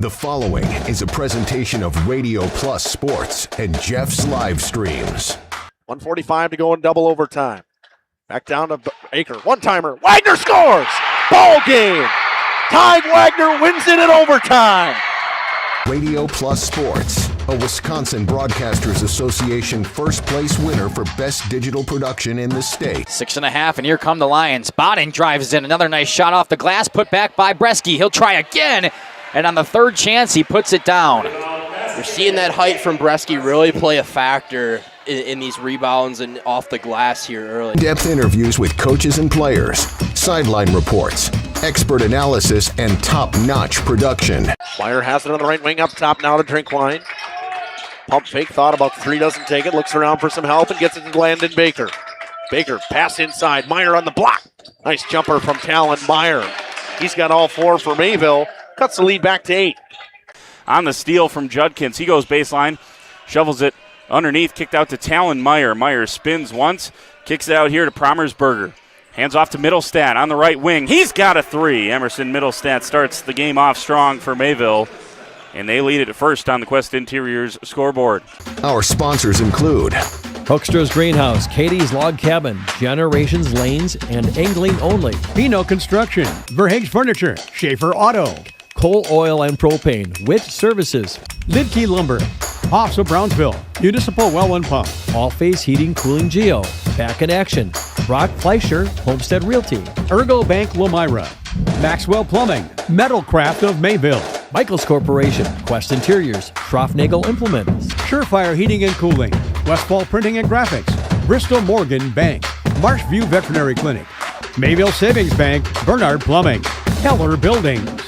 The following is a presentation of Radio Plus Sports and Jeff's Livestreams. 1:45 to go in double overtime. Back down to Baker. One-timer. Wagner scores! Ball game! Ty Wagner wins it in overtime. Radio Plus Sports, a Wisconsin Broadcasters Association first place winner for best digital production in the state. 6.5, and here come the Lions. Bodden drives in. Another nice shot off the glass, put back by Bresky. He'll try again, and on the third chance, he puts it down. You're seeing that height from Bresky really play a factor in these rebounds and off the glass here early. In-depth interviews with coaches and players, sideline reports, expert analysis, and top-notch production. Meyer has it on the right wing up top now to Drinkwine. Pump fake, thought about three, doesn't take it, looks around for some help and gets it to Landon Baker. Baker, pass inside, Meyer on the block. Nice jumper from Talon Meyer. He's got all four for Mayville, cuts the lead back to 8. On the steal from Judkins, he goes baseline, shovels it underneath, kicked out to Talon Meyer. Meyer spins once, kicks it out here to Promersberger. Hands off to Middlestat on the right wing. He's got a three. Emerson Middlestat starts the game off strong for Mayville, and they lead it at first on the Quest Interiors scoreboard. Our sponsors include Hoekstra's Greenhouse, Katie's Log Cabin, Generations Lanes, and Angling Only. Pino Construction, Verhaeg's Furniture, Schaefer Auto, Coal Oil and Propane, Witt Services, Lidkey Lumber, Hoffs of Brownsville, Municipal Well and Pump, All Face Heating Cooling Geo, Back in Action, Brock Fleischer, Homestead Realty, Ergo Bank Lomira, Maxwell Plumbing, Metalcraft of Mayville, Michaels Corporation, Quest Interiors, Schroffnagel Implements, Surefire Heating and Cooling, Westfall Printing and Graphics, Bristol Morgan Bank, Marshview Veterinary Clinic, Mayville Savings Bank, Bernard Plumbing, Keller Buildings.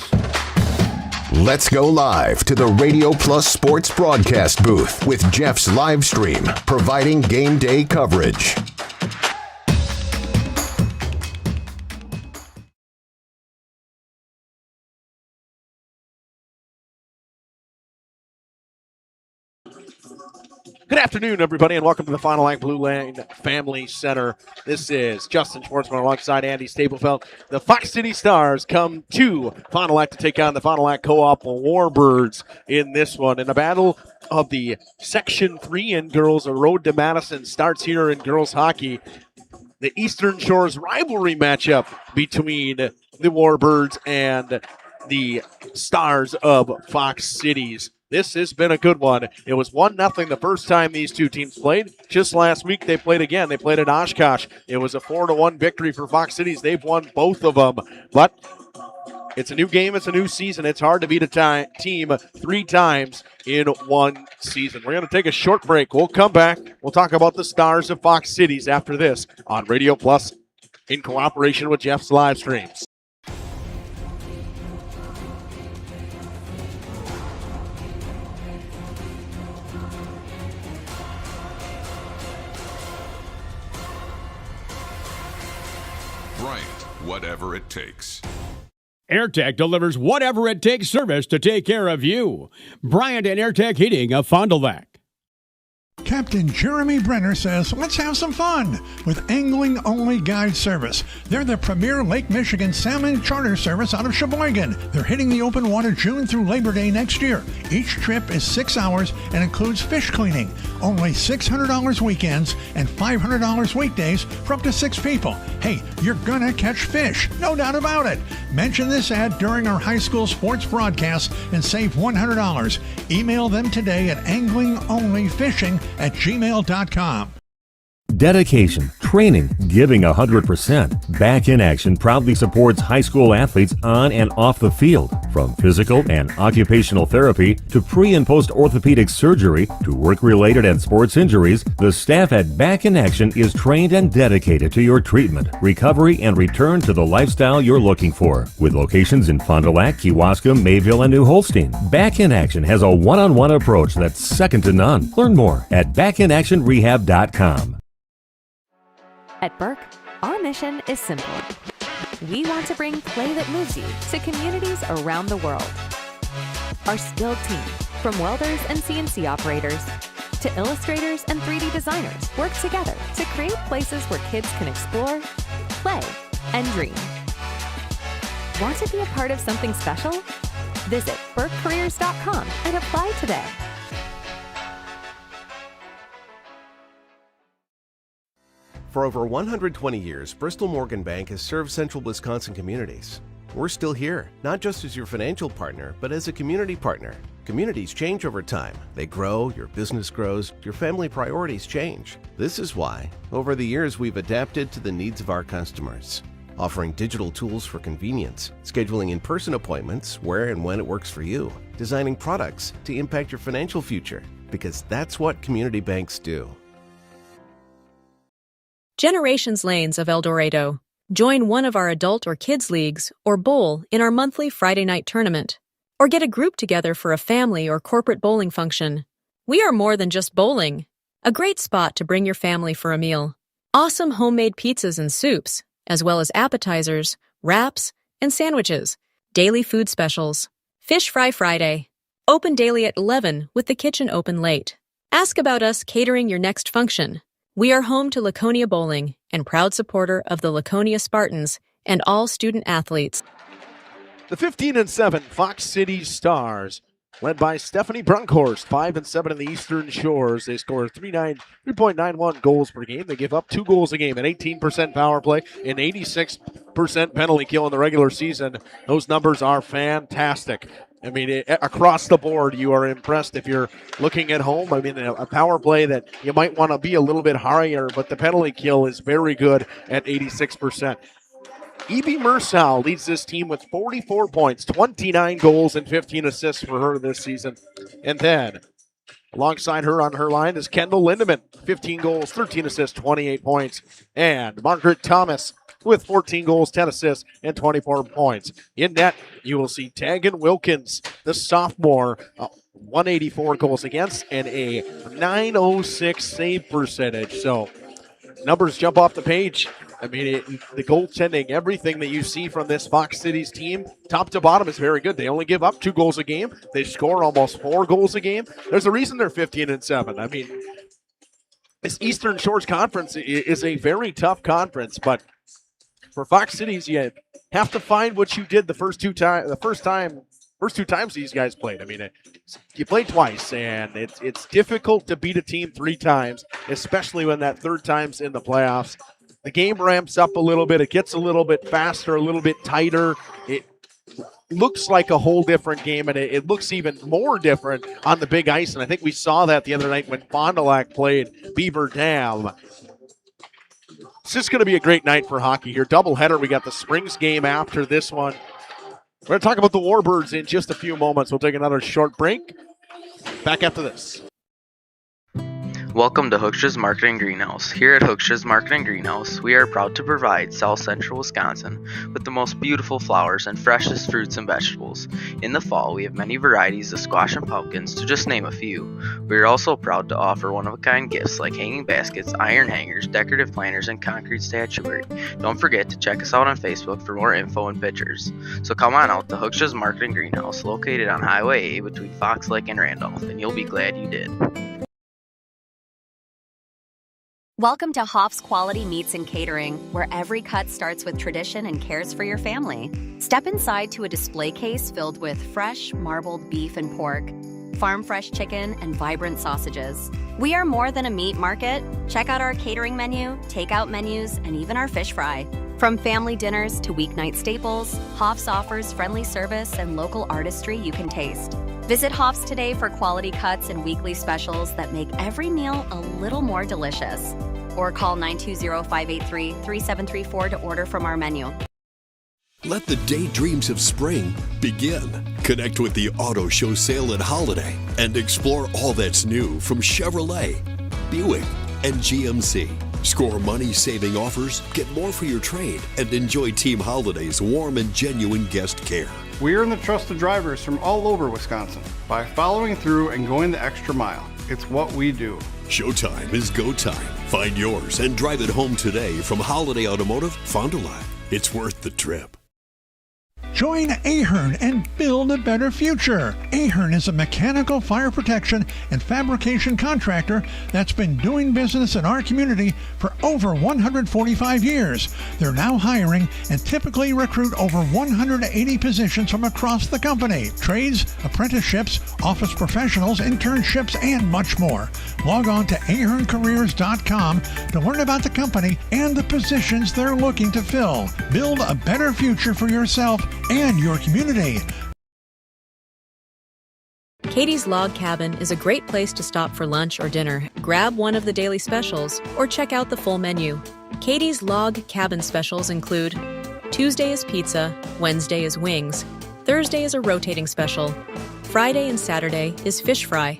Let's go live to the Radio Plus Sports broadcast booth with Jeff's Livestream, providing game day coverage. Good afternoon, everybody, and welcome to the Fond du Lac Blue Lane Family Center. This is Justin Schwartzman alongside Andy Staplefeld. The Fox City Stars come to Fond du Lac to take on the Fond du Lac Co-op Warbirds in this one. In a battle of the Section 3 in girls, a road to Madison starts here in girls hockey. The Eastern Shores rivalry matchup between the Warbirds and the Stars of Fox Cities. This has been a good one. It was 1-0 the first time these two teams played. Just last week they played again. They played at Oshkosh. It was a 4-1 victory for Fox Cities. They've won both of them. But it's a new game. It's a new season. It's hard to beat a team 3 times in one season. We're going to take a short break. We'll come back. We'll talk about the Stars of Fox Cities after this on Radio Plus in cooperation with Jeff's Livestreams. Whatever it takes. AirTech delivers whatever it takes service to take care of you. Bryant and AirTech Heating of Fond du Lac. Captain Jeremy Brenner says, let's have some fun with Angling Only Guide Service. They're the premier Lake Michigan salmon charter service out of Sheboygan. They're hitting the open water June through Labor Day next year. Each trip is 6 hours and includes fish cleaning. Only $600 weekends and $500 weekdays for up to 6 people. Hey, you're gonna catch fish, no doubt about it. Mention this ad during our high school sports broadcast and save $100. Email them today at anglingonlyfishing@gmail.com. Dedication, training, giving 100%. Back in Action proudly supports high school athletes on and off the field. From physical and occupational therapy to pre- and post-orthopedic surgery to work-related and sports injuries, the staff at Back in Action is trained and dedicated to your treatment, recovery, and return to the lifestyle you're looking for. With locations in Fond du Lac, Kewaskum, Mayville, and New Holstein, Back in Action has a one-on-one approach that's second to none. Learn more at backinactionrehab.com. At Burke, our mission is simple. We want to bring play that moves you to communities around the world. Our skilled team, from welders and CNC operators to illustrators and 3D designers, work together to create places where kids can explore, play, and dream. Want to be a part of something special? Visit burkecareers.com and apply today. For over 120 years, Bristol Morgan Bank has served central Wisconsin communities. We're still here, not just as your financial partner, but as a community partner. Communities change over time. They grow, your business grows, your family priorities change. This is why, over the years, we've adapted to the needs of our customers, offering digital tools for convenience, scheduling in-person appointments where and when it works for you, designing products to impact your financial future, because that's what community banks do. Generations Lanes of El Dorado. Join one of our adult or kids leagues or bowl in our monthly Friday night tournament. Or get a group together for a family or corporate bowling function. We are more than just bowling. A great spot to bring your family for a meal. Awesome homemade pizzas and soups, as well as appetizers, wraps, and sandwiches. Daily food specials. Fish Fry Friday. Open daily at 11 with the kitchen open late. Ask about us catering your next function. We are home to Laconia Bowling and proud supporter of the Laconia Spartans and all student athletes. The 15-7 Fox City Stars, led by Stephanie Brunkhorst, 5-7 in the Eastern Shores. They score 3.91 goals per game. They give up 2 goals a game, an 18% power play, an 86% penalty kill in the regular season. Those numbers are fantastic. I mean, across the board, you are impressed if you're looking at home. I mean, a power play that you might want to be a little bit higher, but the penalty kill is very good at 86%. Evie Mersal leads this team with 44 points, 29 goals, and 15 assists for her this season. And then, alongside her on her line is Kendall Lindemann, 15 goals, 13 assists, 28 points. And Margaret Thomas with 14 goals, 10 assists, and 24 points. In net, you will see Tegan Wilkins, the sophomore, 184 goals against and a 906 save percentage. So numbers jump off the page. I mean, the goaltending, everything that you see from this Fox Cities team, top to bottom, is very good. They only give up 2 goals a game. They score almost 4 goals a game. There's a reason they're 15-7. I mean, this Eastern Shores Conference is a very tough conference, but for Fox Cities, you have to find what you did the first two times these guys played. I mean, you played twice, and it's difficult to beat a team 3 times, especially when that third time's in the playoffs. The game ramps up a little bit. It gets a little bit faster, a little bit tighter. It looks like a whole different game, and it looks even more different on the big ice, and I think we saw that the other night when Fond du Lac played Beaver Dam. It's just going to be a great night for hockey here. Doubleheader. We got the Springs game after this one. We're going to talk about the Warbirds in just a few moments. We'll take another short break. Back after this. Welcome to Hooksha's Marketing Greenhouse. Here at Hooksha's Marketing Greenhouse, we are proud to provide South Central Wisconsin with the most beautiful flowers and freshest fruits and vegetables. In the fall, we have many varieties of squash and pumpkins, to just name a few. We are also proud to offer one-of-a-kind gifts like hanging baskets, iron hangers, decorative planters, and concrete statuary. Don't forget to check us out on Facebook for more info and pictures. So come on out to Hooksha's Marketing Greenhouse, located on Highway A between Fox Lake and Randolph, and you'll be glad you did. Welcome to Hoff's Quality Meats and Catering, where every cut starts with tradition and cares for your family. Step inside to a display case filled with fresh, marbled beef and pork, farm-fresh chicken, and vibrant sausages. We are more than a meat market. Check out our catering menu, takeout menus, and even our fish fry. From family dinners to weeknight staples, Hoff's offers friendly service and local artistry you can taste. Visit Hoff's today for quality cuts and weekly specials that make every meal a little more delicious. Or call 920-583-3734 to order from our menu. Let the daydreams of spring begin. Connect with the Auto Show Sale and Holiday and explore all that's new from Chevrolet, Buick, and GMC. Score money-saving offers, get more for your trade, and enjoy Team Holiday's warm and genuine guest care. We earn the trust of drivers from all over Wisconsin by following through and going the extra mile. It's what we do. Showtime is go time. Find yours and drive it home today from Holiday Automotive, Fond du Lac. It's worth the trip. Join Ahern and build a better future. Ahern is a mechanical fire protection and fabrication contractor that's been doing business in our community for over 145 years. They're now hiring and typically recruit over 180 positions from across the company. Trades, apprenticeships, office professionals, internships, and much more. Log on to aherncareers.com to learn about the company and the positions they're looking to fill. Build a better future for yourself and your community. Katie's Log Cabin is a great place to stop for lunch or dinner, grab one of the daily specials, or check out the full menu. Katie's Log Cabin specials include Tuesday is pizza, Wednesday is wings, Thursday is a rotating special, Friday and Saturday is fish fry,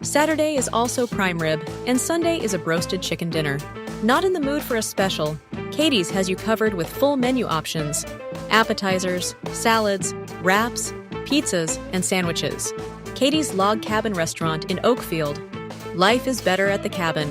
Saturday is also prime rib, and Sunday is a broasted chicken dinner. Not in the mood for a special? Katie's has you covered with full menu options, appetizers, salads, wraps, pizzas, and sandwiches. Katie's Log Cabin Restaurant in Oakfield. Life is better at the cabin.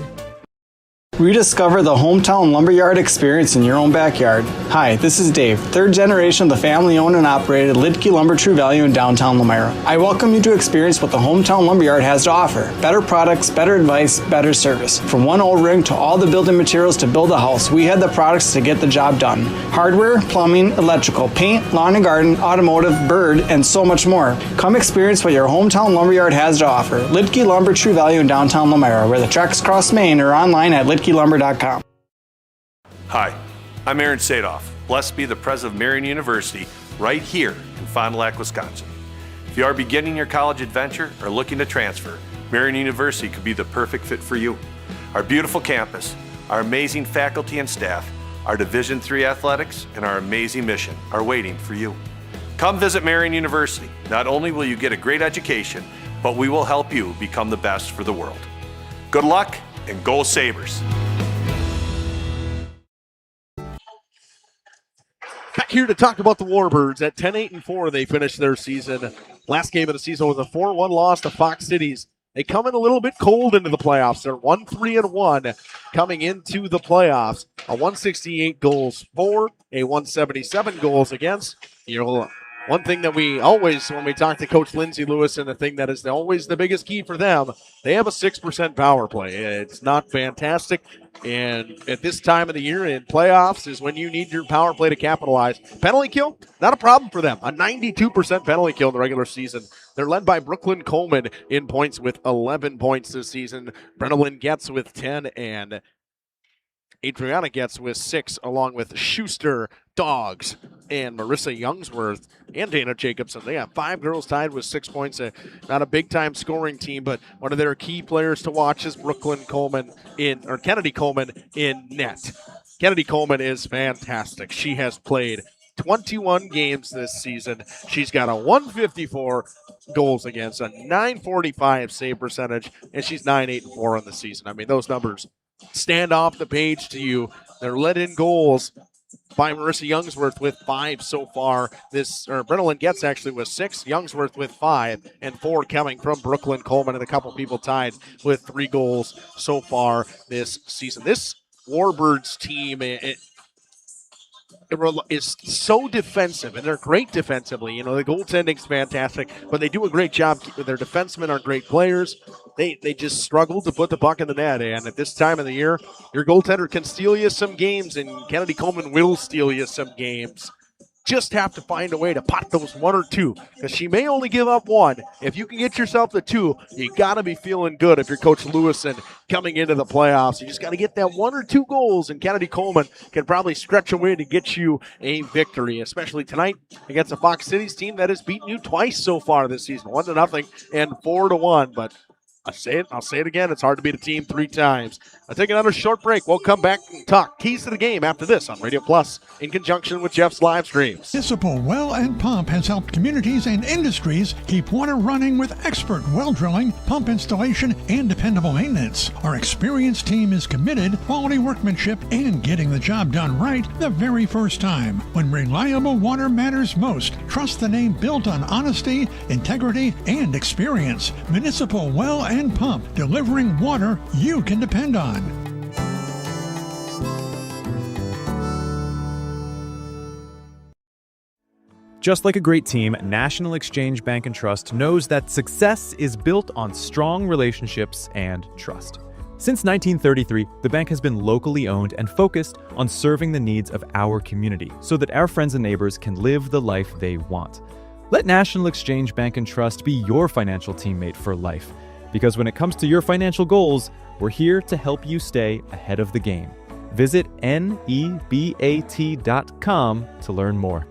Rediscover the hometown lumberyard experience in your own backyard. Hi, this is Dave, third generation of the family-owned and operated Lidke Lumber True Value in downtown Elmira. I welcome you to experience what the hometown lumberyard has to offer. Better products, better advice, better service. From one O-ring to all the building materials to build a house, we had the products to get the job done. Hardware, plumbing, electrical, paint, lawn and garden, automotive, bird, and so much more. Come experience what your hometown lumberyard has to offer. Lidke Lumber True Value in downtown Elmira, where the tracks cross Main, or online at lidkelumber.com. Hi, I'm Aaron Sadoff, blessed to be the president of Marian University right here in Fond du Lac, Wisconsin. If you are beginning your college adventure or looking to transfer, Marian University could be the perfect fit for you. Our beautiful campus, our amazing faculty and staff, our Division III athletics, and our amazing mission are waiting for you. Come visit Marian University. Not only will you get a great education, but we will help you become the best for the world. Good luck and go Sabres! Back here to talk about the Warbirds. At 10-8-4, they finished their season. Last game of the season was a 4-1 loss to Fox Cities. They come in a little bit cold into the playoffs. They're 1-3-1 coming into the playoffs. A 168 goals for, a 177 goals against. You know, one thing that we always, when we talk to Coach Lindsey Lewis, and the thing that is always the biggest key for them, they have a 6% power play. It's not fantastic. And at this time of the year in playoffs is when you need your power play to capitalize. Penalty kill, not a problem for them. A 92% penalty kill in the regular season. They're led by Brooklyn Coleman in points with 11 points this season. Brenelyn Getz with 10 and Adriana Getz with 6, along with Schuster, Dogs, and Marissa Youngsworth and Dana Jacobson. They have 5 girls tied with 6 points. Not a big-time scoring team, but one of their key players to watch is Kennedy Coleman in net. Kennedy Coleman is fantastic. She has played 21 games this season. She's got a 154 goals against, a 945 save percentage, and she's 9-8-4 on the season. I mean, those numbers stand off the page to you. They're let in goals by Marissa Youngsworth with 5 so far. Brenelyn Getz actually with 6, Youngsworth with 5, and 4 coming from Brooklyn Coleman, and a couple people tied with 3 goals so far this season. This Warbirds team is so defensive, and they're great defensively. You know, the goaltending's fantastic, but they do a great job. Their defensemen are great players. They just struggle to put the puck in the net, and at this time of the year, your goaltender can steal you some games, and Kennedy Coleman will steal you some games. Just have to find a way to pot those 1 or 2, because she may only give up 1. If you can get yourself the 2, you got to be feeling good if you're Coach Lewison coming into the playoffs. You just got to get that 1 or 2 goals, and Kennedy Coleman can probably stretch away to get you a victory, especially tonight against a Fox Cities team that has beaten you twice so far this season, 1-0 and 4-1. But I'll say it again, it's hard to beat a team 3 times. I'll take another short break. We'll come back and talk keys to the game after this on Radio Plus in conjunction with Jeff's live streams. Municipal Well and Pump has helped communities and industries keep water running with expert well drilling, pump installation, and dependable maintenance. Our experienced team is committed, quality workmanship, and getting the job done right the very first time. When reliable water matters most, trust the name built on honesty, integrity, and experience. Municipal Well and Pump, delivering water you can depend on. Just like a great team, National Exchange Bank & Trust knows that success is built on strong relationships and trust. Since 1933, the bank has been locally owned and focused on serving the needs of our community so that our friends and neighbors can live the life they want. Let National Exchange Bank & Trust be your financial teammate for life, because when it comes to your financial goals, we're here to help you stay ahead of the game. Visit nebat.com to learn more.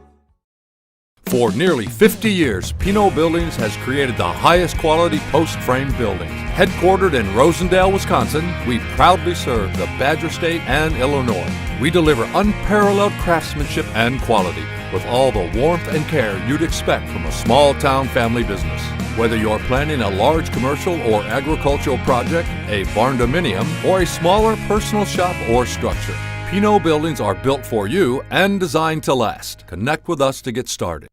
For nearly 50 years, Pinot Buildings has created the highest quality post-frame buildings. Headquartered in Rosendale, Wisconsin, we proudly serve the Badger State and Illinois. We deliver unparalleled craftsmanship and quality with all the warmth and care you'd expect from a small-town family business. Whether you're planning a large commercial or agricultural project, a barn-dominium, or a smaller personal shop or structure, Pinot Buildings are built for you and designed to last. Connect with us to get started.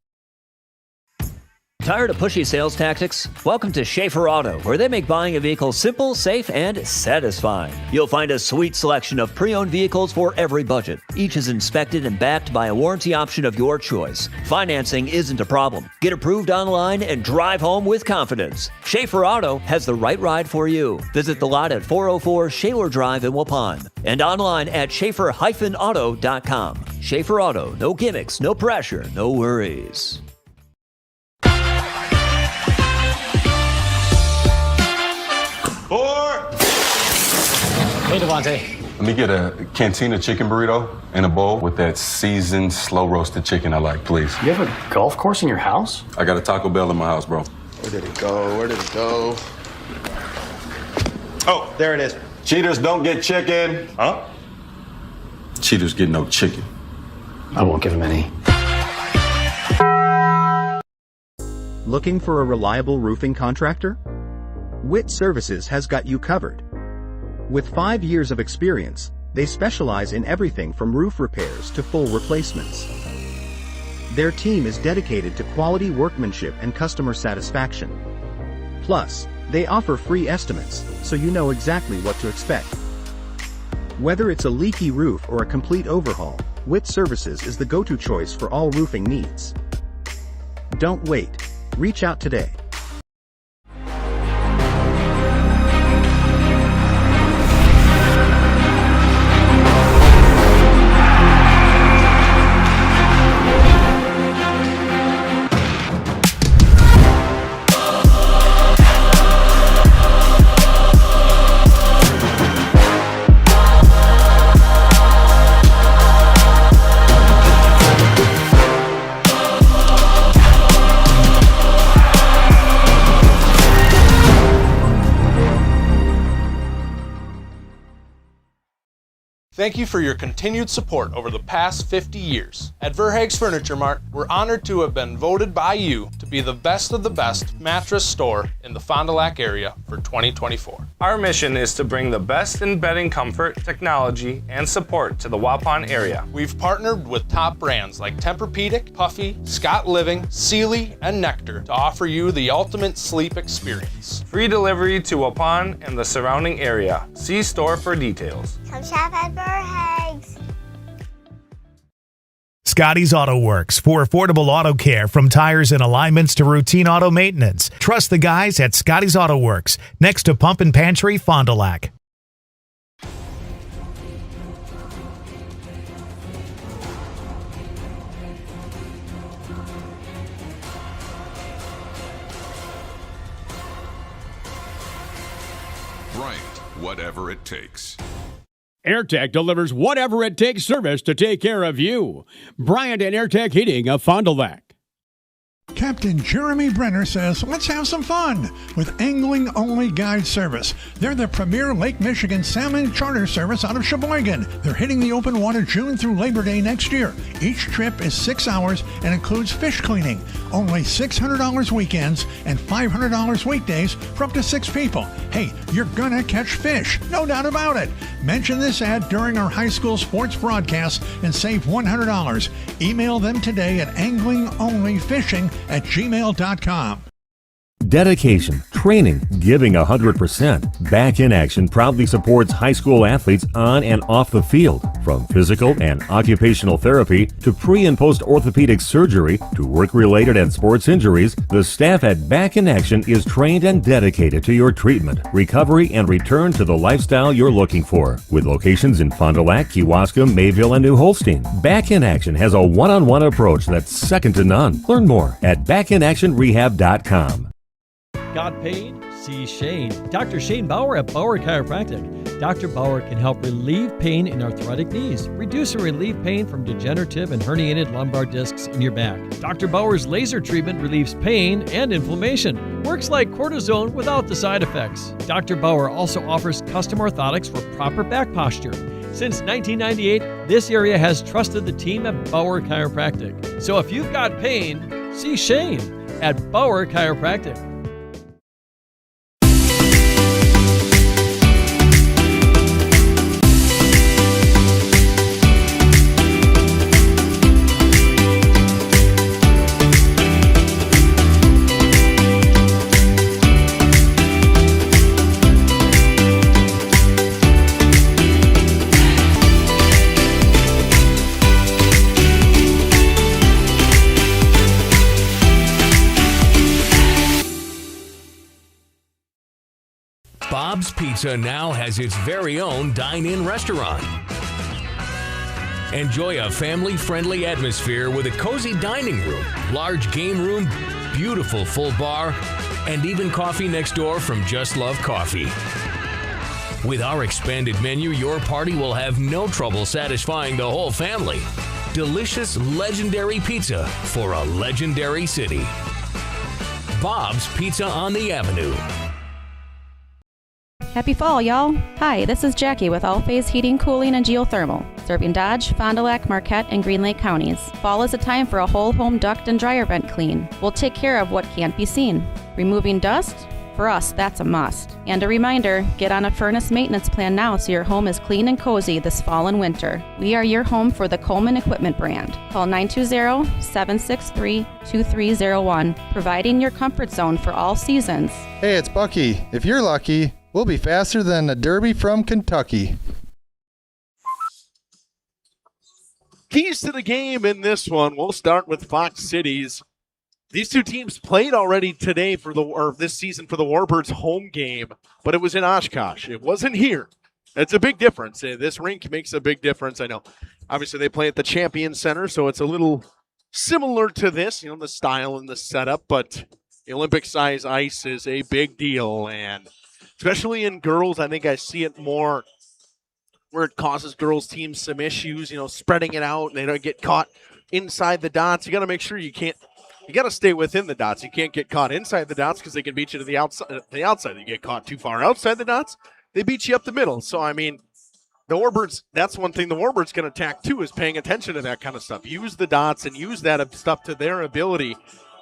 Tired of pushy sales tactics? Welcome to Schaefer Auto, where they make buying a vehicle simple, safe, and satisfying. You'll find a sweet selection of pre-owned vehicles for every budget. Each is inspected and backed by a warranty option of your choice. Financing isn't a problem. Get approved online and drive home with confidence. Schaefer Auto has the right ride for you. Visit the lot at 404 Shaler Drive in Waupun and online at schaefer-auto.com. Schaefer Auto, no gimmicks, no pressure, no worries. Hey, Devontae. Let me get a Cantina chicken burrito and a bowl with that seasoned, slow-roasted chicken I like, please. You have a golf course in your house? I got a Taco Bell in my house, bro. Where did it go? Where did it go? Oh, there it is. Cheaters don't get chicken. Huh? Cheaters get no chicken. I won't give him any. Looking for a reliable roofing contractor? Witt Services has got you covered. With 5 years of experience, they specialize in everything from roof repairs to full replacements. Their team is dedicated to quality workmanship and customer satisfaction. Plus, they offer free estimates, so you know exactly what to expect. Whether it's a leaky roof or a complete overhaul, Witt Services is the go-to choice for all roofing needs. Don't wait. Reach out today. Thank you for your continued support over the past 50 years. At Verhaeg's Furniture Mart, we're honored to have been voted by you to be the best of the best mattress store in the Fond du Lac area for 2024. Our mission is to bring the best in bedding comfort, technology, and support to the Waupun area. We've partnered with top brands like Tempur-Pedic, Puffy, Scott Living, Sealy, and Nectar to offer you the ultimate sleep experience. Free delivery to Waupun and the surrounding area. See store for details. Come shop at Verhaeg's. Scotty's Auto Works for affordable auto care, from tires and alignments to routine auto maintenance. Trust the guys at Scotty's Auto Works, next to Pump and Pantry, Fond du Lac. Bryant, whatever it takes. AirTech delivers whatever it takes service to take care of you. Bryant and AirTech Heating of Fond du Lac. Captain Jeremy Brenner says, let's have some fun with Angling Only Guide Service. They're the premier Lake Michigan salmon charter service out of Sheboygan. They're hitting the open water June through Labor Day next year. Each trip is 6 hours and includes fish cleaning. Only $600 weekends and $500 weekdays for up to 6 people. Hey, you're gonna catch fish, no doubt about it. Mention this ad during our high school sports broadcast and save $100. Email them today at anglingonlyfishing@gmail.com. dedication, training, giving 100%. Back in Action proudly supports high school athletes on and off the field. From physical and occupational therapy to pre- and post-orthopedic surgery to work-related and sports injuries, the staff at Back in Action is trained and dedicated to your treatment, recovery, and return to the lifestyle you're looking for. With locations in Fond du Lac, Kewaskum, Mayville, and New Holstein, Back in Action has a one-on-one approach that's second to none. Learn more at backinactionrehab.com. Got pain? See Shane. Dr. Shane Bauer at Bauer Chiropractic. Dr. Bauer can help relieve pain in arthritic knees, reduce and relieve pain from degenerative and herniated lumbar discs in your back. Dr. Bauer's laser treatment relieves pain and inflammation. Works like cortisone without the side effects. Dr. Bauer also offers custom orthotics for proper back posture. Since 1998, this area has trusted the team at Bauer Chiropractic. So if you've got pain, see Shane at Bauer Chiropractic. Bob's Pizza now has its very own dine-in restaurant. Enjoy a family-friendly atmosphere with a cozy dining room, large game room, beautiful full bar, and even coffee next door from Just Love Coffee. With our expanded menu, your party will have no trouble satisfying the whole family. Delicious, legendary pizza for a legendary city. Bob's Pizza on the Avenue. Happy fall, y'all. Hi, this is Jackie with All Phase Heating, Cooling, and Geothermal, serving Dodge, Fond du Lac, Marquette, and Green Lake counties. Fall is a time for a whole home duct and dryer vent clean. We'll take care of what can't be seen. Removing dust? For us, that's a must. And a reminder, get on a furnace maintenance plan now so your home is clean and cozy this fall and winter. We are your home for the Coleman Equipment brand. Call 920-763-2301, providing your comfort zone for all seasons. Hey, it's Bucky. If you're lucky, we'll be faster than a Derby from Kentucky. Keys to the game in this one. We'll start with Fox Cities. These two teams played already today this season for the Warbirds home game, but it was in Oshkosh. It wasn't here. It's a big difference. This rink makes a big difference. I know. Obviously, they play at the Champion Center, so it's a little similar to this, the style and the setup, but the Olympic-size ice is a big deal, and especially in girls, I think I see it more where it causes girls' teams some issues, spreading it out, and they don't get caught inside the dots. You got to make sure you got to stay within the dots. You can't get caught inside the dots because they can beat you to the outside. You get caught too far outside the dots, they beat you up the middle. So, the Warbirds, that's one thing the Warbirds can attack too, is paying attention to that kind of stuff. Use the dots and use that stuff to their ability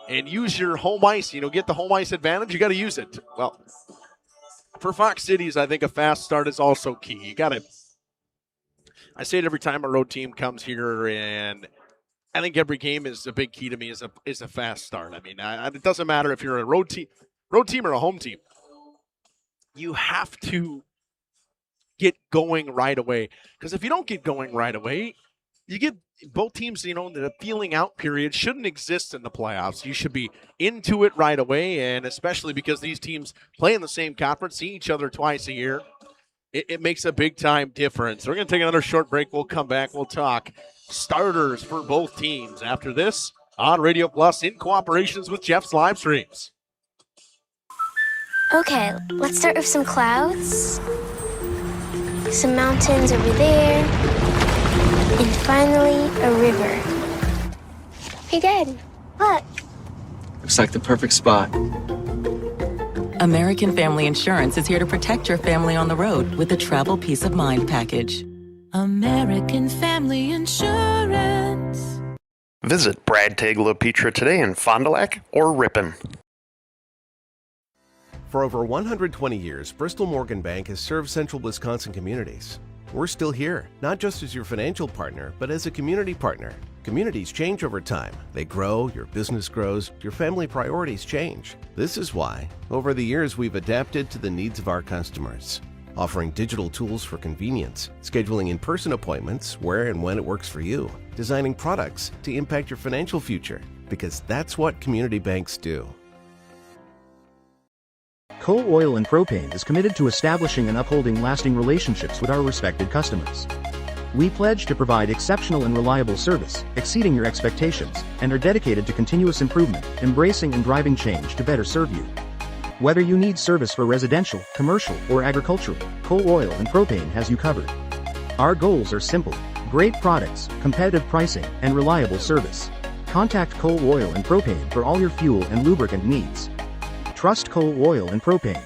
and use your home ice. Get the home ice advantage. You got to use it. Well, for Fox Cities, I think a fast start is also key. You got to, I say it every time a road team comes here, and I think every game is a big key to me is a fast start. It doesn't matter if you're a road team or a home team. You have to get going right away, because if you don't get going right away, you get both teams. The feeling out period shouldn't exist in the playoffs. You should be into it right away, and especially because these teams play in the same conference, see each other twice a year. It makes a big time difference. We're going to take another short break. We'll come back. We'll talk starters for both teams after this on Radio Plus in cooperation with Jeff's Livestreams. Okay, let's start with some clouds, some mountains over there, and finally a river. Hey, Dad, look. Looks like the perfect spot. American Family Insurance is here to protect your family on the road with the Travel Peace of Mind package. American Family Insurance. Visit Brad Tagle Petra today in Fond du Lac or Ripon. For over 120 years, Bristol Morgan Bank has served central Wisconsin communities. We're still here, not just as your financial partner, but as a community partner. Communities change over time. They grow, your business grows, your family priorities change. This is why, over the years, we've adapted to the needs of our customers, offering digital tools for convenience, scheduling in-person appointments where and when it works for you, designing products to impact your financial future, because that's what community banks do. Coal Oil and Propane is committed to establishing and upholding lasting relationships with our respected customers. We pledge to provide exceptional and reliable service, exceeding your expectations, and are dedicated to continuous improvement, embracing and driving change to better serve you. Whether you need service for residential, commercial, or agricultural, Coal Oil and Propane has you covered. Our goals are simple: great products, competitive pricing, and reliable service. Contact Coal Oil and Propane for all your fuel and lubricant needs. Trust Coal Oil and Propane.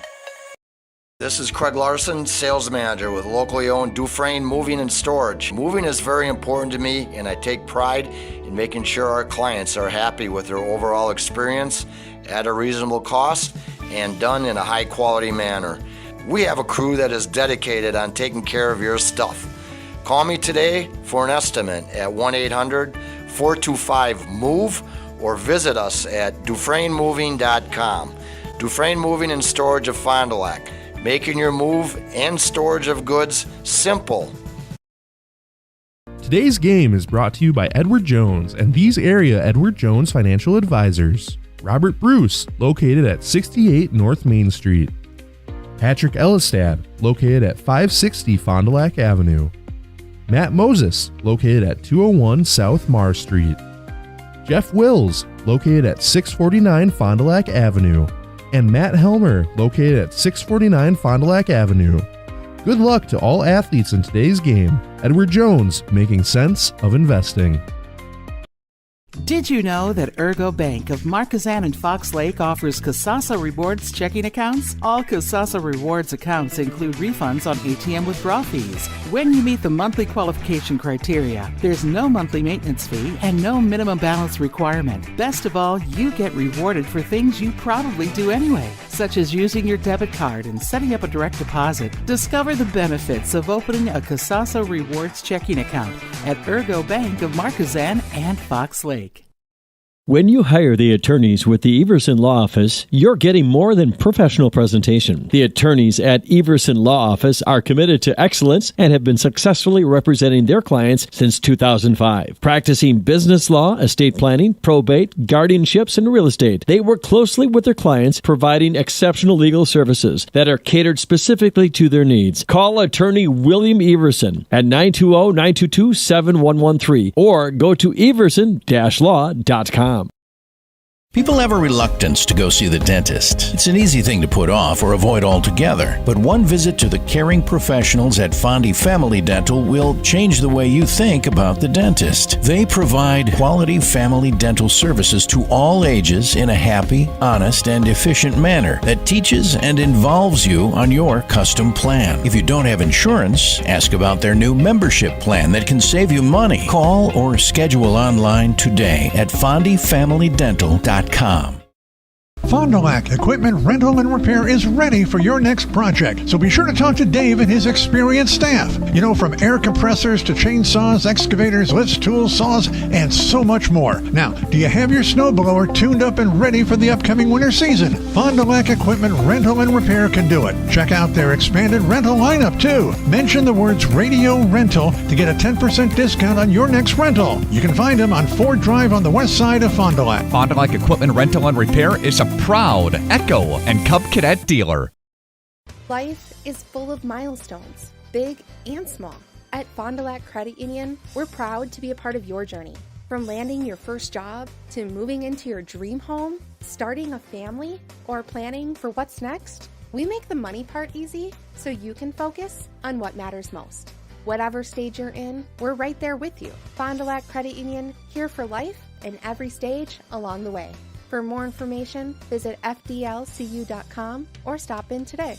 This is Craig Larson, sales manager with locally owned Dufresne Moving and Storage. Moving is very important to me, and I take pride in making sure our clients are happy with their overall experience at a reasonable cost and done in a high quality manner. We have a crew that is dedicated on taking care of your stuff. Call me today for an estimate at 1-800-425-MOVE or visit us at DufresneMoving.com. Dufresne Moving and Storage of Fond du Lac. Making your move and storage of goods simple. Today's game is brought to you by Edward Jones and these area Edward Jones financial advisors. Robert Bruce, located at 68 North Main Street. Patrick Ellistad, located at 560 Fond du Lac Avenue. Matt Moses, located at 201 South Marr Street. Jeff Wills, located at 649 Fond du Lac Avenue. And Matt Helmer, located at 649 Fond du Lac Avenue. Good luck to all athletes in today's game. Edward Jones, making sense of investing. Did you know that Ergo Bank of Marquezan and Fox Lake offers Casasa Rewards checking accounts? All Casasa Rewards accounts include refunds on ATM withdrawal fees when you meet the monthly qualification criteria. There's no monthly maintenance fee and no minimum balance requirement. Best of all, you get rewarded for things you probably do anyway, such as using your debit card and setting up a direct deposit. Discover the benefits of opening a Casasa Rewards checking account at Ergo Bank of Marquezan and Fox Lake. When you hire the attorneys with the Everson Law Office, you're getting more than professional presentation. The attorneys at Everson Law Office are committed to excellence and have been successfully representing their clients since 2005. Practicing business law, estate planning, probate, guardianships, and real estate, they work closely with their clients, providing exceptional legal services that are catered specifically to their needs. Call attorney William Everson at 920-922-7113 or go to everson-law.com. People have a reluctance to go see the dentist. It's an easy thing to put off or avoid altogether. But one visit to the caring professionals at Fondy Family Dental will change the way you think about the dentist. They provide quality family dental services to all ages in a happy, honest, and efficient manner that teaches and involves you on your custom plan. If you don't have insurance, ask about their new membership plan that can save you money. Call or schedule online today at fondyfamilydental.com. Fond du Lac Equipment Rental and Repair is ready for your next project, so be sure to talk to Dave and his experienced staff. You know, from air compressors to chainsaws, excavators, lifts, tools, saws, and so much more. Now, do you have your snowblower tuned up and ready for the upcoming winter season? Fond du Lac Equipment Rental and Repair can do it. Check out their expanded rental lineup, too. Mention the words Radio Rental to get a 10% discount on your next rental. You can find them on Ford Drive on the west side of Fond du Lac. Fond du Lac Equipment Rental and Repair is a proud Echo and Cub Cadet dealer. Life is full of milestones, big and small. At Fond du Lac Credit Union, we're proud to be a part of your journey. From landing your first job to moving into your dream home, starting a family, or planning for what's next, we make the money part easy so you can focus on what matters most. Whatever stage you're in, we're right there with you. Fond du Lac Credit Union, here for life and every stage along the way. For more information, visit FDLCU.com or stop in today.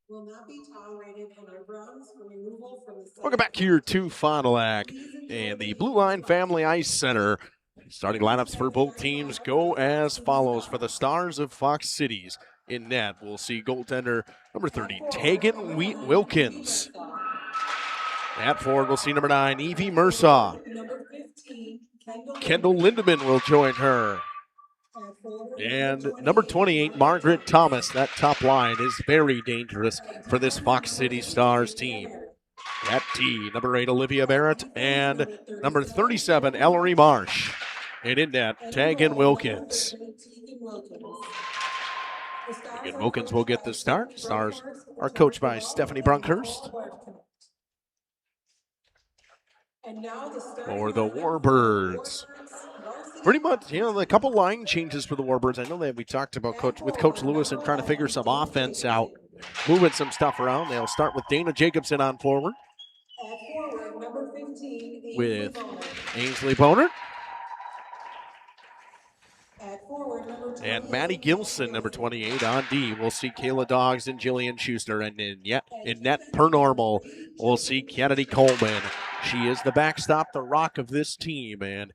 Will not be tolerated in our grounds for removal from the Welcome back here to Fond du Lac and the Blue Line Family Ice Center. Starting lineups for both teams go as follows. For the Stars of Fox Cities in net, we'll see goaltender number 30, Tegan Wilkins. At forward, we'll see number 9, Evie Mursaw. Kendall Lindemann will join her. And number 28, Margaret Thomas. That top line is very dangerous for this Fox City Stars team. At T, number 8, Olivia Barrett, and number 37, Ellery Marsh. And in net, Tegan Wilkins. Tegan Wilkins will get the start. Stars are coached by Stephanie Brunkhurst. For the Warbirds. Pretty much, a couple line changes for the Warbirds. I know that we talked about Coach Lewis and trying to figure some offense out, moving some stuff around. They'll start with Dana Jacobson on forward. With Ainsley Boner. And Maddie Gilson, number 28, on D. We'll see Kayla Doggs and Jillian Schuster. And in net per normal, we'll see Kennedy Coleman. She is the backstop, the rock of this team, and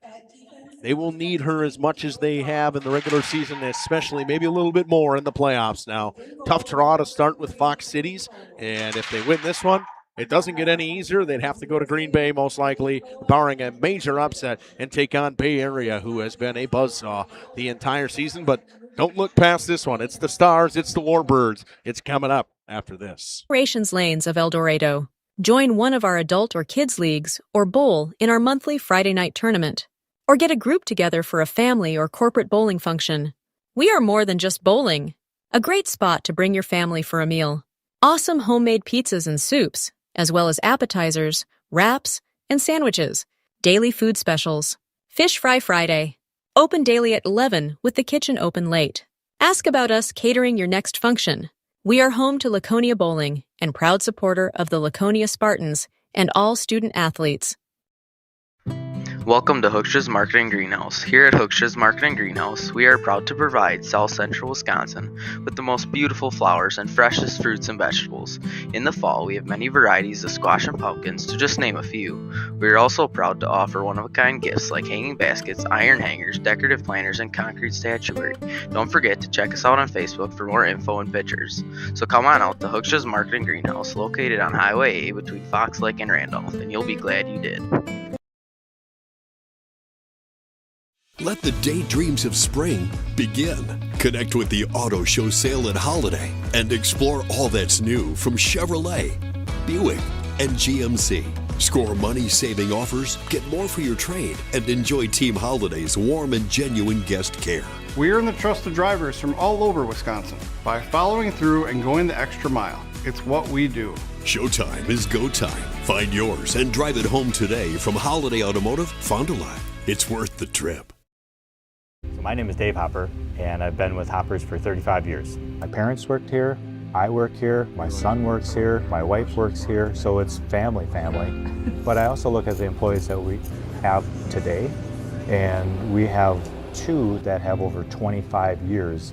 they will need her as much as they have in the regular season, especially maybe a little bit more in the playoffs now. Tough draw to start with Fox Cities, and if they win this one, it doesn't get any easier. They'd have to go to Green Bay, most likely, barring a major upset, and take on Bay Area, who has been a buzzsaw the entire season. But don't look past this one. It's the Stars. It's the Warbirds. It's coming up after this. Operations Lanes of El Dorado. Join one of our adult or kids leagues or bowl in our monthly Friday night tournament. Or get a group together for a family or corporate bowling function. We are more than just bowling. A great spot to bring your family for a meal. Awesome homemade pizzas and soups, as well as appetizers, wraps, and sandwiches. Daily food specials. Fish Fry Friday. Open daily at 11 with the kitchen open late. Ask about us catering your next function. We are home to Laconia Bowling and proud supporter of the Laconia Spartans and all student athletes. Welcome to Hookstra's Marketing Greenhouse. Here at Hookstra's Marketing Greenhouse, we are proud to provide South Central Wisconsin with the most beautiful flowers and freshest fruits and vegetables. In the fall, we have many varieties of squash and pumpkins, to just name a few. We are also proud to offer one-of-a-kind gifts like hanging baskets, iron hangers, decorative planters, and concrete statuary. Don't forget to check us out on Facebook for more info and pictures. So come on out to Hookstra's Marketing Greenhouse, located on Highway A between Fox Lake and Randolph, and you'll be glad you did. Let the daydreams of spring begin. Connect with the Auto Show Sale at Holiday and explore all that's new from Chevrolet, Buick, and GMC. Score money-saving offers, get more for your trade, and enjoy Team Holiday's warm and genuine guest care. We earn the trust of drivers from all over Wisconsin by following through and going the extra mile. It's what we do. Showtime is go time. Find yours and drive it home today from Holiday Automotive, Fond du Lac. It's worth the trip. So my name is Dave Hopper, and I've been with Hoppers for 35 years. My parents worked here, I work here, my son works here, my wife works here, so it's family. But I also look at the employees that we have today, and we have 2 that have over 25 years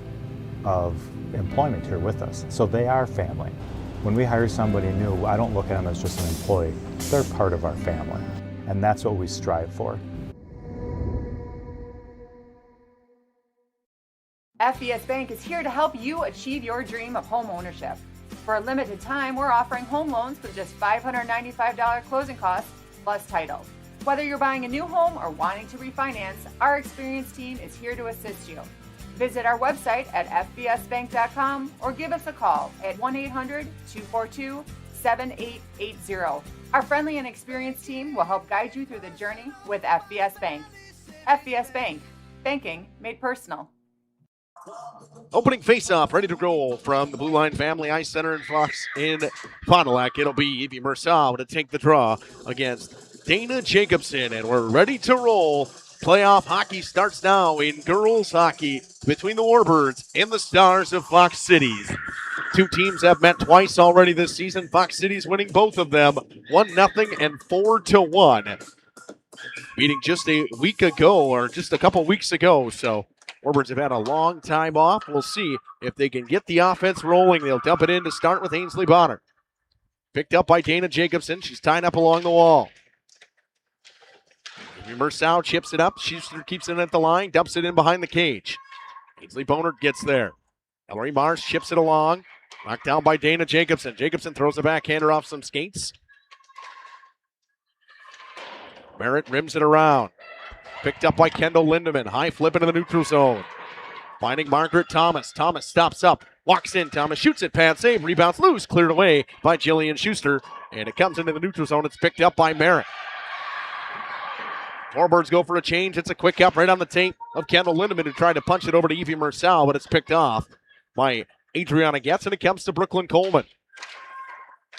of employment here with us. So they are family. When we hire somebody new, I don't look at them as just an employee. They're part of our family, and that's what we strive for. FDS Bank is here to help you achieve your dream of home ownership. For a limited time, we're offering home loans with just $595 closing costs plus title. Whether you're buying a new home or wanting to refinance, our experienced team is here to assist you. Visit our website at fbsbank.com or give us a call at 1-800-242-7880. Our friendly and experienced team will help guide you through the journey with FBS Bank. FBS Bank, banking made personal. Opening face-off, ready to roll from the Blue Line Family Ice Center in Fox in Fond du Lac. It'll be Evie Mursaw to take the draw against Dana Jacobson, and we're ready to roll. Playoff hockey starts now in girls hockey between the Warbirds and the Stars of Fox Cities. 2 teams have met twice already this season. Fox Cities winning both of them 1-0 and 4-1. Meeting just a week ago, or just a couple weeks ago, so Warbirds have had a long time off. We'll see if they can get the offense rolling. They'll dump it in to start with Ainsley Bonner. Picked up by Dana Jacobson. She's tied up along the wall. Mursaw chips it up. She keeps it at the line, dumps it in behind the cage. Ainsley Bonner gets there. Ellery Mars chips it along. Knocked down by Dana Jacobson. Jacobson throws a backhander off some skates. Merritt rims it around. Picked up by Kendall Lindemann. High flip into the neutral zone. Finding Margaret Thomas. Thomas stops up. Walks in. Thomas shoots it. Pad save. Rebounds loose. Cleared away by Jillian Schuster. And it comes into the neutral zone. It's picked up by Merritt. Warbirds go for a change. It's a quick up right on the tape of Kendall Lindemann, who tried to punch it over to Evie Marcel, but it's picked off by Adriana Getz, and it comes to Brooklyn Coleman.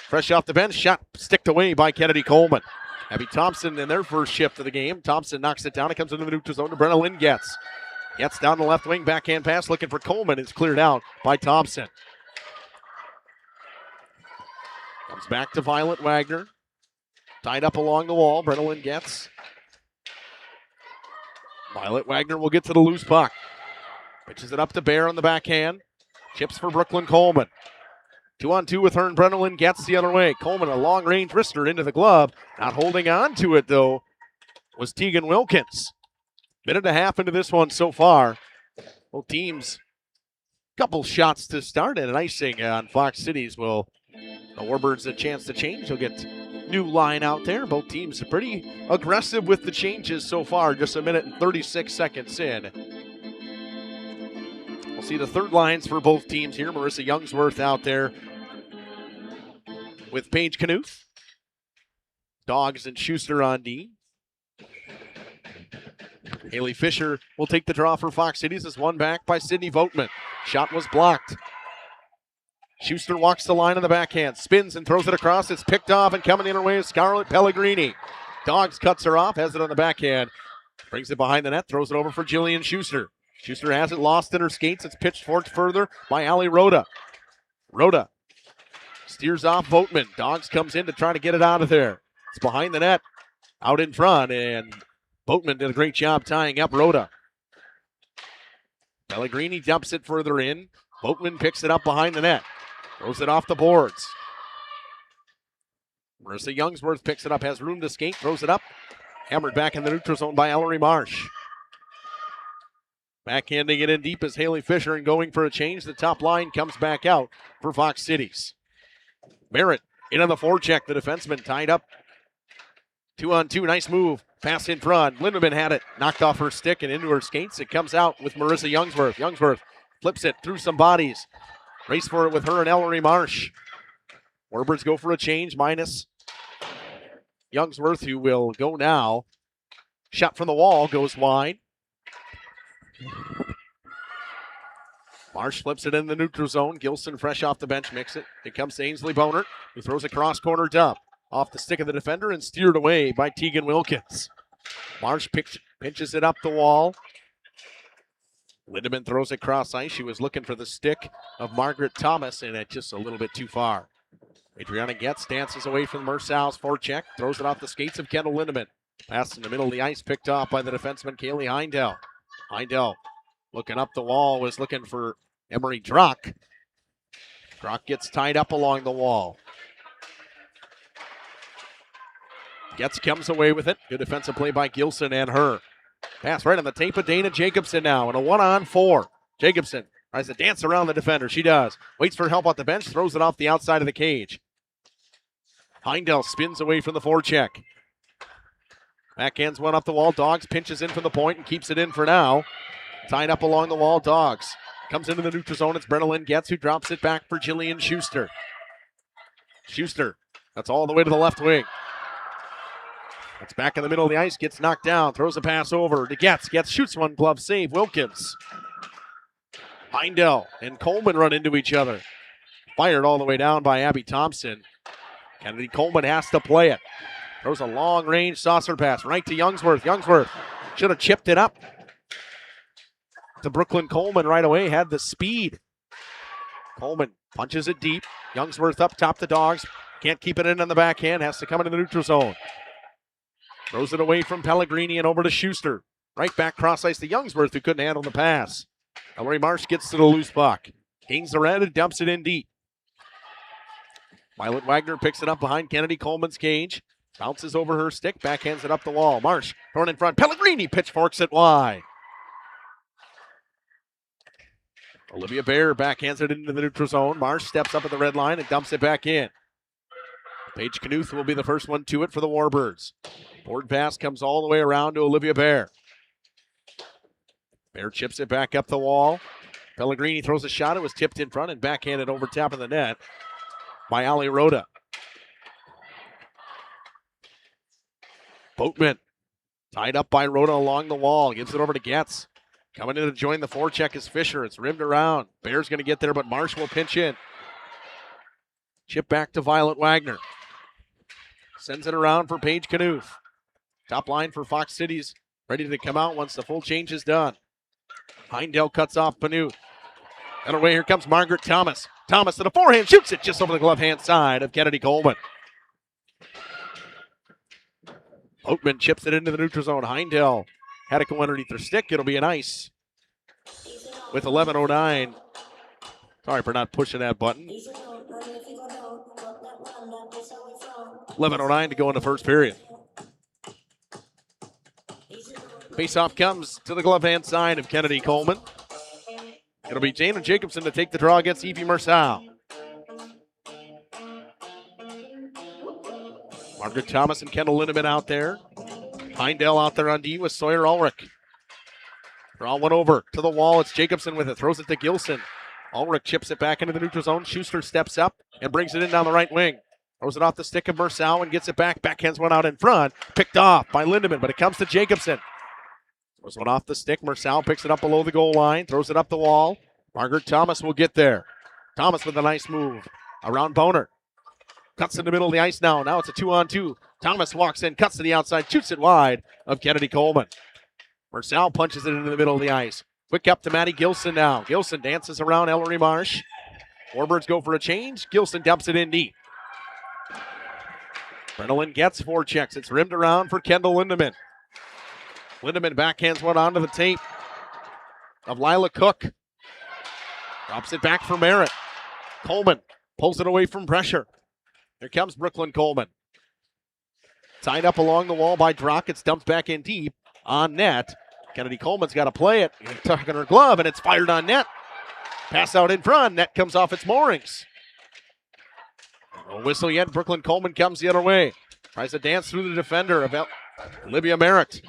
Fresh off the bench, shot sticked away by Kennedy Coleman. Abby Thompson in their first shift of the game. Thompson knocks it down. It comes into the neutral zone to Brenna Lynn Getz. Getz down the left wing, backhand pass looking for Coleman. It's cleared out by Thompson. Comes back to Violet Wagner. Tied up along the wall. Brenna Lynn Getz. Violet Wagner will get to the loose puck. Pitches it up to Bear on the backhand. Chips for Brooklyn Coleman. 2-on-2 with her and Brennan gets the other way. Coleman, a long-range wrister into the glove. Not holding on to it, though, was Tegan Wilkins. Minute and a half into this one so far. Both teams, couple shots to start, and an icing on Fox Cities will the Warbirds a chance to change. They'll get new line out there. Both teams are pretty aggressive with the changes so far. Just a minute and 36 seconds in. We'll see the third lines for both teams here. Marissa Youngsworth out there with Paige Knuth. Dogs and Schuster on D. Haley Fisher will take the draw for Fox Cities. As one back by Sydney Voigtman. Shot was blocked. Schuster walks the line on the backhand, spins and throws it across. It's picked off, and coming in her way is Scarlett Pellegrini. Dogs cuts her off, has it on the backhand, brings it behind the net, throws it over for Jillian Schuster. Schuster has it lost in her skates. It's pitched forward further by Ali Rhoda. Rhoda steers off Voigtman. Dogs comes in to try to get it out of there. It's behind the net, out in front, and Voigtman did a great job tying up Rhoda. Pellegrini dumps it further in. Voigtman picks it up behind the net. Throws it off the boards. Marissa Youngsworth picks it up, has room to skate, throws it up. Hammered back in the neutral zone by Ellery Marsh. Backhanding it in deep is Haley Fisher, and going for a change. The top line comes back out for Fox Cities. Merritt in on the forecheck. The defenseman tied up. 2-on-2, nice move. Pass in front. Lindemann had it, knocked off her stick and into her skates. It comes out with Marissa Youngsworth. Youngsworth flips it through some bodies. Race for it with her and Ellery Marsh. Warbirds go for a change, minus Youngsworth, who will go now. Shot from the wall, goes wide. Marsh flips it in the neutral zone. Gilson fresh off the bench, mix it. It comes to Ainsley Boner, who throws a cross-corner dump. Off the stick of the defender and steered away by Tegan Wilkins. Marsh pinches it up the wall. Lindemann throws it cross ice. She was looking for the stick of Margaret Thomas, and it's just a little bit too far. Adriana Getz dances away from Mersal's forecheck, throws it off the skates of Kendall Lindemann. Pass in the middle of the ice, picked off by the defenseman Kaylee Heindel. Heindel looking up the wall, was looking for Emery Drock. Drock gets tied up along the wall. Getz comes away with it. Good defensive play by Gilson and her. Pass right on the tape of Dana Jacobson now, and a 1-on-4. Jacobson tries to dance around the defender. She does. Waits for help off the bench, throws it off the outside of the cage. Heindel spins away from the forecheck. Backhands one up the wall. Dogs pinches in from the point and keeps it in for now. Tied up along the wall, Dogs. Comes into the neutral zone. It's Brenna Lynn Getz, who drops it back for Jillian Schuster. Schuster, that's all the way to the left wing. It's back in the middle of the ice, gets knocked down, throws a pass over to Getz. Getz shoots one, glove save, Wilkins. Heindel and Coleman run into each other. Fired all the way down by Abby Thompson. Kennedy Coleman has to play it. Throws a long-range saucer pass right to Youngsworth. Youngsworth should have chipped it up to Brooklyn Coleman right away, had the speed. Coleman punches it deep. Youngsworth up top the Dogs. Can't keep it in on the backhand, has to come into the neutral zone. Throws it away from Pellegrini and over to Schuster. Right back cross ice to Youngsworth, who couldn't handle the pass. Ellery Marsh gets to the loose puck. Gains the red and dumps it in deep. Violet Wagner picks it up behind Kennedy Coleman's cage. Bounces over her stick, backhands it up the wall. Marsh thrown in front. Pellegrini pitchforks it wide. Olivia Bear backhands it into the neutral zone. Marsh steps up at the red line and dumps it back in. Paige Knuth will be the first one to it for the Warbirds. Board pass comes all the way around to Olivia Bear. Bear chips it back up the wall. Pellegrini throws a shot. It was tipped in front and backhanded over top of the net by Ali Rhoda. Boatman tied up by Rhoda along the wall. Gives it over to Getz. Coming in to join the forecheck is Fisher. It's rimmed around. Bear's going to get there, but Marsh will pinch in. Chip back to Violet Wagner. Sends it around for Paige Knuth. Top line for Fox Cities. Ready to come out once the full change is done. Heindel cuts off Knuth. And away, here comes Margaret Thomas. Thomas to the forehand, shoots it just over the glove hand side of Kennedy Coleman. Oatman chips it into the neutral zone. Heindel had it go underneath her stick. It'll be an ice with 11:09. Sorry for not pushing that button. 11:09 to go in the first period. Faceoff comes to the glove hand side of Kennedy Coleman. It'll be Jana Jacobson to take the draw against Evie Marçal. Margaret Thomas and Kendall Lindemann out there. Heindel out there on D with Sawyer Ulrich. Draw one over to the wall. It's Jacobson with it. Throws it to Gilson. Ulrich chips it back into the neutral zone. Schuster steps up and brings it in down the right wing. Throws it off the stick of Marçal and gets it back. Backhands one out in front. Picked off by Lindemann, but it comes to Jacobson. Throws one off the stick. Marçal picks it up below the goal line. Throws it up the wall. Margaret Thomas will get there. Thomas with a nice move around Boner. Cuts in the middle of the ice now. Now it's a 2-on-2. Thomas walks in, cuts to the outside, shoots it wide of Kennedy Coleman. Marçal punches it into the middle of the ice. Quick up to Maddie Gilson now. Gilson dances around Ellery Marsh. Warbirds go for a change. Gilson dumps it in deep. Brennan gets four checks. It's rimmed around for Kendall Lindemann. Lindemann backhands one onto the tape of Lila Cook. Drops it back for Merritt. Coleman pulls it away from pressure. Here comes Brooklyn Coleman. Tied up along the wall by Drock. It's dumped back in deep on net. Kennedy Coleman's got to play it. Tucking her glove, and it's fired on net. Pass out in front. Net comes off its moorings. No whistle yet. Brooklyn Coleman comes the other way. Tries to dance through the defender of Olivia Merritt.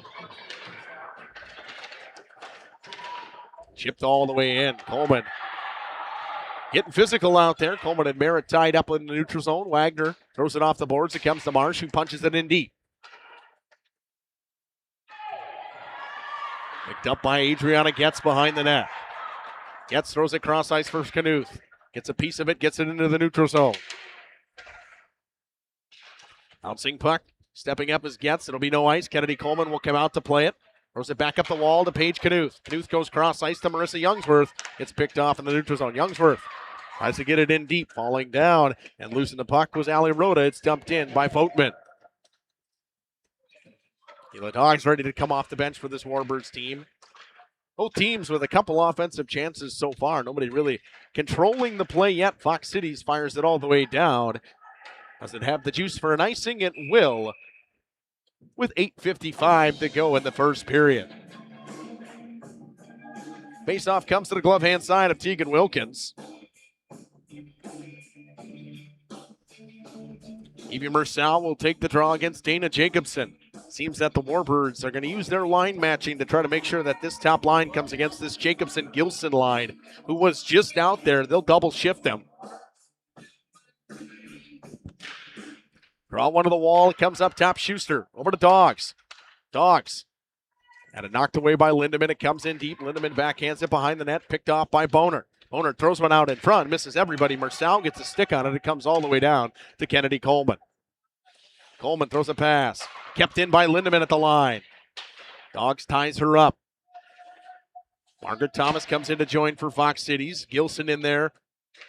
Chipped all the way in. Coleman getting physical out there. Coleman and Merritt tied up in the neutral zone. Wagner throws it off the boards. It comes to Marsh, who punches it in deep. Picked up by Adriana Getz behind the net. Getz throws it cross ice for Knuth. Gets a piece of it, gets it into the neutral zone. Bouncing puck. Stepping up is Getz. It'll be no ice. Kennedy Coleman will come out to play it. Throws it back up the wall to Paige Knuth. Knuth goes cross ice to Marissa Youngsworth. It's picked off in the neutral zone. Youngsworth tries to get it in deep. Falling down and losing the puck was Ali Rhoda. It's dumped in by Voigtman. The Dogs ready to come off the bench for this Warbirds team. Both teams with a couple offensive chances so far. Nobody really controlling the play yet. Fox Cities fires it all the way down. Does it have the juice for an icing? It will, with 8:55 to go in the first period. Faceoff comes to the glove hand side of Tegan Wilkins. Evie Marçal will take the draw against Dana Jacobson. Seems that the Warbirds are going to use their line matching to try to make sure that this top line comes against this Jacobson-Gilson line, who was just out there. They'll double shift them. Draw one to the wall. It comes up top. Schuster over to Dogs. Dogs had it knocked away by Lindemann. It comes in deep. Lindemann backhands it behind the net. Picked off by Boner. Boner throws one out in front. Misses everybody. Marçal gets a stick on it. It comes all the way down to Kennedy Coleman. Coleman throws a pass. Kept in by Lindemann at the line. Dogs ties her up. Margaret Thomas comes in to join for Fox Cities. Gilson in there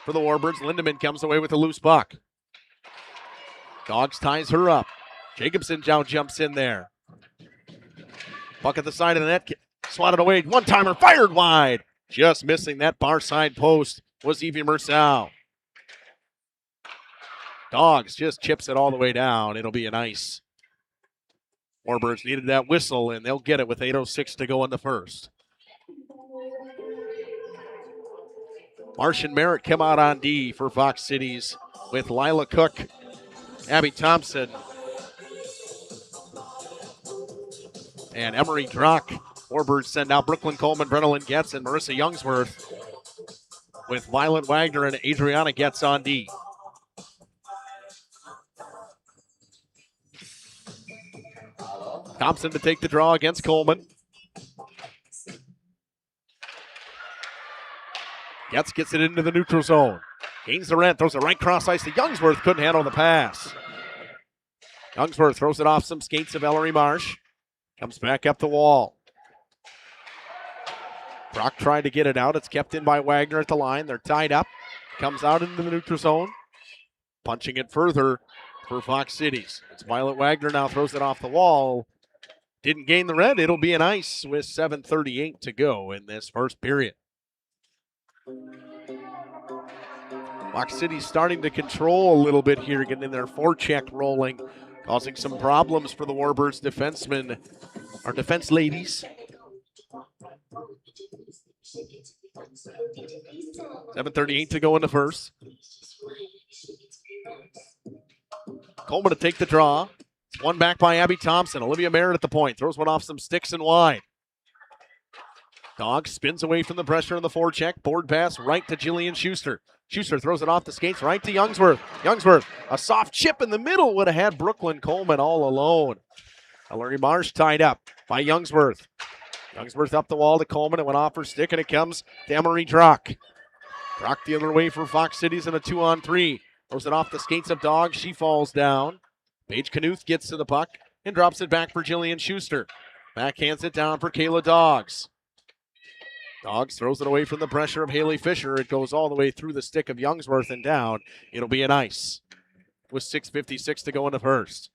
for the Warbirds. Lindemann comes away with a loose puck. Dogs ties her up. Jacobson now jumps in there. Puck at the side of the net. Swatted away. One-timer fired wide. Just missing that bar side post was Evie Marçal. Dogs just chips it all the way down. It'll be an ice. Warbirds needed that whistle, and they'll get it with 8:06 to go in the first. Marsh and Merritt come out on D for Fox Cities with Lila Cook, Abby Thompson, and Emery Drock. Warbirds send out Brooklyn Coleman, Brennan Getz, and Marissa Youngsworth with Violet Wagner and Adriana Getz on D. Thompson to take the draw against Coleman. Getz gets it into the neutral zone. Gains the rent, throws it right cross ice to Youngsworth. Couldn't handle the pass. Youngsworth throws it off some skates of Ellery Marsh. Comes back up the wall. Brock tried to get it out. It's kept in by Wagner at the line. They're tied up. Comes out into the neutral zone. Punching it further for Fox Cities. It's Violet Wagner now, throws it off the wall. Didn't gain the red. It'll be an ice with 7:38 to go in this first period. Fox City's starting to control a little bit here, getting in their forecheck rolling, causing some problems for the Warbirds defensemen, our defense ladies. 7:38 to go in the first. Coleman to take the draw. One back by Abby Thompson. Olivia Merritt at the point. Throws one off some sticks and wide. Dog spins away from the pressure in the forecheck. Board pass right to Jillian Schuster. Schuster throws it off the skates right to Youngsworth. Youngsworth, a soft chip in the middle, would have had Brooklyn Coleman all alone. Ellery Marsh tied up by Youngsworth. Youngsworth up the wall to Coleman. It went off her stick, and it comes to Emery Drock. Drock the other way for Fox Cities in a 2-on-3. Throws it off the skates of Dog. She falls down. Paige Knuth gets to the puck and drops it back for Jillian Schuster. Backhands it down for Kayla Dogs. Dogs throws it away from the pressure of Haley Fisher. It goes all the way through the stick of Youngsworth and down. It'll be an ice with 6:56 to go in the first.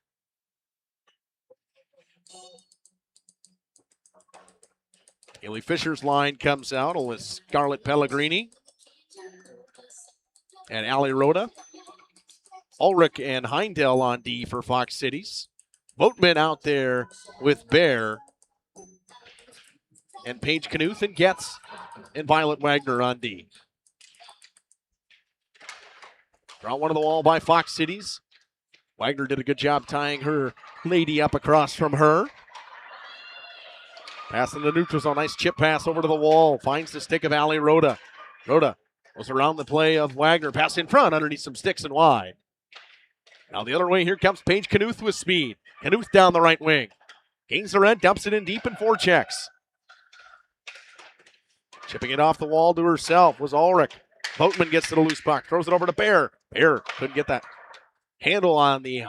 Haley Fisher's line comes out with Scarlett Pellegrini and Allie Rhoda. Ulrich and Heindel on D for Fox Cities. Boatman out there with Bear. And Paige Knuth and Getz and Violet Wagner on D. Draw one of the wall by Fox Cities. Wagner did a good job tying her lady up across from her. Passing the neutral zone. Nice chip pass over to the wall. Finds the stick of Allie Rhoda. Rhoda goes around the play of Wagner. Pass in front underneath some sticks and wide. Now the other way, here comes Paige Knuth with speed. Knuth down the right wing. Gains the red, dumps it in deep and forechecks. Chipping it off the wall to herself was Ulrich. Boatman gets to the loose puck, throws it over to Bear. Bear couldn't get that handle on the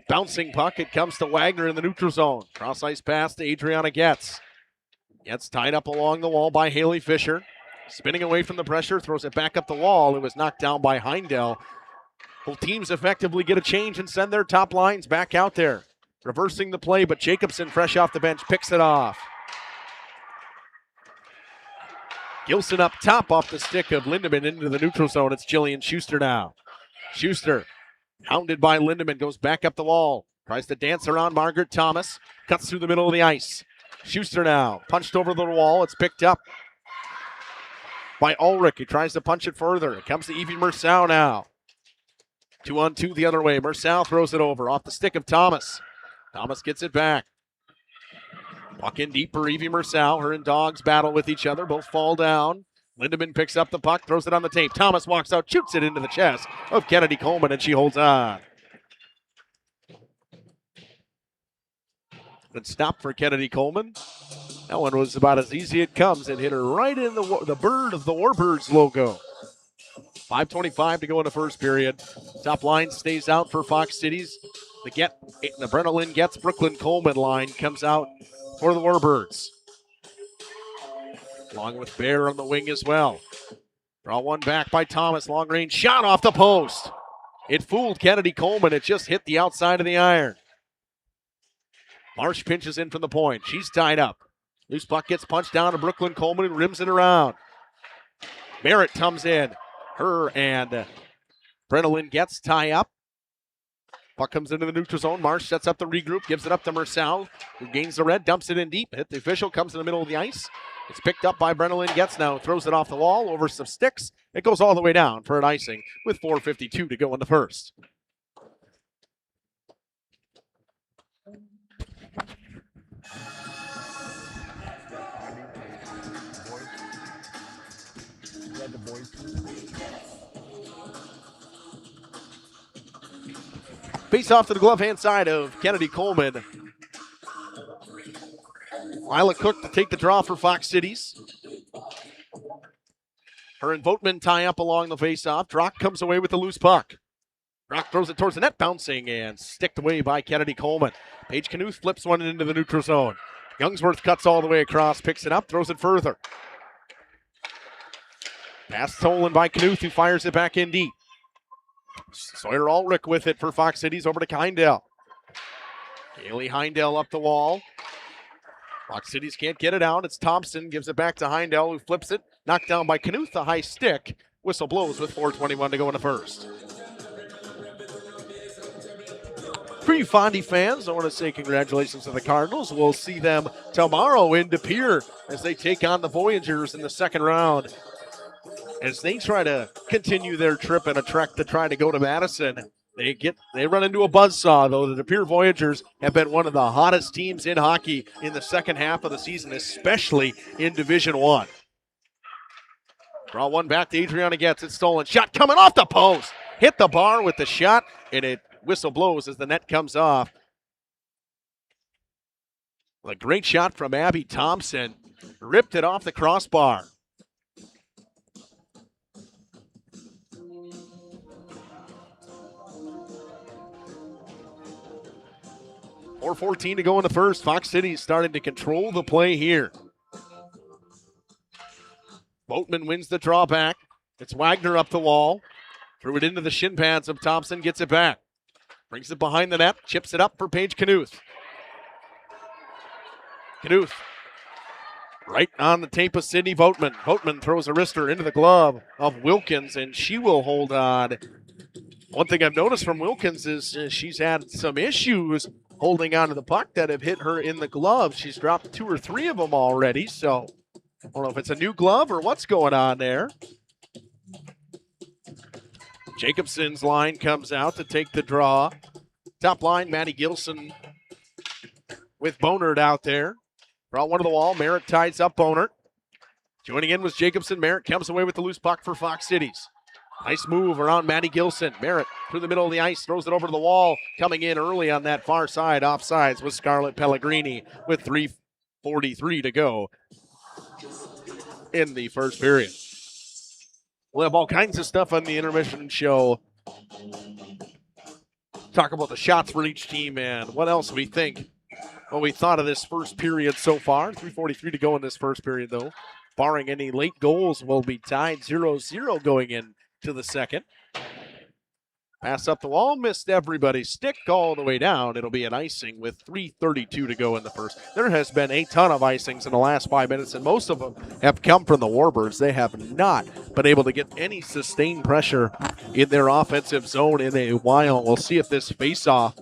bouncing puck. It comes to Wagner in the neutral zone. Cross ice pass to Adriana Getz. Getz tied up along the wall by Haley Fisher. Spinning away from the pressure, throws it back up the wall. It was knocked down by Heindel. Both teams effectively get a change and send their top lines back out there. Reversing the play, but Jacobson, fresh off the bench, picks it off. Gilson up top off the stick of Lindemann into the neutral zone. It's Jillian Schuster now. Schuster, hounded by Lindemann, goes back up the wall. Tries to dance around Margaret Thomas. Cuts through the middle of the ice. Schuster now, punched over the wall. It's picked up by Ulrich. He tries to punch it further. It comes to Evie Merceau now. 2-on-2 the other way. Merceau throws it over off the stick of Thomas. Thomas gets it back. Puck in deep for Evie Merceau. Her and Dogs battle with each other. Both fall down. Lindemann picks up the puck, throws it on the tape. Thomas walks out, shoots it into the chest of Kennedy Coleman, and she holds on. Good stop for Kennedy Coleman. That one was about as easy as it comes. It hit her right in the bird of the Warbirds logo. 5:25 to go in the first period. Top line stays out for Fox Cities. The Brenna Lynn Getz Brooklyn Coleman line comes out for the Warbirds. Along with Bear on the wing as well. Draw one back by Thomas. Long range shot off the post. It fooled Kennedy Coleman. It just hit the outside of the iron. Marsh pinches in from the point. She's tied up. Loose puck gets punched down to Brooklyn Coleman and rims it around. Merritt comes in. Her and Brenna Lynn Getz tie up. Puck comes into the neutral zone. Marsh sets up the regroup, gives it up to Merceau, who gains the red, dumps it in deep. Hit the official, comes in the middle of the ice. It's picked up by Brenna Lynn Getz now, throws it off the wall over some sticks. It goes all the way down for an icing with 4:52 to go in the first. Face off to the glove hand side of Kennedy Coleman. Lila Cook to take the draw for Fox Cities. Her and Voteman tie up along the face-off. Drock comes away with the loose puck. Drock throws it towards the net, bouncing and sticked away by Kennedy Coleman. Paige Knuth flips one into the neutral zone. Youngsworth cuts all the way across, picks it up, throws it further. Pass stolen by Knuth, who fires it back in deep. Sawyer Ulrich with it for Fox Cities over to Heindel. Kaylee Heindel up the wall. Fox Cities can't get it out. It's Thompson, gives it back to Heindel, who flips it. Knocked down by Knuth, the high stick. Whistle blows with 4:21 to go in the first. For you Fondy fans, I want to say congratulations to the Cardinals. We'll see them tomorrow in De Pere as they take on the Voyagers in the second round. As they try to continue their trip and a trek to try to go to Madison, they run into a buzzsaw, though. The De Pere Voyagers have been one of the hottest teams in hockey in the second half of the season, especially in Division I. Draw one back to Adriana gets it stolen. Shot coming off the post. Hit the bar with the shot, and it whistle blows as the net comes off. A great shot from Abby Thompson. Ripped it off the crossbar. .4:14 to go in the first. Fox City starting to control the play here. Boatman wins the draw back. It's Wagner up the wall. Threw it into the shin pads of Thompson, gets it back. Brings it behind the net, chips it up for Paige Knuth. Knuth right on the tape of Sydney Boatman. Boatman throws a wrister into the glove of Wilkins, and she will hold on. One thing I've noticed from Wilkins is she's had some issues holding on to the puck that have hit her in the glove. She's dropped 2 or 3 of them already, so I don't know if it's a new glove or what's going on there. Jacobson's line comes out to take the draw. Top line, Maddie Gilson with Bonert out there. Draw one to the wall. Merritt ties up Bonert. Joining in was Jacobson. Merritt comes away with the loose puck for Fox Cities. Nice move around Maddie Gilson. Merritt through the middle of the ice, throws it over to the wall. Coming in early on that far side, offsides, was Scarlett Pellegrini with 3:43 to go in the first period. We'll have all kinds of stuff on the intermission show. Talk about the shots for each team and what else we think. What we thought of this first period so far. 3:43 to go in this first period, though. Barring any late goals, we'll be tied 0-0 going into the second. Pass up the wall, missed everybody's stick all the way down. It'll be an icing with 3:32 to go in the first. There has been a ton of icings in the last 5 minutes, and most of them have come from the Warbirds. They have not been able to get any sustained pressure in their offensive zone in a while. We'll see if this faceoff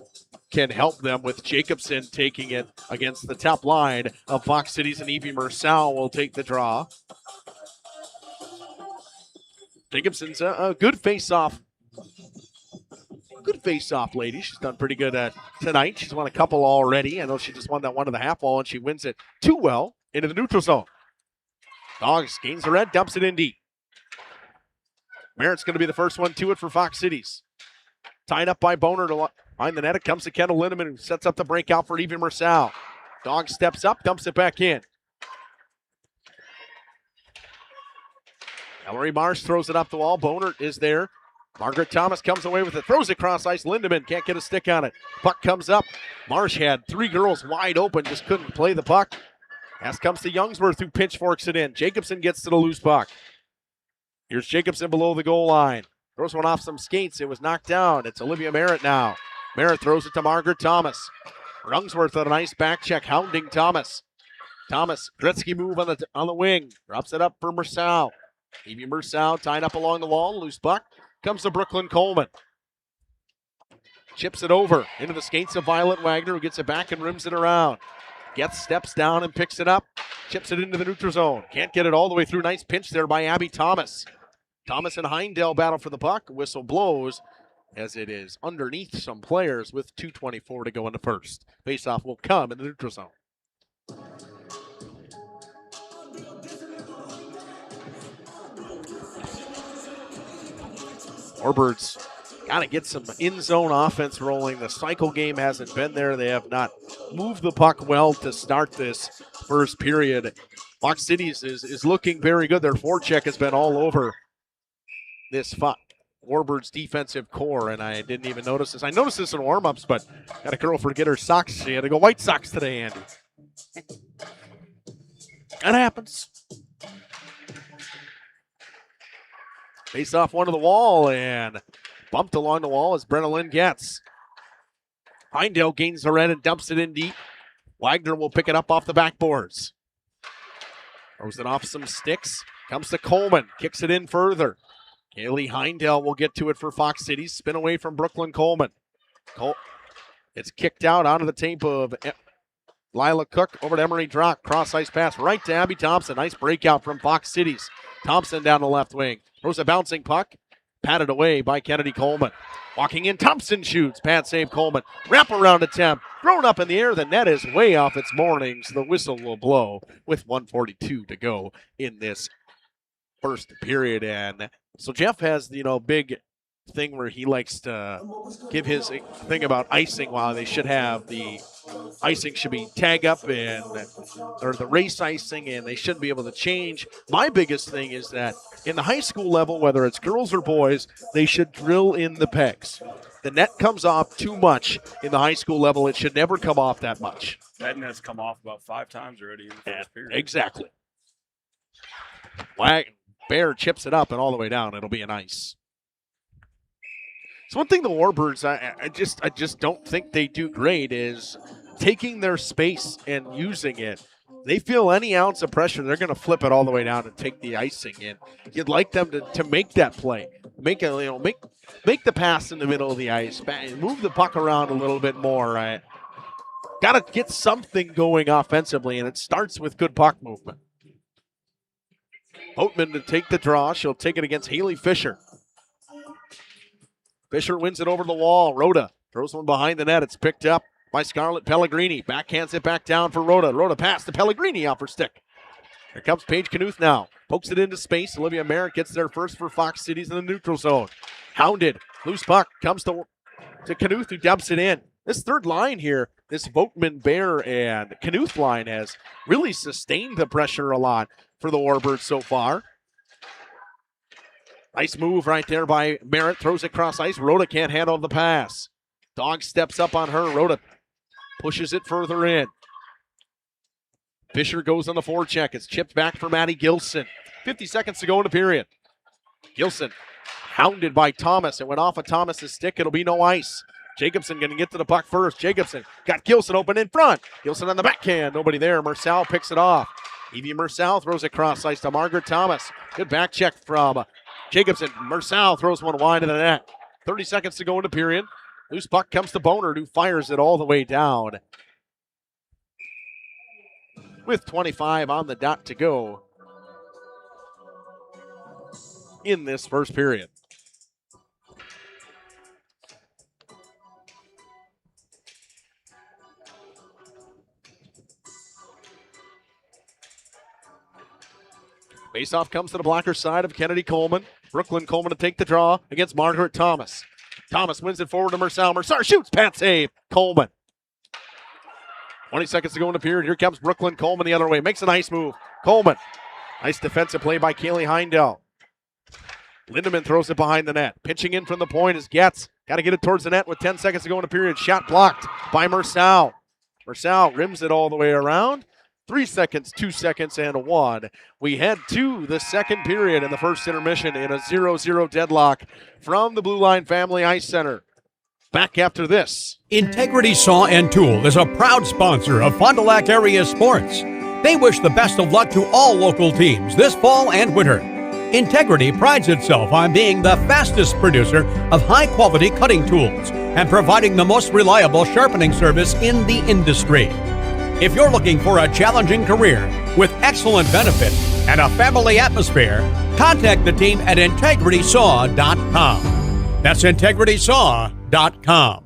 can help them with Jacobson taking it against the top line of Fox Cities, and Evie Mersal will take the draw. Jacobson's a good faceoff. Good face-off lady. She's done pretty good tonight. She's won a couple already. I know she just won that 1.5 wall, and she wins it too well into the neutral zone. Dogs gains the red, dumps it in deep. Merritt's going to be the first one to it for Fox Cities. Tied up by Boner to behind the net. It comes to Kendall Lindemann, who sets up the breakout for Evie Mersal. Dog steps up, dumps it back in. Ellery Marsh throws it up the wall. Boner is there. Margaret Thomas comes away with it, throws it cross ice. Lindemann can't get a stick on it. Puck comes up. Marsh had 3 girls wide open, just couldn't play the puck. Pass comes to Youngsworth, who pitchforks it in. Jacobson gets to the loose puck. Here's Jacobson below the goal line. Throws one off some skates. It was knocked down. It's Olivia Merritt now. Merritt throws it to Margaret Thomas. Youngsworth on a nice back check, hounding Thomas. Thomas, Gretzky move on the wing. Drops it up for Mersal. Evie Mersal tied up along the wall. Loose puck. Comes to Brooklyn Coleman. Chips it over into the skates of Violet Wagner, who gets it back and rims it around. Gets, steps down and picks it up. Chips it into the neutral zone. Can't get it all the way through. Nice pinch there by Abby Thomas. Thomas and Heindel battle for the puck. Whistle blows as it is underneath some players with 2:24 to go in the first. Faceoff will come in the neutral zone. Warbirds got to get some in-zone offense rolling. The cycle game hasn't been there. They have not moved the puck well to start this first period. Fox Cities is looking very good. Their forecheck has been all over this Warbirds defensive core, and I didn't even notice this. I noticed this in warm-ups, but had a girl forget her socks. She had to go White Sox today, Andy. That happens. Face off one to the wall and bumped along the wall as Brenna Lynn gets. Heindel gains the red and dumps it in deep. Wagner will pick it up off the backboards. Throws it off some sticks. Comes to Coleman. Kicks it in further. Kaylee Heindel will get to it for Fox City. Spin away from Brooklyn Coleman. It's kicked out onto the tape of Lila Cook over to Emery Drock. Cross ice pass right to Abby Thompson. Nice breakout from Fox Cities. Thompson down the left wing. Throws a bouncing puck. Patted away by Kennedy Coleman. Walking in, Thompson shoots. Pad save Coleman. Wraparound attempt. Thrown up in the air. The net is way off its moorings. The whistle will blow with 1:42 to go in this first period. And so Jeff has, big thing where he likes to give his thing about icing. While they should have the icing should be tag up or the race icing, and they shouldn't be able to change. My biggest thing is that in the high school level, whether it's girls or boys, they should drill in the pegs. The net comes off too much in the high school level. It should never come off that much. That net's come off about 5 times already in the first period. Exactly. Bear chips it up and all the way down. It'll be an ice. So one thing the Warbirds, I just don't think they do great is taking their space and using it. They feel any ounce of pressure, they're going to flip it all the way down and take the icing in. You'd like them to make that play, make the pass in the middle of the ice, move the puck around a little bit more. Right? Got to get something going offensively, and it starts with good puck movement. Oatman to take the draw. She'll take it against Haley Fisher. Fisher wins it over the wall. Rhoda throws one behind the net. It's picked up by Scarlett Pellegrini. Backhands it back down for Rhoda. Rhoda pass to Pellegrini off her stick. Here comes Paige Knuth now. Pokes it into space. Olivia Merritt gets there first for Fox Cities in the neutral zone. Hounded. Loose puck. Comes to Knuth, who dumps it in. This third line here, this Vogtman, Bear, and Knuth line has really sustained the pressure a lot for the Warbirds so far. Nice move right there by Merritt. Throws it across ice. Rhoda can't handle the pass. Dog steps up on her. Rhoda pushes it further in. Fisher goes on the forecheck. It's chipped back for Maddie Gilson. 50 seconds to go in the period. Gilson hounded by Thomas. It went off of Thomas's stick. It'll be no ice. Jacobson going to get to the puck first. Jacobson got Gilson open in front. Gilson on the backhand. Nobody there. Mersal picks it off. Evie Mersal throws it cross ice to Margaret Thomas. Good back check from Jacobson. Mersal throws one wide of the net. 30 seconds to go in the period. Loose puck comes to Boner, who fires it all the way down. With 25 on the dot to go in this first period. Faceoff comes to the blocker side of Kennedy Coleman. Brooklyn Coleman to take the draw against Margaret Thomas. Thomas wins it forward to Mersal. Mersal shoots. Pat save. Coleman. 20 seconds to go in the period. Here comes Brooklyn Coleman the other way. Makes a nice move. Coleman. Nice defensive play by Kaylee Heindel. Lindemann throws it behind the net. Pitching in from the point is Getz. Got to get it towards the net with 10 seconds to go in the period. Shot blocked by Mersal. Mersal rims it all the way around. 3 seconds, 2 seconds, and 1. We head to the second period in the first intermission in a 0-0 deadlock from the Blue Line Family Ice Center. Back after this. Integrity Saw and Tool is a proud sponsor of Fond du Lac area sports. They wish the best of luck to all local teams this fall and winter. Integrity prides itself on being the fastest producer of high-quality cutting tools and providing the most reliable sharpening service in the industry. If you're looking for a challenging career with excellent benefits and a family atmosphere, contact the team at integritysaw.com. That's integritysaw.com.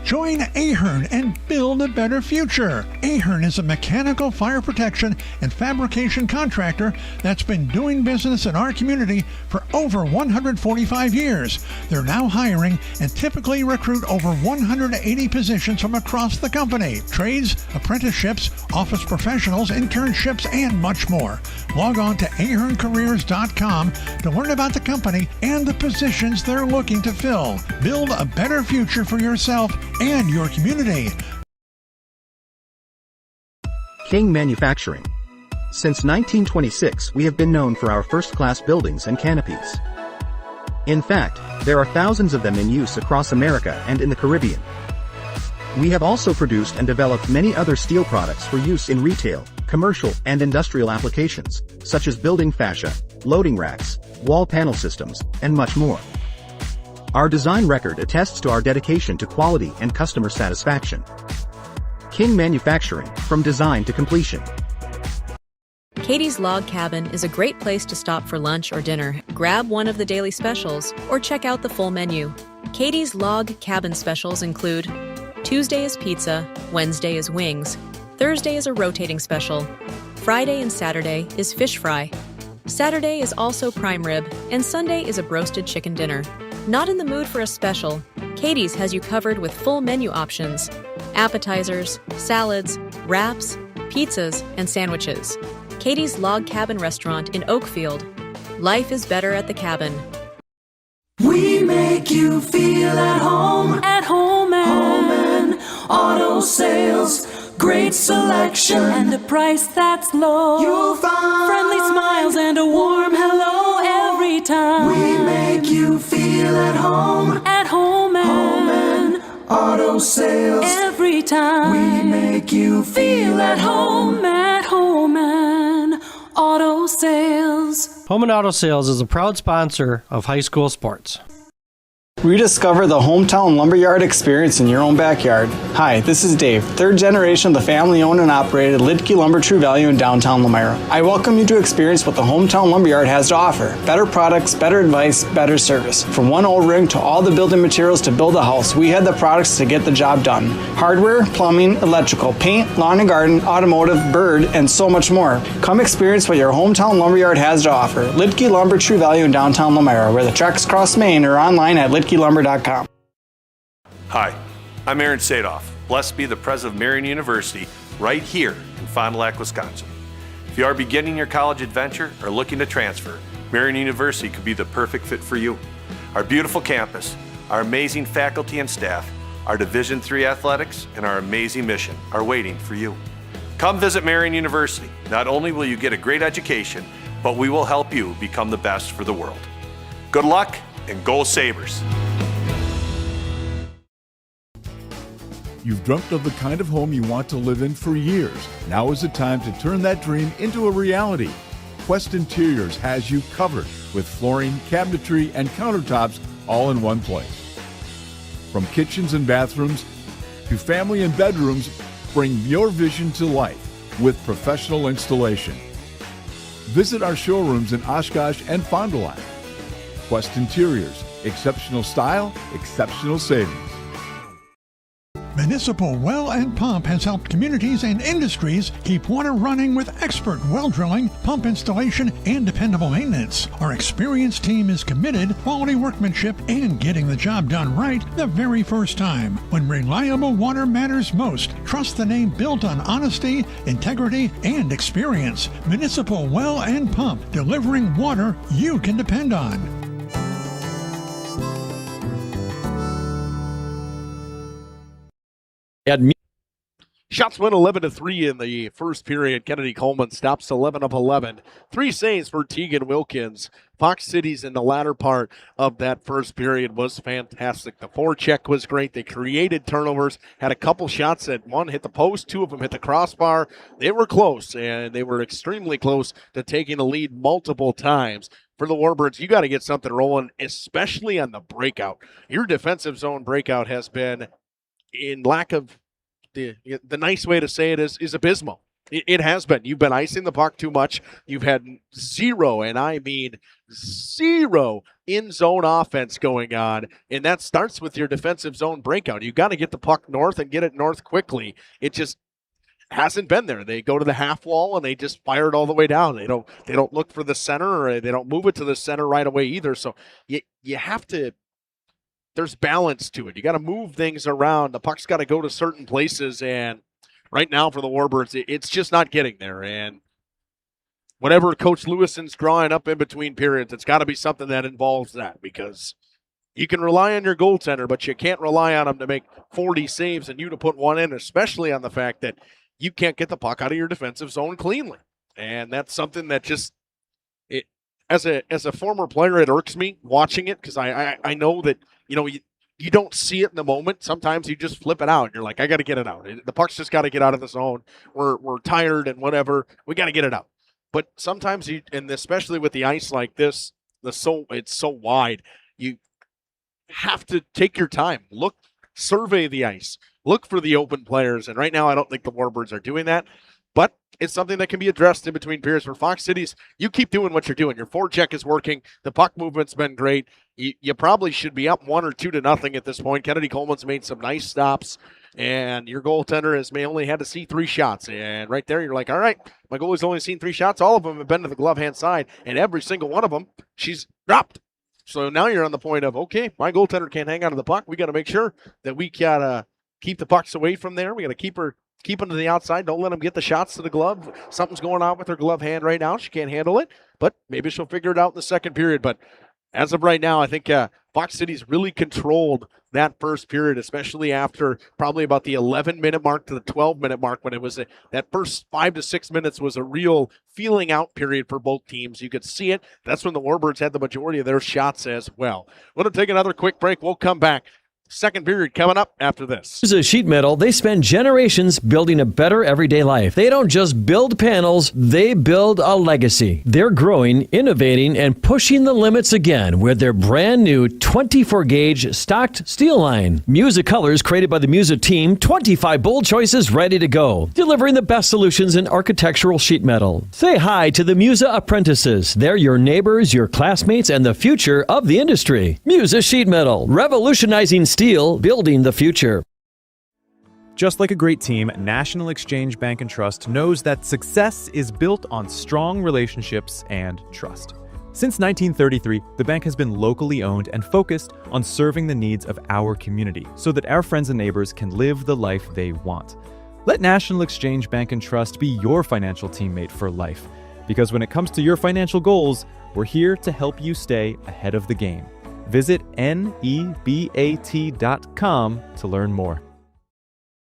Join Ahern and build build a better future. Ahern is a mechanical fire protection and fabrication contractor that's been doing business in our community for over 145 years. They're now hiring and typically recruit over 180 positions from across the company. Trades, apprenticeships, office professionals, internships, and much more. Log on to aherncareers.com to learn about the company and the positions they're looking to fill. Build a better future for yourself and your community. King Manufacturing. Since 1926, we have been known for our first-class buildings and canopies. In fact, there are thousands of them in use across America and in the Caribbean. We have also produced and developed many other steel products for use in retail, commercial, and industrial applications, such as building fascia, loading racks, wall panel systems, and much more. Our design record attests to our dedication to quality and customer satisfaction. King Manufacturing, from design to completion. Katie's Log Cabin is a great place to stop for lunch or dinner, grab one of the daily specials, or check out the full menu. Katie's Log Cabin specials include Tuesday is pizza, Wednesday is wings, Thursday is a rotating special, Friday and Saturday is fish fry, Saturday is also prime rib, and Sunday is a broasted chicken dinner. Not in the mood for a special? Katie's has you covered with full menu options, appetizers, salads, wraps, pizzas, and sandwiches. Katie's Log Cabin Restaurant in Oakfield. Life is better at the cabin. We make you feel at home and auto sales. Great selection and a price that's low. You'll find friendly smiles and a warm hello every time. We make you feel at home and auto sales. Every time we make you feel at home and auto sales. Home and Auto Sales is a proud sponsor of high school sports. Rediscover the hometown lumberyard experience in your own backyard. Hi, this is Dave, third generation of the family-owned and operated Lidke Lumber True Value in downtown Elmira. I welcome you to experience what the hometown lumberyard has to offer. Better products, better advice, better service. From one O-ring to all the building materials to build a house, we had the products to get the job done. Hardware, plumbing, electrical, paint, lawn and garden, automotive, bird, and so much more. Come experience what your hometown lumberyard has to offer. Lidke Lumber True Value in downtown Elmira, where the tracks cross Main, or online at lidkelumber.com. Hi, I'm Aaron Sadoff. Blessed be the president of Marian University right here in Fond du Lac, Wisconsin. If you are beginning your college adventure or looking to transfer, Marian University could be the perfect fit for you. Our beautiful campus, our amazing faculty and staff, our Division III athletics, and our amazing mission are waiting for you. Come visit Marian University. Not only will you get a great education, but we will help you become the best for the world. Good luck and go Sabres! You've dreamt of the kind of home you want to live in for years. Now is the time to turn that dream into a reality. Quest Interiors has you covered with flooring, cabinetry, and countertops all in one place. From kitchens and bathrooms to family and bedrooms, bring your vision to life with professional installation. Visit our showrooms in Oshkosh and Fond du Lac. Quest Interiors, exceptional style, exceptional savings. Municipal Well and Pump has helped communities and industries keep water running with expert well drilling, pump installation, and dependable maintenance. Our experienced team is committed, quality workmanship, and getting the job done right the very first time. When reliable water matters most, trust the name built on honesty, integrity, and experience. Municipal Well and Pump, delivering water you can depend on. Shots went 11-3 in the first period. Kennedy Coleman stops 11 of 11. 3 saves for Tegan Wilkins. Fox Cities in the latter part of that first period was fantastic. The forecheck was great. They created turnovers, had a couple shots that one hit the post, 2 of them hit the crossbar. They were close, and they were extremely close to taking the lead multiple times. For the Warbirds, you got to get something rolling, especially on the breakout. Your defensive zone breakout has been, in lack of the nice way to say it, is abysmal. It has been. You've been icing the puck too much. You've had zero, and I mean zero, in-zone offense going on, and that starts with your defensive zone breakout. You've got to get the puck north and get it north quickly. It just hasn't been there. They go to the half wall and they just fire it all the way down. They don't look for the center, or they don't move it to the center right away either. So you have to. There's balance to it. You got to move things around. The puck's got to go to certain places, and right now for the Warbirds, it's just not getting there. And whatever Coach Lewison's drawing up in between periods, it's got to be something that involves that, because you can rely on your goaltender, but you can't rely on him to make 40 saves and you to put one in, especially on the fact that you can't get the puck out of your defensive zone cleanly. And that's something that just, as a former player, it irks me watching it, because I know that, you don't see it in the moment. Sometimes you just flip it out. And you're like, I got to get it out. The puck's just got to get out of the zone. We're tired and whatever. We got to get it out. But sometimes and especially with the ice like this, it's so wide, you have to take your time. Survey the ice. Look for the open players. And right now, I don't think the Warbirds are doing that. But it's something that can be addressed in between periods. For Fox Cities, you keep doing what you're doing. Your forecheck is working. The puck movement's been great. You probably should be up 1 or 2-0 at this point. Kennedy Coleman's made some nice stops, and your goaltender has only had to see 3 shots. And right there, you're like, all right, my goalie's only seen 3 shots. All of them have been to the glove hand side, and every single one of them, she's dropped. So now you're on the point of, okay, my goaltender can't hang on to the puck. We got to make sure that we got to keep the pucks away from there. We got to keep them to the outside. Don't let them get the shots to the glove. Something's going on with her glove hand right now. She can't handle it, but maybe she'll figure it out in the second period. But as of right now, I think Fox Cities really controlled that first period, especially after probably about the 11-minute mark to the 12-minute mark, when it was that first 5 to 6 minutes was a real feeling out period for both teams. You could see it. That's when the Warbirds had the majority of their shots as well. We're going to take another quick break. We'll come back. Second period coming up after this. As a sheet metal, they spend generations building a better everyday life. They don't just build panels, they build a legacy. They're growing, innovating, and pushing the limits again with their brand new 24-gauge stocked steel line. Musa colors created by the Musa team, 25 bold choices ready to go. Delivering the best solutions in architectural sheet metal. Say hi to the Musa apprentices. They're your neighbors, your classmates, and the future of the industry. Musa Sheet Metal, revolutionizing steel, building the future. Just like a great team, National Exchange Bank & Trust knows that success is built on strong relationships and trust. Since 1933, the bank has been locally owned and focused on serving the needs of our community so that our friends and neighbors can live the life they want. Let National Exchange Bank & Trust be your financial teammate for life, because when it comes to your financial goals, we're here to help you stay ahead of the game. Visit nebat.com to learn more.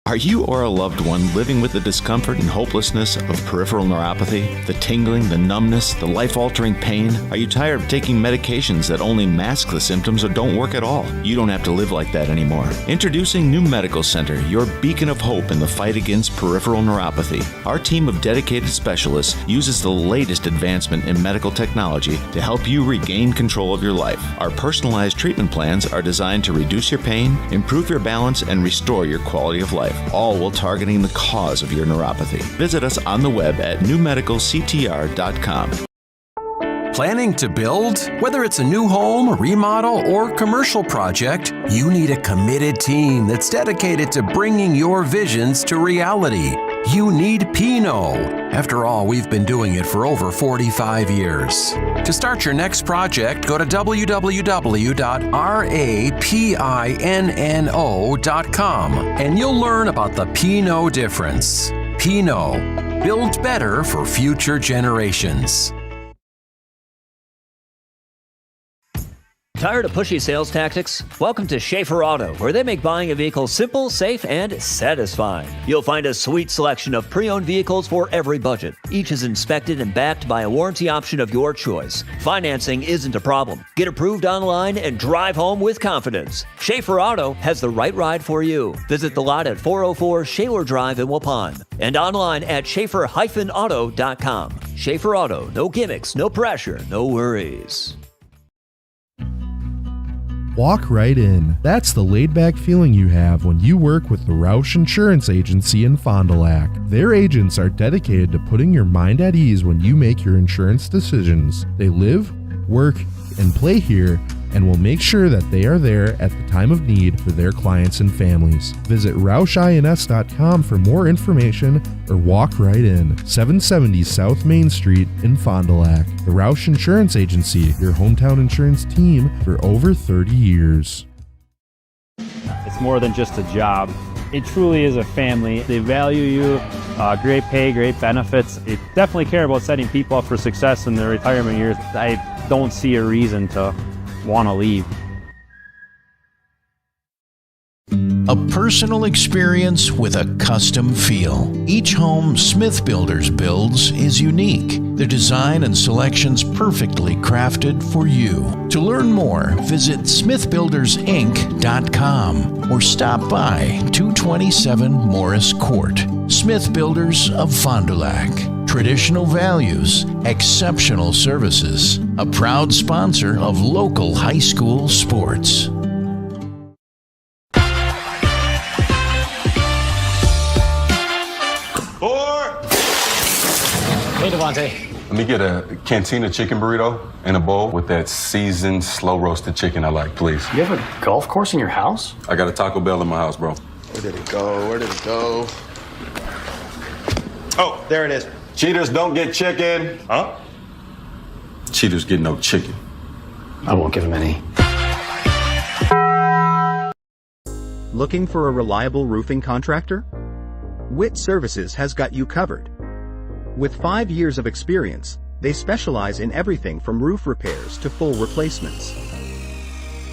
Are you or a loved one living with the discomfort and hopelessness of peripheral neuropathy? The tingling, the numbness, the life-altering pain? Are you tired of taking medications that only mask the symptoms or don't work at all? You don't have to live like that anymore. Introducing New Medical Center, your beacon of hope in the fight against peripheral neuropathy. Our team of dedicated specialists uses the latest advancement in medical technology to help you regain control of your life. Our personalized treatment plans are designed to reduce your pain, improve your balance, and restore your quality of life, all while targeting the cause of your neuropathy. Visit us on the web at newmedicalctr.com. Planning to build? Whether it's a new home, remodel, or commercial project, you need a committed team that's dedicated to bringing your visions to reality. You need Pinot. After all, we've been doing it for over 45 years. To start your next project, go to www.rapinno.com and you'll learn about the Pinot difference. Pinot, build better for future generations. Tired of pushy sales tactics? Welcome to Schaefer Auto, where they make buying a vehicle simple, safe, and satisfying. You'll find a sweet selection of pre-owned vehicles for every budget. Each is inspected and backed by a warranty option of your choice. Financing isn't a problem. Get approved online and drive home with confidence. Schaefer Auto has the right ride for you. Visit the lot at 404 Shaler Drive in Waupun and online at schaefer-auto.com. Schaefer Auto, no gimmicks, no pressure, no worries. Walk right in. That's the laid-back feeling you have when you work with the Roush Insurance Agency in Fond du Lac. Their agents are dedicated to putting your mind at ease when you make your insurance decisions. They live, work, and play here, and will make sure that they are there at the time of need for their clients and families. Visit RoushINS.com for more information or walk right in. 770 South Main Street in Fond du Lac. The Roush Insurance Agency, your hometown insurance team for over 30 years. It's more than just a job. It truly is a family. They value you, great pay, great benefits. They definitely care about setting people up for success in their retirement years. I don't see a reason to want to leave. A personal experience with a custom feel. Each home Smith Builders builds is unique. Their design and selections perfectly crafted for you. To learn more, visit smithbuildersinc.com or stop by 227 Morris Court. Smith Builders of Fond du Lac. Traditional values, exceptional services. A proud sponsor of local high school sports. Hey, Devontae. Let me get a Cantina chicken burrito and a bowl with that seasoned, slow-roasted chicken I like, please. You have a golf course in your house? I got a Taco Bell in my house, bro. Where did it go? Where did it go? Oh, there it is. Cheaters don't get chicken. Huh? Cheaters get no chicken. I won't give him any. Looking for a reliable roofing contractor? Witt Services has got you covered. With 5 years of experience, they specialize in everything from roof repairs to full replacements.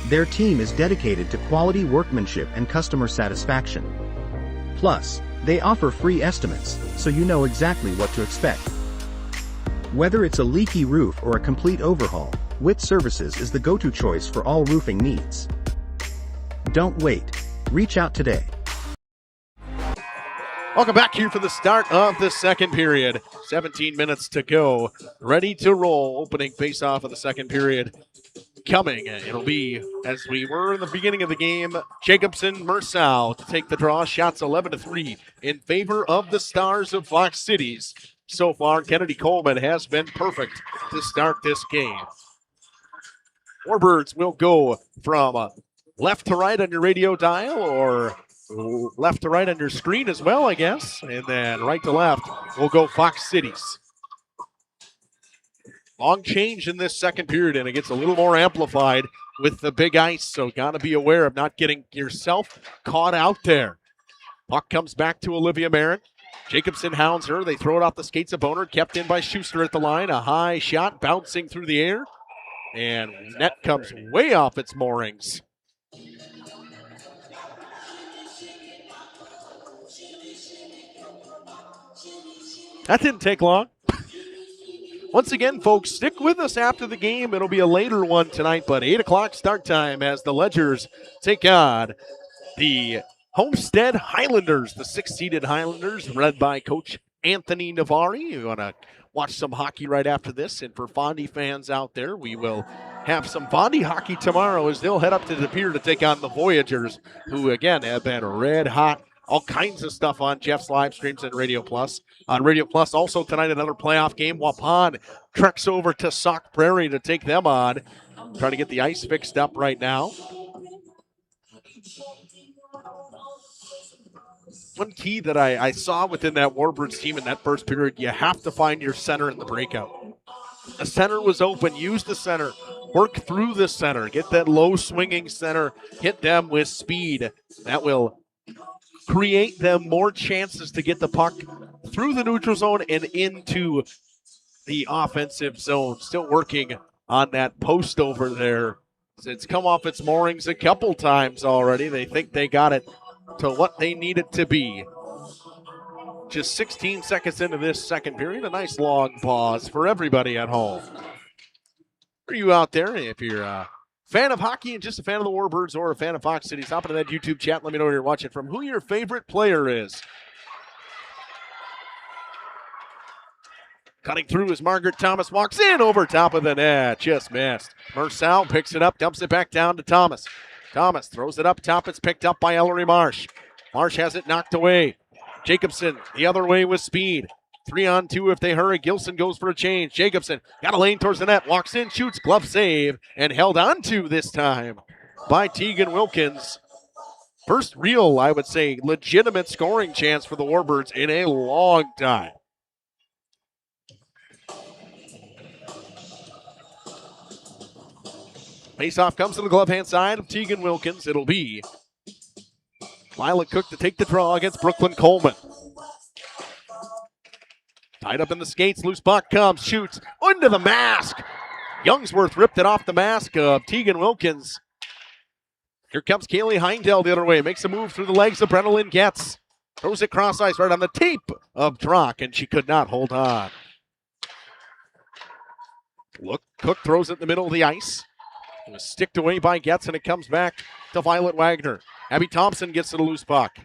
Their team is dedicated to quality workmanship and customer satisfaction. Plus, they offer free estimates, so you know exactly what to expect. Whether it's a leaky roof or a complete overhaul, Witt Services is the go-to choice for all roofing needs. Don't wait. Reach out today. Welcome back here for the start of the second period. 17 minutes to go. Ready to roll. Opening face-off of the second period coming. It'll be, as we were in the beginning of the game, Jacobson Mersau to take the draw. Shots 11-3 in favor of the Stars of Fox Cities. So far, Kennedy Coleman has been perfect to start this game. Warbirds will go from left to right on your radio dial, or left to right on your screen as well, I guess. And then right to left, we'll go Fox Cities. Long change in this second period, and it gets a little more amplified with the big ice, so got to be aware of not getting yourself caught out there. Puck comes back to Olivia Marin. Jacobson hounds her. They throw it off the skates of Boner, kept in by Schuster at the line. A high shot bouncing through the air, and net comes way off its moorings. That didn't take long. Once again, folks, stick with us after the game. It'll be a later one tonight, but 8 o'clock start time as the Ledgers take on the Homestead Highlanders, the 6th-seeded Highlanders, led by Coach Anthony Navari. You want to watch some hockey right after this, and for Fondy fans out there, we will have some Fondy hockey tomorrow as they'll head up to the pier to take on the Voyagers, who, again, have been red hot. All kinds of stuff on Jeff's live streams and Radio Plus. On Radio Plus, also tonight, another playoff game. Waupun treks over to Sauk Prairie to take them on. Trying to get the ice fixed up right now. One key that I saw within that Warbirds team in that first period, you have to find your center in the breakout. The center was open. Use the center. Work through the center. Get that low swinging center. Hit them with speed. That will create them more chances to get the puck through the neutral zone and into the offensive zone. Still working on that post over there. It's come off its moorings a couple times already. They think they got it to what they need it to be. Just 16 seconds into this second period. A nice long pause for everybody at home. For you out there, if you're a fan of hockey and just a fan of the Warbirds or a fan of Fox Cities, hop into that YouTube chat. Let me know where you're watching from, who your favorite player is. Cutting through as Margaret Thomas walks in over top of the net. Just missed. Marcel picks it up, dumps it back down to Thomas. Thomas throws it up top. It's picked up by Ellery Marsh. Marsh has it knocked away. Jacobson the other way with speed. 3-on-2 if they hurry. Gilson goes for a change. Jacobson got a lane towards the net. Walks in, shoots, glove save, and held on to this time by Tegan Wilkins. First real, I would say, legitimate scoring chance for the Warbirds in a long time. Face-off comes to the glove-hand side of Tegan Wilkins. It'll be Violet Cook to take the draw against Brooklyn Coleman. Tied up in the skates, loose puck comes, shoots, into the mask. Youngsworth ripped it off the mask of Tegan Wilkins. Here comes Kaylee Heindel the other way, makes a move through the legs of Brenna Lynn Getz. Throws it cross ice right on the tape of Drock, and she could not hold on. Look, Cook throws it in the middle of the ice. It was sticked away by Getz, and it comes back to Violet Wagner. Abby Thompson gets to the loose puck.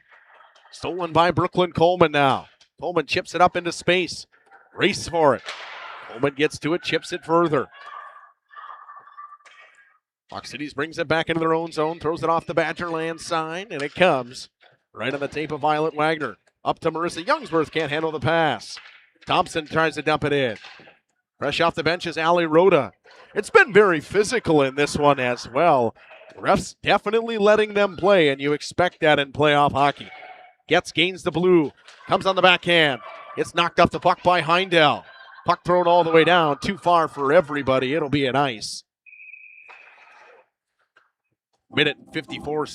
Stolen by Brooklyn Coleman now. Coleman chips it up into space. Race for it. Coleman gets to it, chips it further. Fox Cities brings it back into their own zone, throws it off the Badgerland sign, and it comes right on the tape of Violet Wagner. Up to Marissa Youngsworth, can't handle the pass. Thompson tries to dump it in. Fresh off the bench is Allie Rhoda. It's been very physical in this one as well. Refs definitely letting them play, and you expect that in playoff hockey. Getz gains the blue, comes on the backhand. It's knocked off the puck by Heindel. Puck thrown all the way down, too far for everybody. It'll be an ice. Minute 54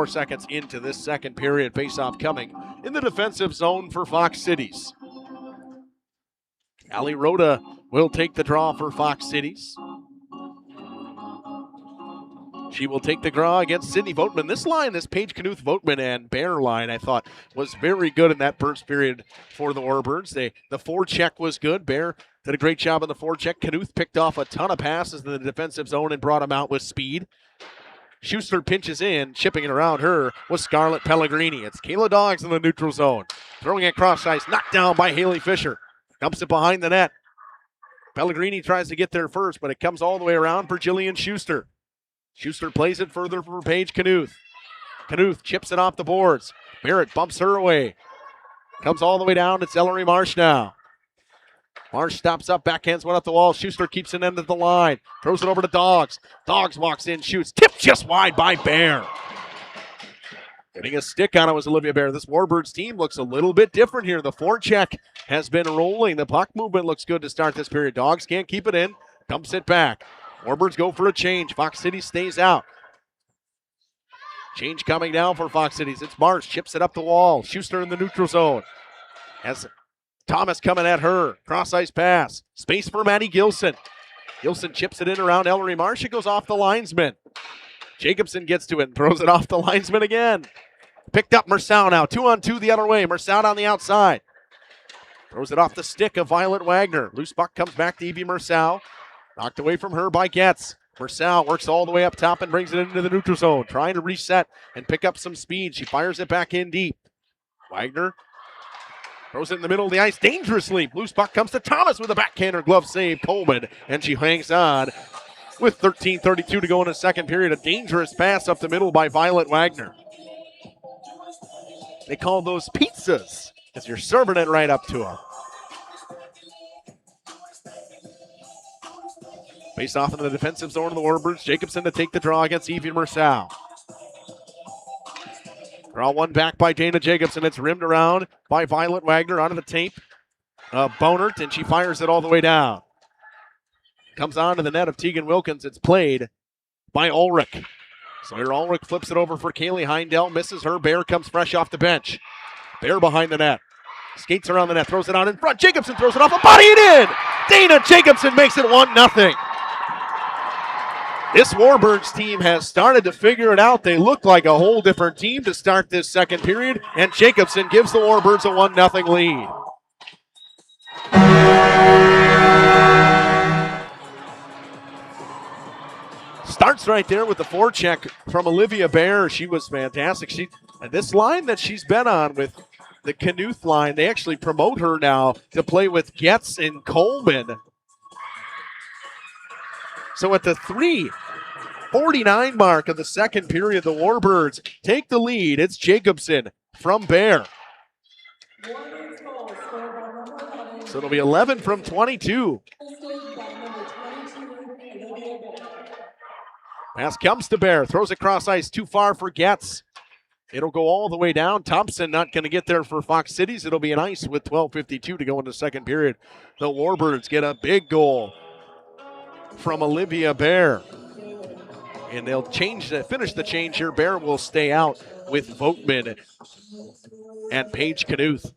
seconds into this second period. Faceoff coming in the defensive zone for Fox Cities. Ali Rhoda will take the draw for Fox Cities. She will take the draw against Sydney Voteman. This line, this Paige Knuth, Voteman, and Bear line, I thought was very good in that first period for the Warbirds. The forecheck was good. Bear did a great job on the forecheck. Knuth picked off a ton of passes in the defensive zone and brought them out with speed. Schuster pinches in, chipping it around her was Scarlett Pellegrini. It's Kayla Doggs in the neutral zone. Throwing it cross ice, knocked down by Haley Fisher. Dumps it behind the net. Pellegrini tries to get there first, but it comes all the way around for Jillian Schuster. Schuster plays it further for Paige Knuth. Knuth chips it off the boards. Barrett bumps her away. Comes all the way down. It's Ellery Marsh now. Marsh stops up, backhands one up the wall. Schuster keeps it end of the line. Throws it over to Doggs. Doggs walks in, shoots. Tipped just wide by Bear. Getting a stick on it was Olivia Bear. This Warbirds team looks a little bit different here. The forecheck has been rolling. The puck movement looks good to start this period. Doggs can't keep it in. Dumps it back. Warbirds go for a change. Fox City stays out. Change coming down for Fox Cities. It's Marsh. Chips it up the wall. Schuster in the neutral zone. Has Thomas coming at her. Cross ice pass. Space for Maddie Gilson. Gilson chips it in around Ellery Marsh. It goes off the linesman. Jacobson gets to it and throws it off the linesman again. Picked up Mersow now. 2-on-2 the other way. Mersow on the outside. Throws it off the stick of Violet Wagner. Loose puck comes back to Evie Mersow. Knocked away from her by Getz. Mersow works all the way up top and brings it into the neutral zone. Trying to reset and pick up some speed. She fires it back in deep. Wagner throws it in the middle of the ice dangerously. Loose puck comes to Thomas with a backhander glove save. Coleman, and she hangs on with 13:32 to go in the second period. A dangerous pass up the middle by Violet Wagner. They call those pizzas as you're serving it right up to them. Face off in the defensive zone of the Warbirds. Jacobson to take the draw against Evie Mersow. Draw one back by Dana Jacobson. It's rimmed around by Violet Wagner onto the tape of Bonert, and she fires it all the way down. Comes on to the net of Tegan Wilkins. It's played by Ulrich. Sawyer Ulrich flips it over for Kaylee Heindel. Misses her. Bear comes fresh off the bench. Bear behind the net. Skates around the net. Throws it out in front. Jacobson throws it off. A body it in! Dana Jacobson makes it 1-0. This Warbirds team has started to figure it out. They look like a whole different team to start this second period, and Jacobson gives the Warbirds a 1-0 lead. Starts right there with the forecheck from Olivia Bear. She was fantastic. This line that she's been on with the Knuth line, they actually promote her now to play with Getz and Coleman. So at the 3:49 mark of the second period, the Warbirds take the lead. It's Jacobson from Bear. So it'll be 11 from 22. Pass comes to Bear, throws it cross ice, too far for Getz. It'll go all the way down. Thompson not going to get there for Fox Cities. It'll be an ice with 12:52 to go in the second period. The Warbirds get a big goal from Olivia Bear. And they'll finish the change here. Bear will stay out with Vogtman and Paige Knuth.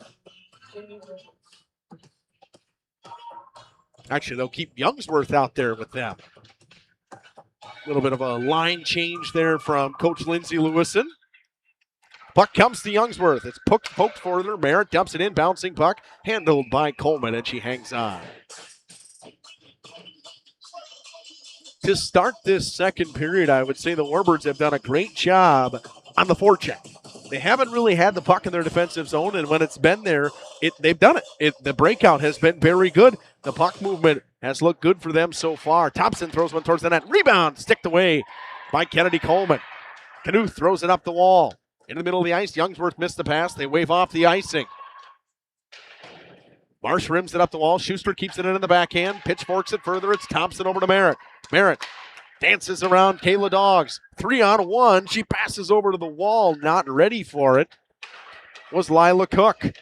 Actually, they'll keep Youngsworth out there with them. A little bit of a line change there from Coach Lindsay Lewison. Puck comes to Youngsworth. It's poked further. Merritt dumps it in. Bouncing puck. Handled by Coleman, and she hangs on. To start this second period, I would say the Warbirds have done a great job on the forecheck. They haven't really had the puck in their defensive zone, and when it's been there, they've done it. The breakout has been very good. The puck movement has looked good for them so far. Thompson throws one towards the net. Rebound, sticked away by Kennedy Coleman. Knuth throws it up the wall. In the middle of the ice, Youngsworth missed the pass. They wave off the icing. Marsh rims it up the wall. Schuster keeps it in the backhand. Pitchforks it further. It's Thompson over to Merritt. Merritt dances around Kayla Dogs. 3-on-1. She passes over to the wall. Not ready for it was Lila Cook.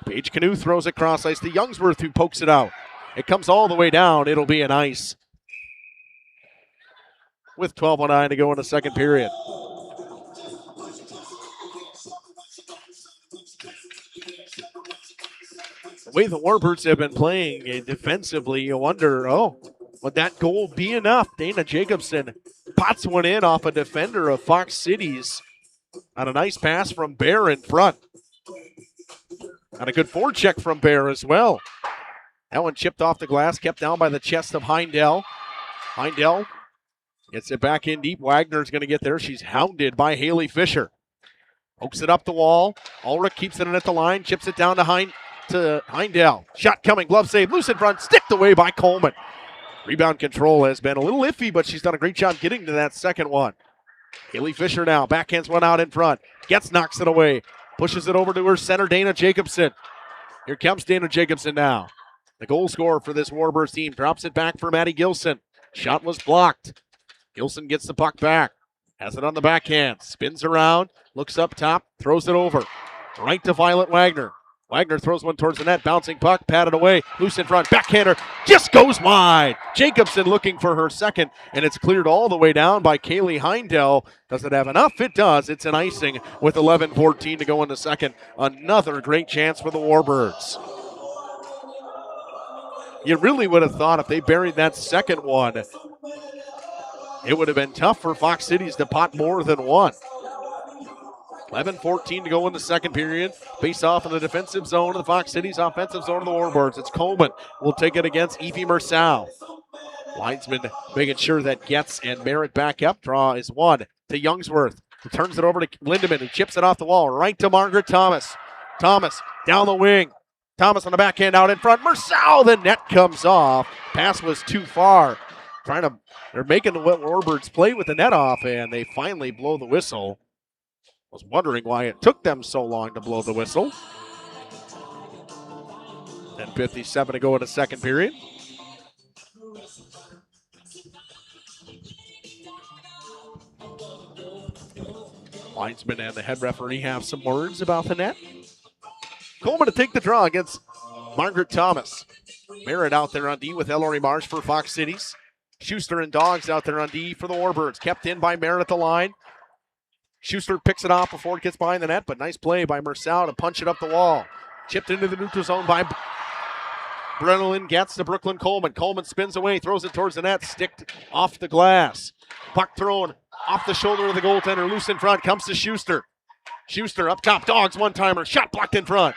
Paige Knuth throws it cross ice to Youngsworth, who pokes it out. It comes all the way down. It'll be an ice with 12:09 to go in the second period. The way the Warbirds have been playing defensively, you wonder, would that goal be enough? Dana Jacobson pots one in off a defender of Fox Cities on a nice pass from Bear in front. And a good forecheck from Bear as well. That one chipped off the glass, kept down by the chest of Heindel. Heindel gets it back in deep. Wagner's going to get there. She's hounded by Haley Fisher. Pokes it up the wall. Ulrich keeps it in at the line, chips it down to Heindel. Shot coming, glove save, loose in front, sticked away by Coleman. Rebound control has been a little iffy, but she's done a great job getting to that second one. Haley Fisher now, backhands one out in front. Knocks it away. Pushes it over to her center, Dana Jacobson. Here comes Dana Jacobson now. The goal scorer for this Warbirds team drops it back for Maddie Gilson. Shot was blocked. Gilson gets the puck back. Has it on the backhand. Spins around. Looks up top. Throws it over. Right to Violet Wagner. Wagner throws one towards the net. Bouncing puck. Patted away. Loose in front. Backhander. Just goes wide. Jacobson looking for her second. And it's cleared all the way down by Kaylee Heindel. Does it have enough? It does. It's an icing with 11:14 to go in the second. Another great chance for the Warbirds. You really would have thought if they buried that second one, it would have been tough for Fox Cities to pot more than one. 11:14 to go in the second period. Face off in the defensive zone of the Fox Cities, offensive zone of the Warbirds. It's Coleman. Will take it against Evie Mersau. Linesman making sure that Getz and Merritt back up. Draw is one to Youngsworth. He turns it over to Lindemann. He chips it off the wall right to Margaret Thomas. Thomas down the wing. Thomas on the backhand out in front. Mersau, the net comes off. Pass was too far. They're making the Warbirds play with the net off, and they finally blow the whistle. Was wondering why it took them so long to blow the whistle. 10:57 to go in the second period. Linesman and the head referee have some words about the net. Coleman to take the draw against Margaret Thomas. Merritt out there on D with Ellery Marsh for Fox Cities. Schuster and Dogs out there on D for the Warbirds. Kept in by Merritt at the line. Schuster picks it off before it gets behind the net, but nice play by Mersau to punch it up the wall. Chipped into the neutral zone by Brennan gets to Brooklyn Coleman. Coleman spins away, throws it towards the net, sticked off the glass. Puck thrown off the shoulder of the goaltender, loose in front, comes to Schuster. Schuster up top, Dogs one-timer, shot blocked in front.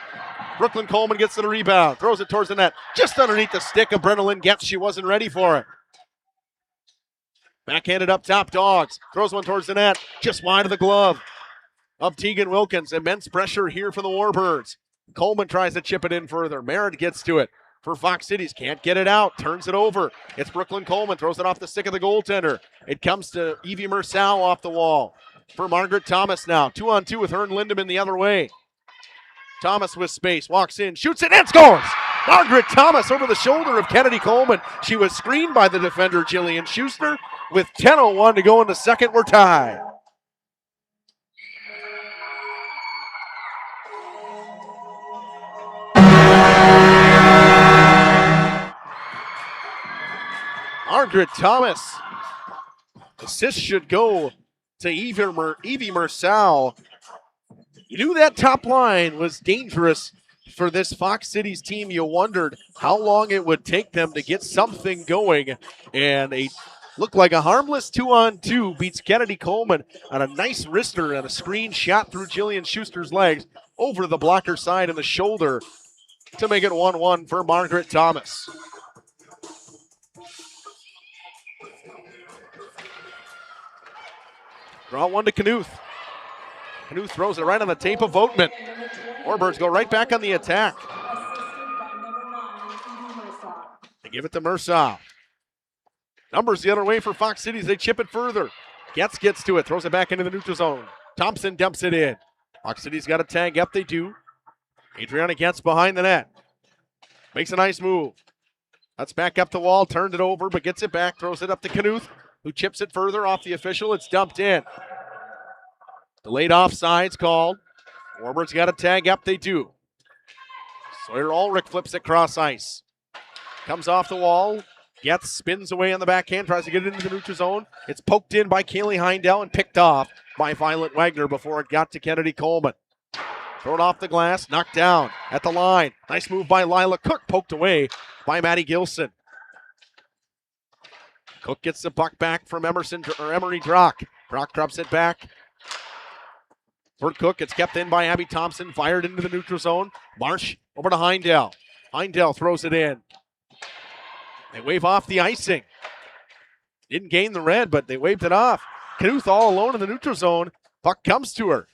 Brooklyn Coleman gets to the rebound, throws it towards the net, just underneath the stick of Brennan Getz. She wasn't ready for it. Backhanded up top, Dogs. Throws one towards the net, just wide of the glove of Tegan Wilkins. Immense pressure here for the Warbirds. Coleman tries to chip it in further. Merritt gets to it. for Fox Cities. Can't get it out. Turns it over. It's Brooklyn Coleman. Throws it off the stick of the goaltender. It comes to Evie Mersau off the wall for Margaret Thomas now. 2-on-2 with Hearn Lindemann the other way. Thomas with space. Walks in. Shoots it and scores! Margaret Thomas over the shoulder of Kennedy Coleman. She was screened by the defender, Jillian Schuster. With 10:01 to go in the second, we're tied. Margaret Thomas. Assist should go to Evie Mersau. You knew that top line was dangerous for this Fox Cities team. You wondered how long it would take them to get something going. And a looked like a harmless 2-on-2 beats Kennedy Coleman on a nice wrister and a screen shot through Jillian Schuster's legs over the blocker side and the shoulder to make it 1-1 for Margaret Thomas. Draw one to Knuth. Knuth throws it right on the tape of Voigtman. Warbirds go right back on the attack. They give it to Mersau. Numbers the other way for Fox Cities. They chip it further. Getz gets to it. Throws it back into the neutral zone. Thompson dumps it in. Fox Cities got a tag up. They do. Adriana Getz behind the net. Makes a nice move. That's back up the wall. Turned it over, but gets it back. Throws it up to Knuth, who chips it further off the official. It's dumped in. Delayed offsides called. Warbirds got a tag up. They do. Sawyer Ulrich flips it cross ice. Comes off the wall. Getz spins away on the backhand. Tries to get it into the neutral zone. It's poked in by Kaylee Heindel and picked off by Violet Wagner before it got to Kennedy Coleman. Thrown off the glass. Knocked down at the line. Nice move by Lila Cook. Poked away by Maddie Gilson. Cook gets the puck back from Emery Drock. Drock drops it back. For Cook, it's kept in by Abby Thompson, fired into the neutral zone. Marsh over to Heindel. Heindel throws it in. They wave off the icing. Didn't gain the red, but they waved it off. Knuth all alone in the neutral zone. Puck comes to her.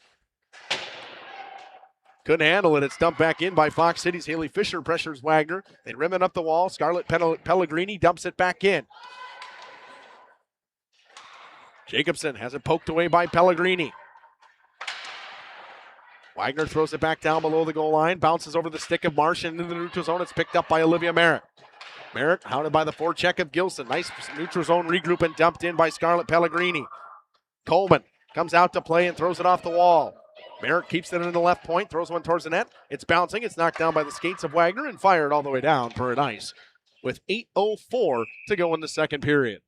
Couldn't handle it. It's dumped back in by Fox Cities. Haley Fisher pressures Wagner. They rim it up the wall. Scarlett Pellegrini dumps it back in. Jacobson has it poked away by Pellegrini. Wagner throws it back down below the goal line. Bounces over the stick of Marsh into the neutral zone. It's picked up by Olivia Merritt. Merritt hounded by the forecheck of Gilson. Nice neutral zone regroup and dumped in by Scarlett Pellegrini. Coleman comes out to play and throws it off the wall. Merritt keeps it in the left point, throws one towards the net. It's bouncing. It's knocked down by the skates of Wagner and fired all the way down for an ice with 8:04 to go in the second period.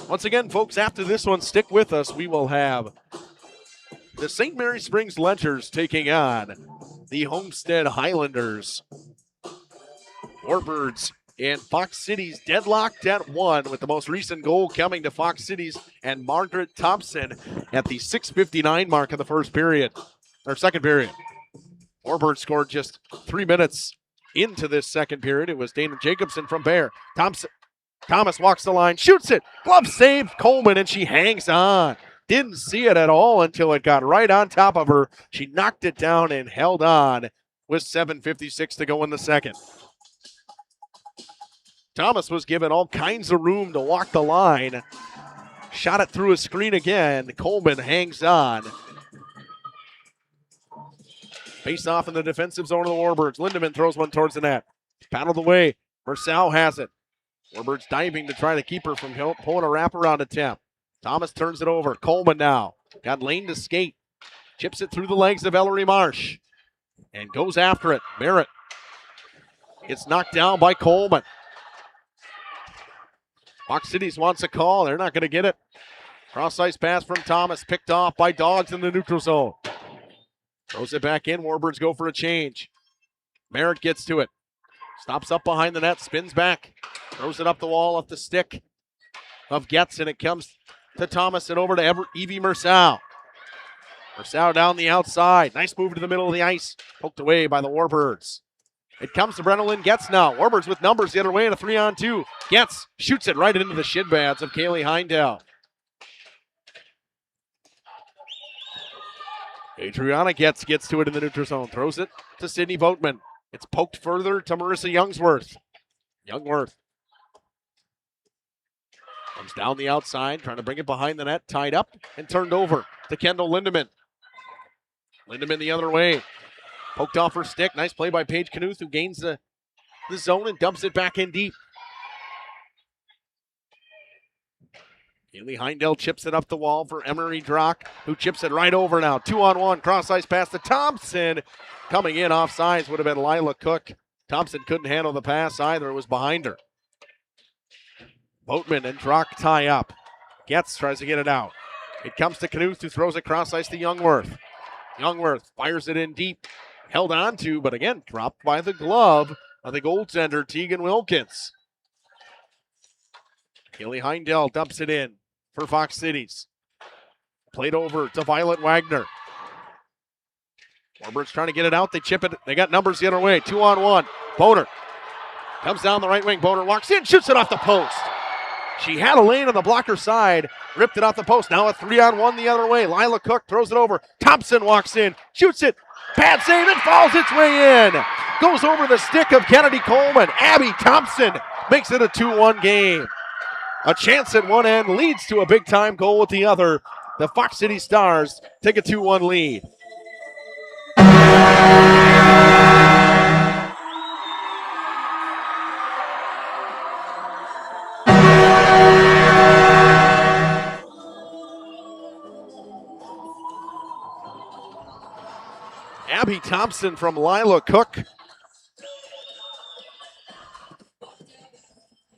Once again, folks, after this one, stick with us. We will have the St. Mary Springs Ledgers taking on the Homestead Highlanders. Warbirds and Fox Cities deadlocked at 1, with the most recent goal coming to Fox Cities and Margaret Thompson at the 6:59 mark of the second period. Warbirds scored just 3 minutes into this second period. It was Dana Jacobson from Bear. Thomas walks the line, shoots it. Glove save Coleman, and she hangs on. Didn't see it at all until it got right on top of her. She knocked it down and held on with 7:56 to go in the second. Thomas was given all kinds of room to walk the line. Shot it through a screen again. Coleman hangs on. Face off in the defensive zone of the Warbirds. Lindemann throws one towards the net. Paddled away. Mersau has it. Warbirds diving to try to keep her from pulling a wraparound attempt. Thomas turns it over. Coleman now. Got lane to skate. Chips it through the legs of Ellery Marsh. And goes after it. Merritt. It's knocked down by Coleman. Fox Cities wants a call. They're not going to get it. Cross-ice pass from Thomas. Picked off by Dogs in the neutral zone. Throws it back in. Warbirds go for a change. Merritt gets to it. Stops up behind the net. Spins back. Throws it up the wall off the stick of Getz, and it comes to Thomas and over to Evie Mersau. Mersau down the outside. Nice move to the middle of the ice. Poked away by the Warbirds. It comes to Brenna Getz now. Warbirds with numbers the other way in a 3-on-2. Getz shoots it right into the shin pads of Kaylee Heindel. Adriana gets to it in the neutral zone. Throws it to Sydney Boatman. It's poked further to Marissa Youngsworth. Youngworth comes down the outside, trying to bring it behind the net, tied up and turned over to Kendall Lindemann. Lindemann the other way. Poked off her stick. Nice play by Paige Knuth, who gains the zone and dumps it back in deep. Haley Heindel chips it up the wall for Emery Drock, who chips it right over now. 2-on-1, cross ice pass to Thompson. Coming in offsides would have been Lila Cook. Thompson couldn't handle the pass either. It was behind her. Boatman and Drock tie up. Getz tries to get it out. It comes to Knuth, who throws it cross ice to Youngworth. Youngworth fires it in deep. Held on to, but again, dropped by the glove of the goaltender, Tegan Wilkins. Haley Heindel dumps it in for Fox Cities. Played over to Violet Wagner. Warbirds trying to get it out. They chip it. They got numbers the other way. 2-on-1. Boner comes down the right wing. Boner walks in, shoots it off the post. She had a lane on the blocker side, ripped it off the post. Now a 3-on-1 the other way. Lila Cook throws it over. Thompson walks in, shoots it. Bad save, it falls its way in. Goes over the stick of Kennedy Coleman. Abby Thompson makes it a 2-1 game. A chance at one end leads to a big-time goal at the other. The Fox City Stars take a 2-1 lead. Abby Thompson from Lila Cook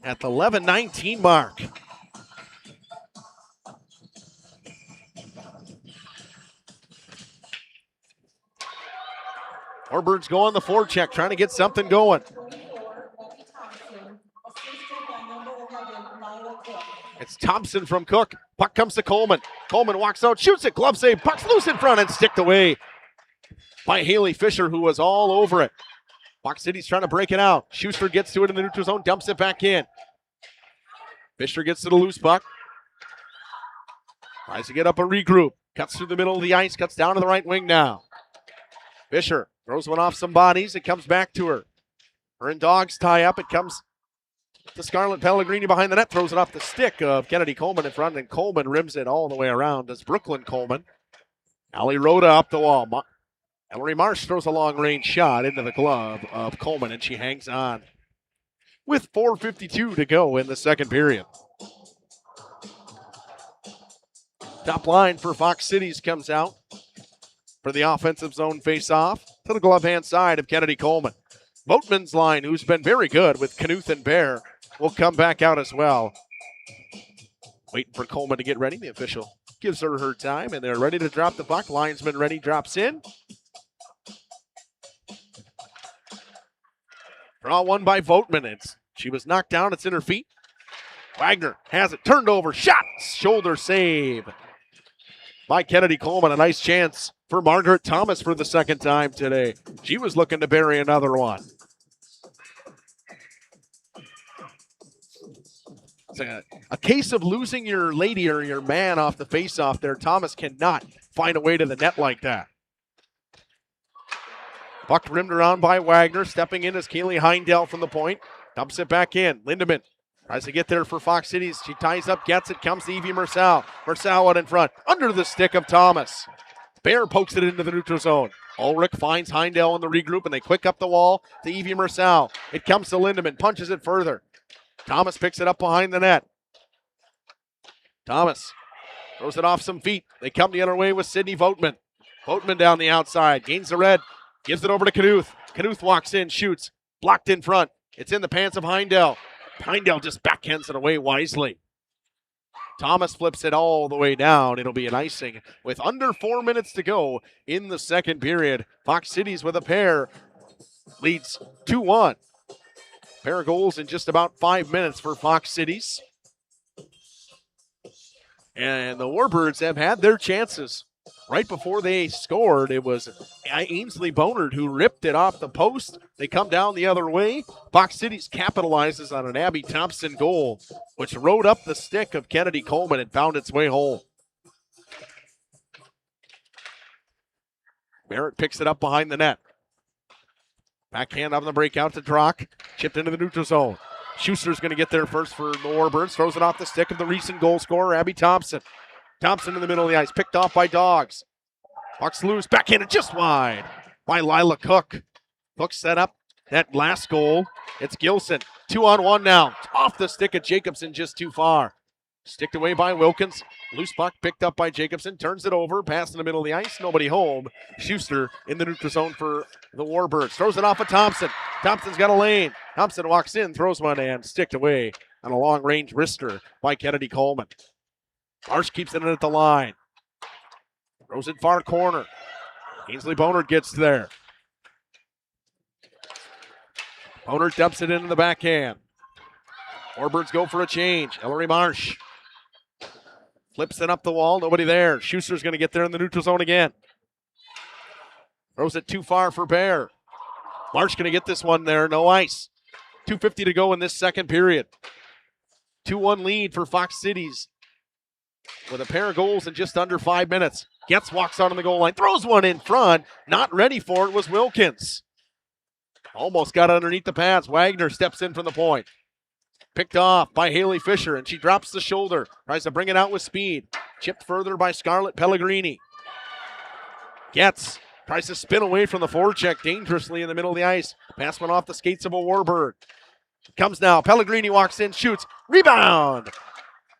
at the 11:19 mark. Warbirds go on the forecheck, trying to get something going. It's Thompson from Cook. Puck comes to Coleman. Coleman walks out, shoots it, glove save, puck's loose in front and sticked away by Haley Fisher, who was all over it. Fox City's trying to break it out. Schuster gets to it in the neutral zone, dumps it back in. Fisher gets to the loose puck. Tries to get up a regroup. Cuts through the middle of the ice, cuts down to the right wing now. Fisher throws one off some bodies. It comes back to her. Her and Dogs tie up. It comes to Scarlett Pellegrini behind the net. Throws it off the stick of Kennedy Coleman in front, and Coleman rims it all the way around. Does Brooklyn Coleman. Ali Rhoda up the wall. Ellery Marsh throws a long-range shot into the glove of Coleman, and she hangs on with 4:52 to go in the second period. Top line for Fox Cities comes out for the offensive zone face-off to the glove hand side of Kennedy Coleman. Boatman's line, who's been very good with Knuth and Bear, will come back out as well. Waiting for Coleman to get ready. The official gives her time, and they're ready to drop the puck. Linesman ready, drops in. Draw one by Voigtman. She was knocked down. It's in her feet. Wagner has it turned over. Shot. Shoulder save by Kennedy Coleman. A nice chance for Margaret Thomas for the second time today. She was looking to bury another one. It's a case of losing your lady or your man off the faceoff there. Thomas cannot find a way to the net like that. Puck rimmed around by Wagner. Stepping in is Kaylee Heindel from the point. Dumps it back in. Lindemann tries to get there for Fox Cities. She ties up, gets it, comes to Evie Marcel. Marcel out in front, under the stick of Thomas. Bear pokes it into the neutral zone. Ulrich finds Heindel in the regroup, and they quick up the wall to Evie Marcel. It comes to Lindemann, punches it further. Thomas picks it up behind the net. Thomas throws it off some feet. They come the other way with Sydney Voigtman. Voigtman down the outside, gains the red. Gives it over to Knuth. Knuth walks in, shoots. Blocked in front. It's in the pants of Heindel. Heindel just backhands it away wisely. Thomas flips it all the way down. It'll be an icing with under 4 minutes to go in the second period. Fox Cities with a pair leads 2-1. Pair of goals in just about 5 minutes for Fox Cities. And the Warbirds have had their chances. Right before they scored, it was Ainsley Bonard who ripped it off the post. They come down the other way. Fox Cities capitalizes on an Abby Thompson goal, which rode up the stick of Kennedy Coleman and found its way home. Barrett picks it up behind the net. Backhand on the breakout to Drock. Chipped into the neutral zone. Schuster's going to get there first for the Warbirds. Throws it off the stick of the recent goal scorer, Abby Thompson. Thompson in the middle of the ice. Picked off by Dogs. Puck's loose. Backhanded just wide by Lila Cook. Cook set up that last goal. It's Gilson. 2-on-1 now. Off the stick of Jacobson, just too far. Sticked away by Wilkins. Loose puck picked up by Jacobson. Turns it over. Pass in the middle of the ice. Nobody home. Schuster in the neutral zone for the Warbirds. Throws it off of Thompson. Thompson's got a lane. Thompson walks in, throws one, and sticked away on a long-range wrister by Kennedy Coleman. Marsh keeps it in at the line. Throws it far corner. Ainsley Bonert gets there. Bonert dumps it into the backhand. Warbirds go for a change. Ellery Marsh flips it up the wall. Nobody there. Schuster's going to get there in the neutral zone again. Throws it too far for Bear. Marsh going to get this one there. No ice. 2:50 to go in this second period. 2-1 lead for Fox Cities with a pair of goals in just under 5 minutes. Getz walks out on the goal line. Throws one in front. Not ready for it was Wilkins. Almost got underneath the pads. Wagner steps in from the point. Picked off by Haley Fisher, and she drops the shoulder. Tries to bring it out with speed. Chipped further by Scarlett Pellegrini. Getz tries to spin away from the forecheck dangerously in the middle of the ice. Pass went off the skates of a Warbird. Comes now. Pellegrini walks in, shoots. Rebound!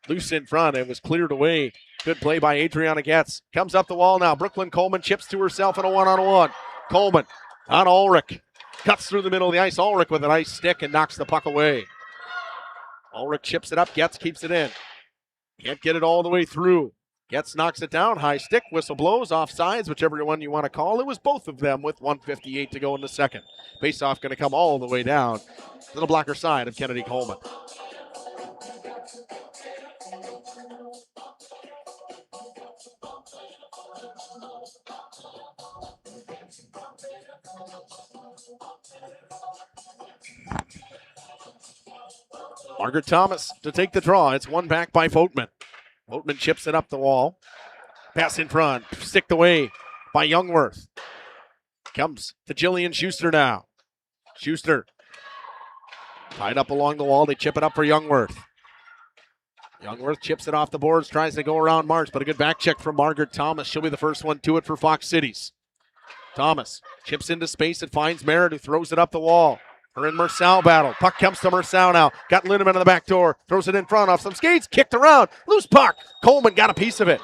Loose in front. It was cleared away. Good play by Adriana Getz. Comes up the wall now. Brooklyn Coleman chips to herself in a one-on-one. Coleman on Ulrich. Cuts through the middle of the ice. Ulrich with a nice stick and knocks the puck away. Ulrich chips it up. Getz keeps it in. Can't get it all the way through. Getz knocks it down. High stick. Whistle blows. Offsides, whichever one you want to call. It was both of them with 1:58 to go in the second. Face-off going to come all the way down to the blocker side of Kennedy Coleman. Margaret Thomas to take the draw. It's one back by Voigtman. Voigtman chips it up the wall. Pass in front. Sticked away by Youngworth. Comes to Jillian Schuster now. Schuster tied up along the wall. They chip it up for Youngworth. Youngworth chips it off the boards. Tries to go around Marsh, but a good back check from Margaret Thomas. She'll be the first one to it for Fox Cities. Thomas chips into space. It finds Merritt, who throws it up the wall. Her and Mercell battle. Puck comes to Mercell now. Got Lindemann on the back door. Throws it in front off some skates. Kicked around. Loose puck. Coleman got a piece of it.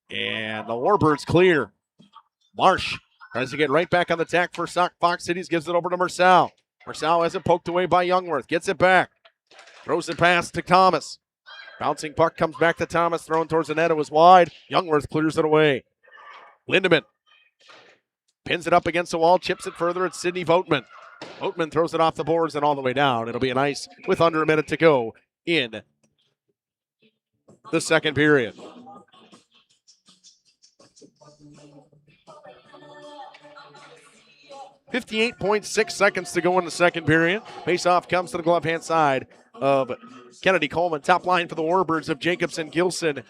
And the Warbirds clear. Marsh tries to get right back on the tack for Fox Cities. Gives it over to Mercell. Mercell has it poked away by Youngworth. Gets it back. Throws it past to Thomas. Bouncing puck comes back to Thomas. Thrown towards the net. It was wide. Youngworth clears it away. Lindemann pins it up against the wall. Chips it further. It's Sydney Voigtman. Voigtman throws it off the boards and all the way down. It'll be an ice with under a minute to go in the second period. .6 seconds to go in the second period. Face-off comes to the glove hand side of Kennedy Coleman. Top line for the Warbirds of Jacobson, Gilson,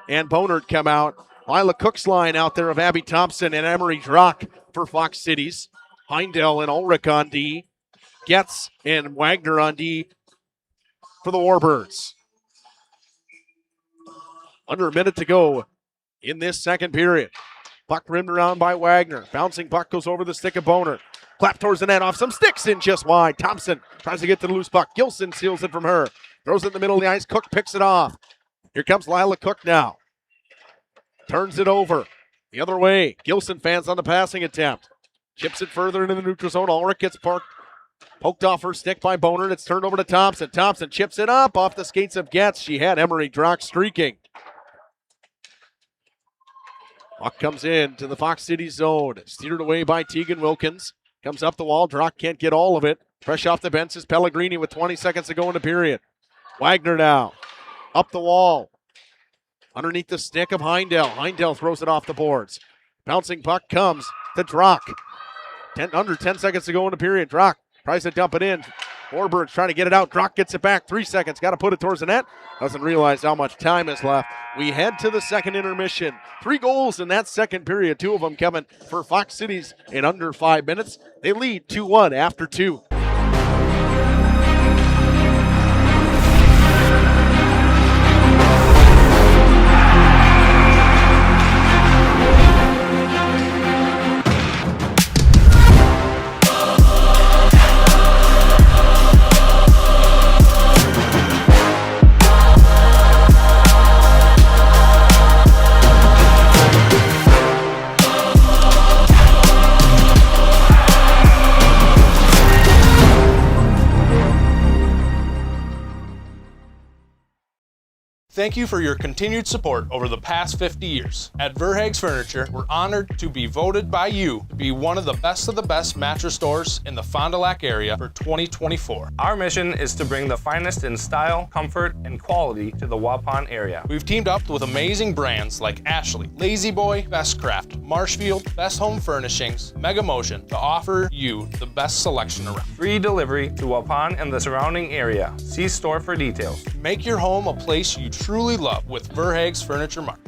and Bonert come out. Lila Cook's line out there of Abby Thompson and Emery Drock for Fox Cities. Heindel and Ulrich on D. Getz and Wagner on D for the Warbirds. Under a minute to go in this second period. Puck rimmed around by Wagner. Bouncing puck goes over the stick of Bonert. Clap towards the net off some sticks in just wide. Thompson tries to get to the loose puck. Gilson seals it from her. Throws it in the middle of the ice. Cook picks it off. Here comes Lila Cook now. Turns it over. The other way. Gilson fans on the passing attempt. Chips it further into the neutral zone. Ulrich gets poked off her stick by Bonert. It's turned over to Thompson. Thompson chips it up off the skates of Getz. She had Emery Drock streaking. Puck comes in to the Fox City zone. Steered away by Tegan Wilkins. Comes up the wall. Drock can't get all of it. Fresh off the bench is Pellegrini with 20 seconds to go in the period. Wagner now. Up the wall. Underneath the stick of Heindel. Heindel throws it off the boards. Bouncing puck comes to Drock. Under 10 seconds to go in the period. Drock tries to dump it in. Warbirds trying to get it out. Drock gets it back. 3 seconds. Got to put it towards the net. Doesn't realize how much time is left. We head to the second intermission. 3 goals in that second period. 2 of them coming for Fox Cities in under 5 minutes. They lead 2-1 after 2. Thank you for your continued support over the past 50 years. At Verhaeg's Furniture, we're honored to be voted by you to be one of the best mattress stores in the Fond du Lac area for 2024. Our mission is to bring the finest in style, comfort, and quality to the Waupun area. We've teamed up with amazing brands like Ashley, Lazy Boy, Best Craft, Marshfield, Best Home Furnishings, Mega Motion to offer you the best selection around. Free delivery to Waupun and the surrounding area. See store for details. Make your home a place you truly love with Verhaeg's Furniture Mart.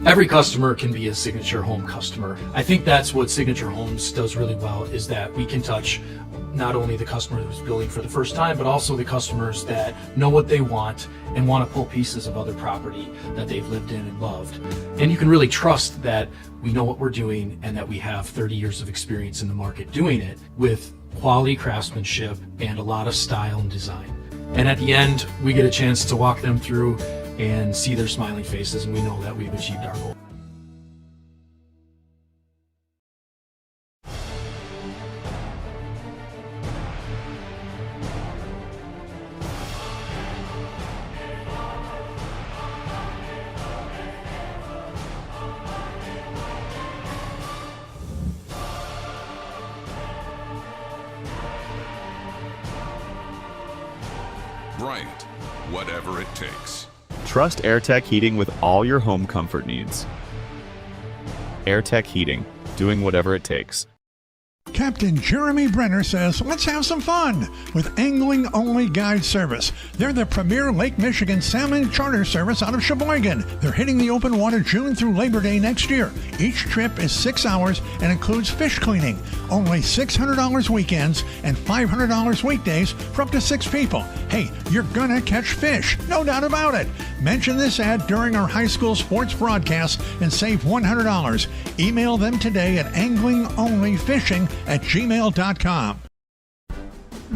Every customer can be a Signature Home customer. I think that's what Signature Homes does really well, is that we can touch not only the customer who's building for the first time, but also the customers that know what they want and want to pull pieces of other property that they've lived in and loved. And you can really trust that we know what we're doing and that we have 30 years of experience in the market doing it with quality craftsmanship and a lot of style and design. And at the end, we get a chance to walk them through and see their smiling faces, and we know that we've achieved our goal. Bryant, whatever it takes. Trust AirTech Heating with all your home comfort needs. AirTech Heating, doing whatever it takes. Captain Jeremy Brenner says, let's have some fun with angling-only guide service. They're the premier Lake Michigan salmon charter service out of Sheboygan. They're hitting the open water June through Labor Day next year. Each trip is 6 hours and includes fish cleaning. Only $600 weekends and $500 weekdays for up to 6 people. Hey, you're gonna catch fish, no doubt about it. Mention this ad during our high school sports broadcast and save $100. Email them today at anglingonlyfishing@gmail.com.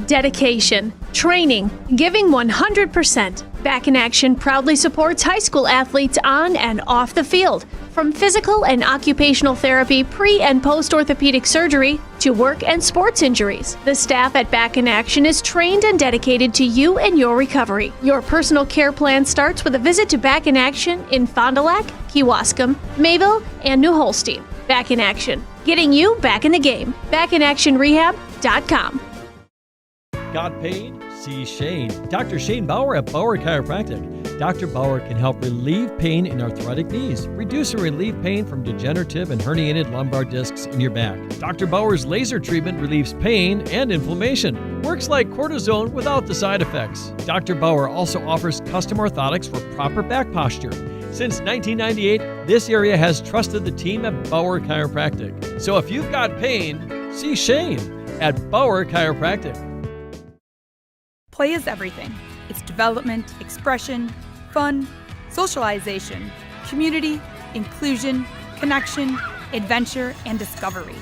Dedication, training, giving 100%. Back in Action proudly supports high school athletes on and off the field. From physical and occupational therapy, pre- and post-orthopedic surgery, to work and sports injuries. The staff at Back in Action is trained and dedicated to you and your recovery. Your personal care plan starts with a visit to Back in Action in Fond du Lac, Kewaskum, Mayville, and New Holstein. Back in Action, getting you back in the game. BackinActionRehab.com. Got pain? See Shane. Dr. Shane Bauer at Bauer Chiropractic. Dr. Bauer can help relieve pain in arthritic knees, reduce or relieve pain from degenerative and herniated lumbar discs in your back. Dr. Bauer's laser treatment relieves pain and inflammation. Works like cortisone without the side effects. Dr. Bauer also offers custom orthotics for proper back posture. Since 1998, this area has trusted the team at Bauer Chiropractic. So if you've got pain, see Shane at Bauer Chiropractic. Play is everything. It's development, expression, fun, socialization, community, inclusion, connection, adventure, and discovery.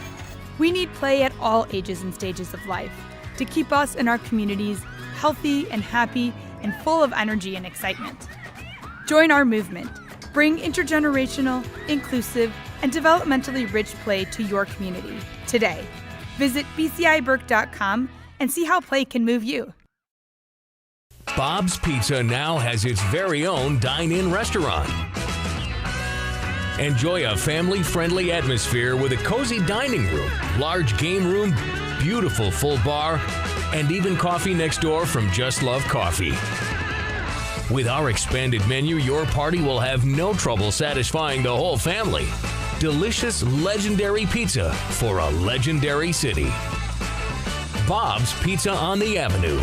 We need play at all ages and stages of life to keep us and our communities healthy and happy and full of energy and excitement. Join our movement. Bring intergenerational, inclusive, and developmentally rich play to your community today. Visit bciburke.com and see how play can move you. Bob's Pizza now has its very own dine-in restaurant. Enjoy a family-friendly atmosphere with a cozy dining room, large game room, beautiful full bar, and even coffee next door from Just Love Coffee. With our expanded menu, your party will have no trouble satisfying the whole family. Delicious, legendary pizza for a legendary city. Bob's Pizza on the Avenue.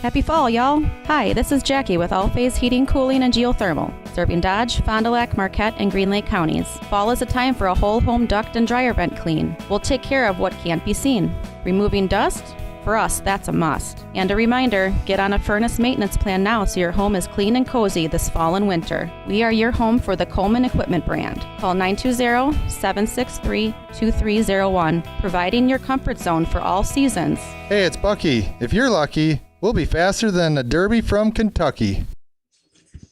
Happy fall, y'all. Hi, this is Jackie with All Phase Heating, Cooling, and Geothermal, serving Dodge, Fond du Lac, Marquette, and Green Lake counties. Fall is a time for a whole home duct and dryer vent clean. We'll take care of what can't be seen. Removing dust? For us, that's a must. And a reminder, get on a furnace maintenance plan now so your home is clean and cozy this fall and winter. We are your home for the Coleman Equipment brand. Call 920-763-2301, providing your comfort zone for all seasons. Hey, it's Bucky. If you're lucky, we'll be faster than the Derby from Kentucky.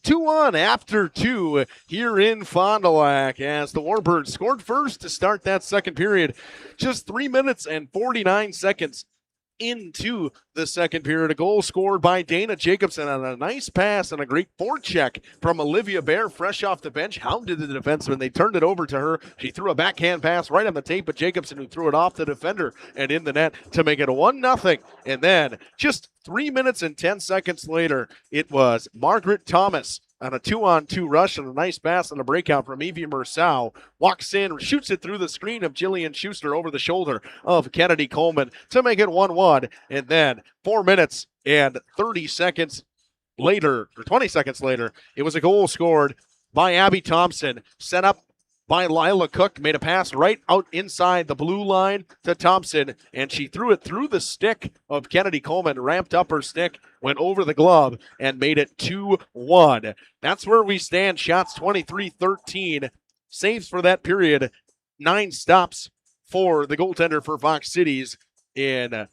2-1 after 2 here in Fond du Lac as the Warbirds scored first to start that second period. Just 3 minutes and 49 seconds into the second period. A goal scored by Dana Jacobson on a nice pass and a great forecheck from Olivia Bear, fresh off the bench, hounded the defenseman. They turned it over to her. She threw a backhand pass right on the tape, but Jacobson, who threw it off the defender and in the net to make it a 1-0. And then just 3 minutes and 10 seconds later, it was Margaret Thomas on a 2-on-2 rush and a nice pass and a breakout from Evie Mersau. Walks in, shoots it through the screen of Jillian Schuster over the shoulder of Kennedy Coleman to make it 1-1. And then 4 minutes and 30 seconds later, or 20 seconds later, it was a goal scored by Abby Thompson, set up by Lila Cook, made a pass right out inside the blue line to Thompson, and she threw it through the stick of Kennedy Coleman, ramped up her stick, went over the glove, and made it 2-1. That's where we stand. Shots 23-13. Saves for that period. 9 stops for the goaltender for Fox Cities in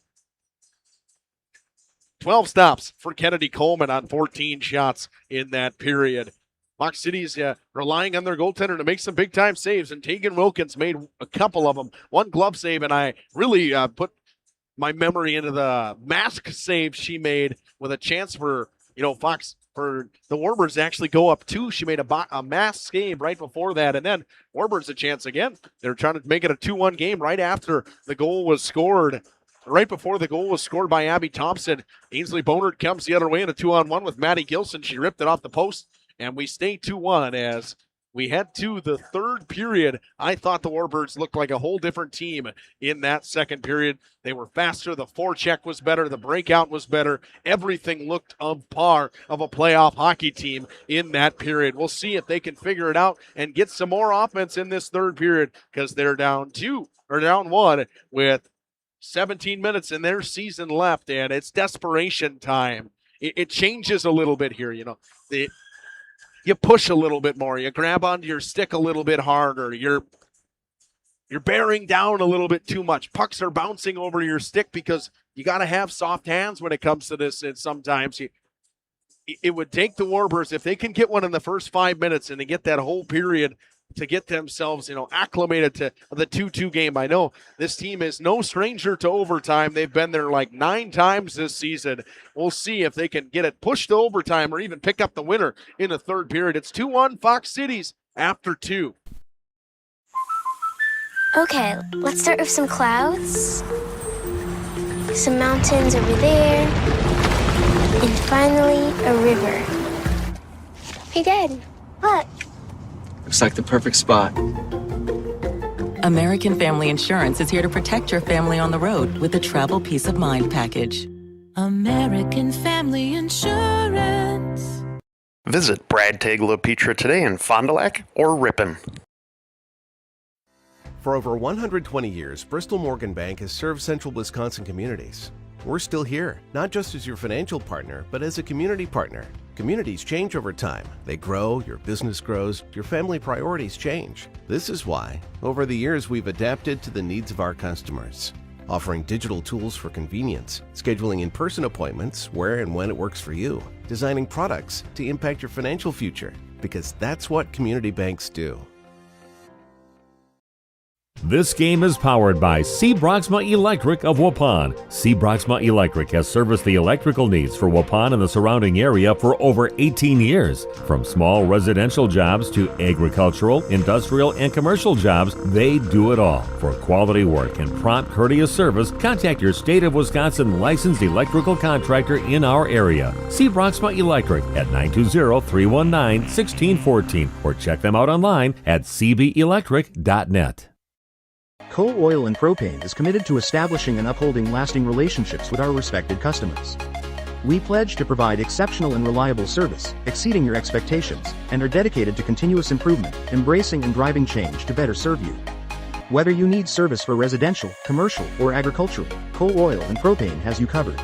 12 stops for Kennedy Coleman on 14 shots in that period. Fox City's relying on their goaltender to make some big-time saves, and Tegan Wilkins made a couple of them. One glove save, and I really put my memory into the mask save she made with a chance for, Fox, for the Warbirds to actually go up 2. She made a mask save right before that, and then Warbirds a chance again. They're trying to make it a 2-1 game right after the goal was scored. Right before the goal was scored by Abby Thompson, Ainsley Bonert comes the other way in a 2-on-1 with Maddie Gilson. She ripped it off the post. And we stay 2-1 as we head to the third period. I thought the Warbirds looked like a whole different team in that second period. They were faster. The forecheck was better. The breakout was better. Everything looked on par of a playoff hockey team in that period. We'll see if they can figure it out and get some more offense in this third period because they're down 1 with 17 minutes in their season left, and it's desperation time. It changes a little bit here, You push a little bit more. You grab onto your stick a little bit harder. You're bearing down a little bit too much. Pucks are bouncing over your stick because you got to have soft hands when it comes to this. And sometimes it would take the Warbirds, if they can get one in the first 5 minutes and to get that whole period to get themselves, acclimated to the 2-2 game. I know this team is no stranger to overtime. They've been there like 9 times this season. We'll see if they can get it pushed to overtime or even pick up the winner in the third period. It's 2-1 Fox Cities after 2. Okay, let's start with some clouds, some mountains over there, and finally a river. Hey, Dad, look. Looks like the perfect spot. American Family Insurance is here to protect your family on the road with the Travel Peace of Mind package. American Family Insurance. Visit Brad Tagle Petra today in Fond du Lac or Ripon. For over 120 years, Bristol Morgan Bank has served central Wisconsin communities. We're still here, not just as your financial partner, but as a community partner. Communities change over time. They grow, your business grows, your family priorities change. This is why, over the years, we've adapted to the needs of our customers, offering digital tools for convenience, scheduling in-person appointments where and when it works for you, designing products to impact your financial future, because that's what community banks do. This game is powered by C. Broxma Electric of Waupun. C. Broxma Electric has serviced the electrical needs for Waupun and the surrounding area for over 18 years. From small residential jobs to agricultural, industrial, and commercial jobs, they do it all. For quality work and prompt, courteous service, contact your State of Wisconsin licensed electrical contractor in our area. C. Broxma Electric at 920-319-1614 or check them out online at cbelectric.net. Coal Oil and Propane is committed to establishing and upholding lasting relationships with our respected customers. We pledge to provide exceptional and reliable service, exceeding your expectations, and are dedicated to continuous improvement, embracing and driving change to better serve you. Whether you need service for residential, commercial, or agricultural, Coal Oil and Propane has you covered.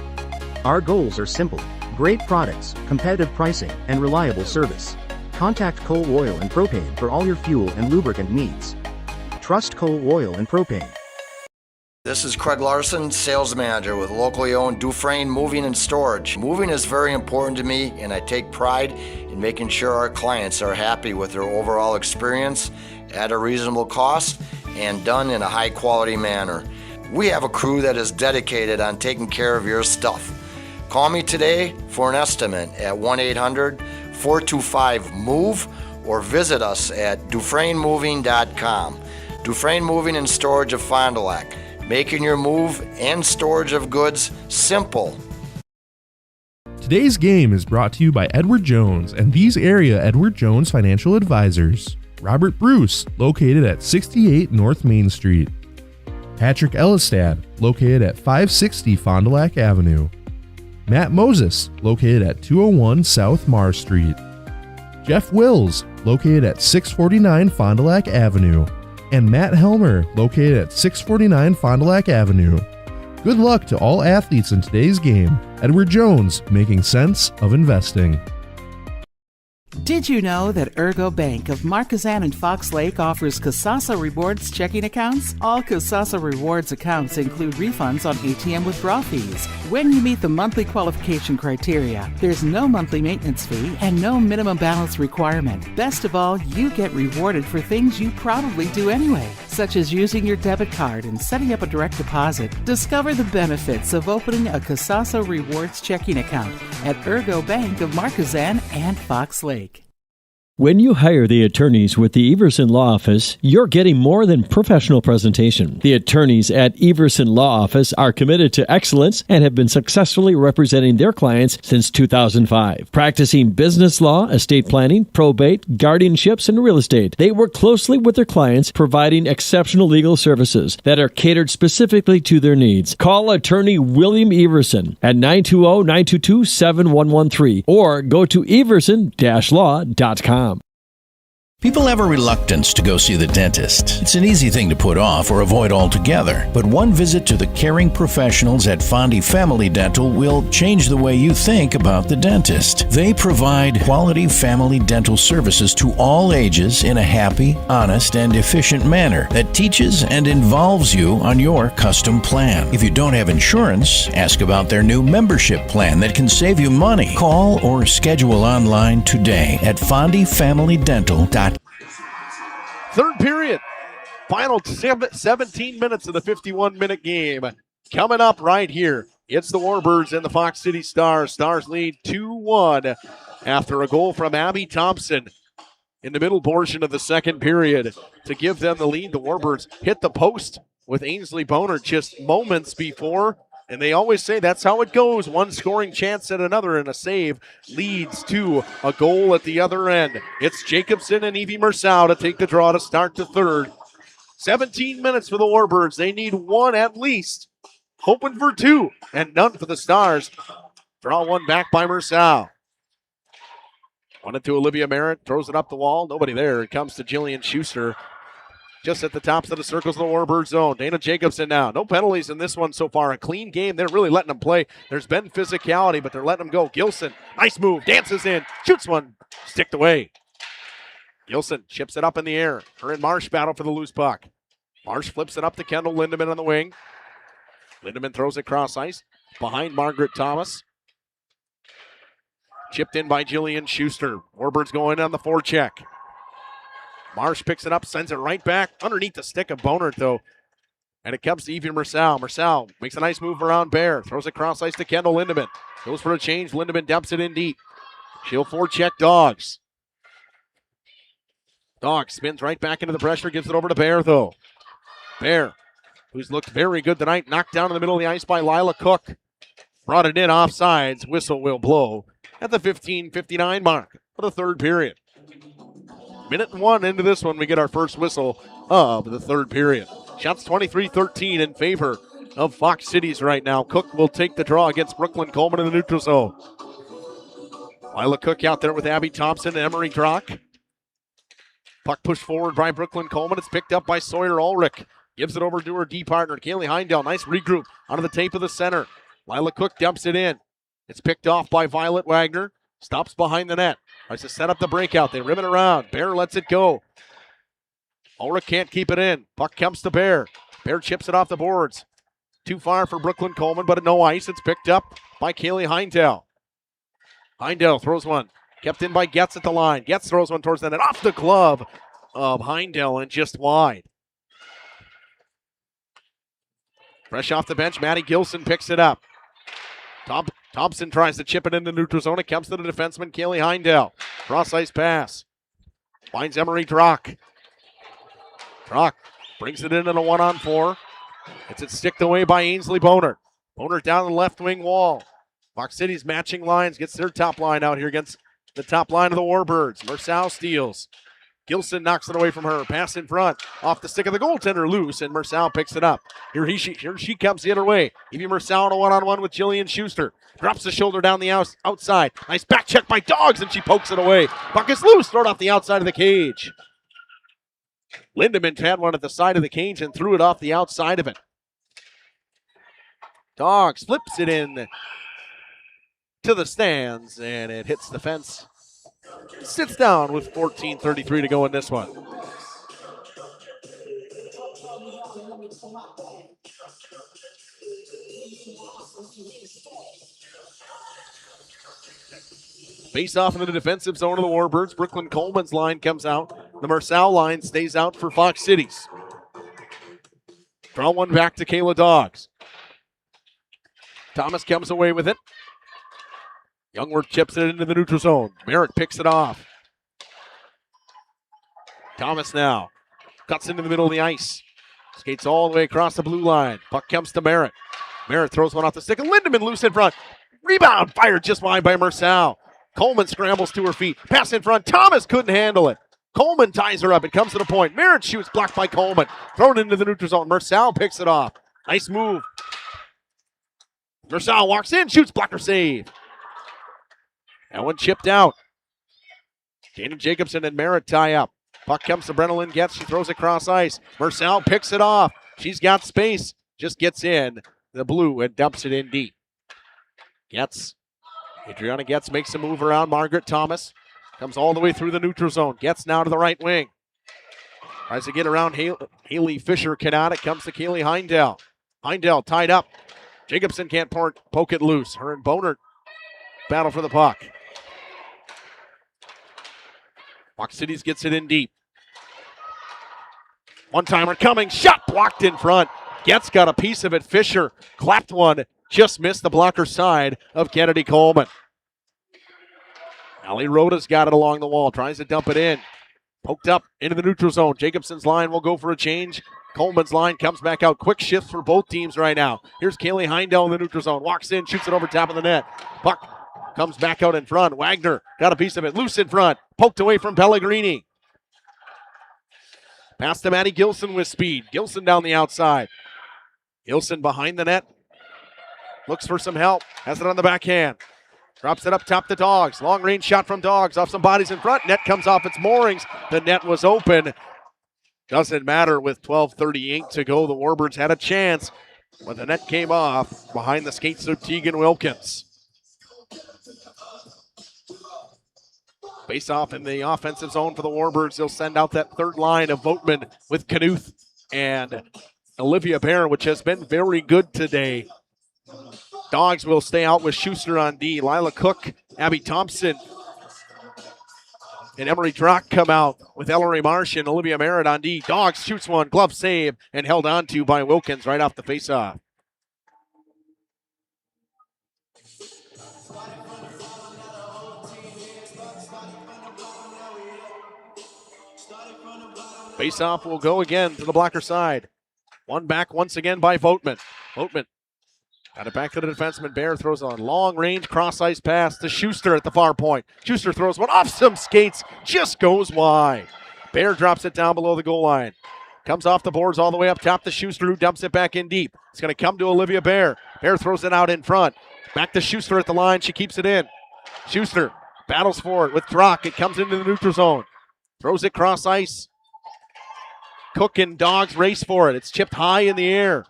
Our goals are simple: great products, competitive pricing, and reliable service. Contact Coal Oil and Propane for all your fuel and lubricant needs. Trust Coal Oil and Propane. This is Craig Larson, sales manager with locally owned Dufresne Moving and Storage. Moving is very important to me, and I take pride in making sure our clients are happy with their overall experience at a reasonable cost and done in a high quality manner. We have a crew that is dedicated on taking care of your stuff. Call me today for an estimate at 1-800-425-MOVE or visit us at DufresneMoving.com. Dufresne Moving and Storage of Fond du Lac, making your move and storage of goods simple. Today's game is brought to you by Edward Jones and these area Edward Jones financial advisors. Robert Bruce, located at 68 North Main Street. Patrick Ellistad, located at 560 Fond du Lac Avenue. Matt Moses, located at 201 South Marr Street. Jeff Wills, located at 649 Fond du Lac Avenue. And Matt Helmer, located at 649 Fond du Lac Avenue. Good luck to all athletes in today's game. Edward Jones, making sense of investing. Did you know that Ergo Bank of Marquezan and Fox Lake offers Kasasa Rewards checking accounts? All Kasasa Rewards accounts include refunds on ATM withdrawal fees. When you meet the monthly qualification criteria, there's no monthly maintenance fee and no minimum balance requirement. Best of all, you get rewarded for things you probably do anyway, such as using your debit card and setting up a direct deposit. Discover the benefits of opening a Kasasa Rewards checking account at Ergo Bank of Marquezan and Fox Lake. When you hire the attorneys with the Everson Law Office, you're getting more than professional presentation. The attorneys at Everson Law Office are committed to excellence and have been successfully representing their clients since 2005. Practicing business law, estate planning, probate, guardianships, and real estate, they work closely with their clients, providing exceptional legal services that are catered specifically to their needs. Call attorney William Everson at 920-922-7113 or go to everson-law.com. People have a reluctance to go see the dentist. It's an easy thing to put off or avoid altogether. But one visit to the caring professionals at Fondy Family Dental will change the way you think about the dentist. They provide quality family dental services to all ages in a happy, honest, and efficient manner that teaches and involves you on your custom plan. If you don't have insurance, ask about their new membership plan that can save you money. Call or schedule online today at fondyfamilydental.com. Third period. Final 17 minutes of the 51-minute game. Coming up right here. It's the Warbirds and the Fox City Stars. Stars lead 2-1 after a goal from Abby Thompson in the middle portion of the second period to give them the lead. The Warbirds hit the post with Ainsley Boner just moments before. And they always say that's how it goes. One scoring chance at another, and a save leads to a goal at the other end. It's Jacobson and Evie Mersau to take the draw to start the third. 17 minutes for the Warbirds. They need one at least. Hoping for two, and none for the Stars. Draw one back by Mersau. Won it to Olivia Merritt. Throws it up the wall. Nobody there. It comes to Jillian Schuster. Just at the tops of the circles of the Warbird zone. Dana Jacobson now. No penalties in this one so far. A clean game. They're really letting them play. There's been physicality, but they're letting them go. Gilson, nice move. Dances in. Shoots one. Sticked away. Gilson chips it up in the air. Her and Marsh battle for the loose puck. Marsh flips it up to Kendall Lindemann on the wing. Lindemann throws it cross ice. Behind Margaret Thomas. Chipped in by Jillian Schuster. Warbirds going on the forecheck. Marsh picks it up, sends it right back underneath the stick of Bonert, though. And it comes to Evie Mersau. Mersau makes a nice move around Bear. Throws it cross ice to Kendall Lindemann. Goes for a change. Lindemann dumps it in deep. She'll forecheck Dogs. Dogs spins right back into the pressure. Gives it over to Bear, though. Bear, who's looked very good tonight. Knocked down in the middle of the ice by Lila Cook. Brought it in offsides. Whistle will blow at the 15:59 mark for the third period. Minute one into this one, we get our first whistle of the third period. Shots 23-13 in favor of Fox Cities right now. Cook will take the draw against Brooklyn Coleman in the neutral zone. Lila Cook out there with Abby Thompson and Emery Drock. Puck pushed forward by Brooklyn Coleman. It's picked up by Sawyer Ulrich. Gives it over to her D partner, Kaylee Heindel. Nice regroup onto the tape of the center. Lila Cook dumps it in. It's picked off by Violet Wagner. Stops behind the net. Tries to set up the breakout. They rim it around. Bear lets it go. Ulrich can't keep it in. Puck comes to Bear. Bear chips it off the boards. Too far for Brooklyn Coleman, but no ice. It's picked up by Kaylee Heindel. Heindel throws one. Kept in by Getz at the line. Getz throws one towards the net. Off the glove of Heindel and just wide. Fresh off the bench, Maddie Gilson picks it up. Thompson tries to chip it into neutral zone. It comes to the defenseman, Kaylee Heindel. Cross-ice pass. Finds Emery Drock. Drock brings it in at a 1-on-4. It's sticked away by Ainsley Boner. Boner down the left wing wall. Fox City's matching lines, gets their top line out here against the top line of the Warbirds. Mersau steals. Gilson knocks it away from her. Pass in front. Off the stick of the goaltender, loose, and Mersau picks it up. Here she comes the other way. Evie Mersau on a 1-on-1 with Jillian Schuster. Drops the shoulder down the outside. Nice back check by Dogs, and she pokes it away. Puck is loose. Thrown off the outside of the cage. Lindemann had one at the side of the cage and threw it off the outside of it. Dogs flips it in to the stands, and it hits the fence. Sits down with 14:33 to go in this one. Face off into the defensive zone of the Warbirds. Brooklyn Coleman's line comes out. The Mersau line stays out for Fox Cities. Draw one back to Kayla Dogs. Thomas comes away with it. Youngworth chips it into the neutral zone. Merritt picks it off. Thomas now cuts into the middle of the ice. Skates all the way across the blue line. Puck comes to Merritt. Merritt throws one off the stick, and Lindemann loose in front. Rebound fired just wide by Mersau. Coleman scrambles to her feet. Pass in front. Thomas couldn't handle it. Coleman ties her up. It comes to the point. Merritt shoots, blocked by Coleman. Thrown into the neutral zone. Mersau picks it off. Nice move. Mersau walks in, shoots, blocker save. That one chipped out. Jaden Jacobson and Merritt tie up. Puck comes to Brenna Getz. She throws it across ice. Mersau picks it off. She's got space. Just gets in the blue and dumps it in deep. Adriana Getz makes a move around Margaret Thomas. Comes all the way through the neutral zone. Getz now to the right wing. Tries to get around Haley Fisher. Cannot. It comes to Kaylee Heindel. Heindel tied up. Jacobson can't poke it loose. Her and Boner battle for the puck. Fox Cities gets it in deep. One-timer coming. Shot blocked in front. Getz got a piece of it. Fisher clapped one. Just missed the blocker side of Kennedy Coleman. Ali Rhoda's got it along the wall. Tries to dump it in. Poked up into the neutral zone. Jacobson's line will go for a change. Coleman's line comes back out. Quick shift for both teams right now. Here's Kaylee Heindel in the neutral zone. Walks in, shoots it over top of the net. Puck comes back out in front. Wagner got a piece of it. Loose in front. Poked away from Pellegrini. Pass to Maddie Gilson with speed. Gilson down the outside. Gilson behind the net. Looks for some help. Has it on the backhand. Drops it up top to Dogs. Long range shot from Dogs. Off some bodies in front. Net comes off its moorings. The net was open. Doesn't matter with 12:38 to go. The Warbirds had a chance, but the net came off behind the skates of Tegan Wilkins. Face off in the offensive zone for the Warbirds. They'll send out that third line of Votman with Knuth and Olivia Bear, which has been very good today. Dogs will stay out with Schuster on D. Lila Cook, Abby Thompson, and Emery Drock come out with Ellery Marsh and Olivia Merritt on D. Dogs shoots one, glove save, and held on to by Wilkins right off the faceoff. Faceoff will go again to the blocker side. One back once again by Votman. Votman got it back to the defenseman. Bear throws a long-range cross-ice pass to Schuster at the far point. Schuster throws one off some skates, just goes wide. Bear drops it down below the goal line. Comes off the boards all the way up top to Schuster, who dumps it back in deep. It's going to come to Olivia Bear. Bear throws it out in front. Back to Schuster at the line. She keeps it in. Schuster battles for it with Drock. It comes into the neutral zone. Throws it cross ice. Cook and Dogs race for it. It's chipped high in the air.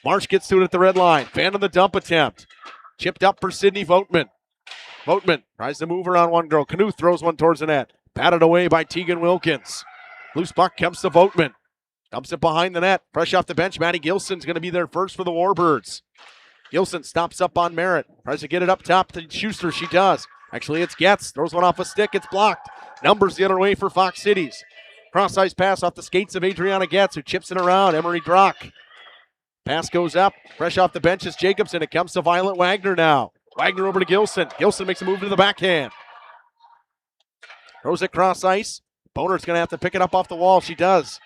Marsh gets to it at the red line. Fan on the dump attempt. Chipped up for Sydney Voigtman. Voigtman tries to move around one girl. Knuth throws one towards the net. Batted away by Tegan Wilkins. Loose puck comes to Voigtman. Dumps it behind the net. Fresh off the bench, Maddie Gilson's going to be there first for the Warbirds. Gilson stops up on Merritt. Tries to get it up top to Schuster. She does. Actually, it's Getz. Throws one off a stick. It's blocked. Numbers the other way for Fox Cities. Cross-ice pass off the skates of Adriana Getz, who chips it around. Emery Drock. Pass goes up. Fresh off the bench is Jacobson. It comes to Violet Wagner now. Wagner over to Gilson. Gilson makes a move to the backhand. Throws it cross-ice. Boner's going to have to pick it up off the wall. She does.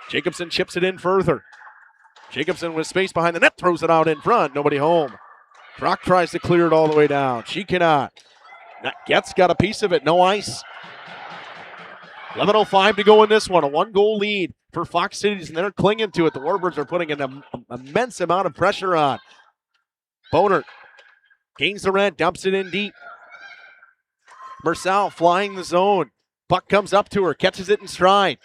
Jacobson chips it in further. Jacobson with space behind the net. Throws it out in front. Nobody home. Drock tries to clear it all the way down. She cannot. Getz got a piece of it. No ice. 11:05 to go in this one. A one-goal lead for Fox Cities, and they're clinging to it. The Warbirds are putting an immense amount of pressure on. Boner gains the red, dumps it in deep. Mersal flying the zone. Puck comes up to her, catches it in stride.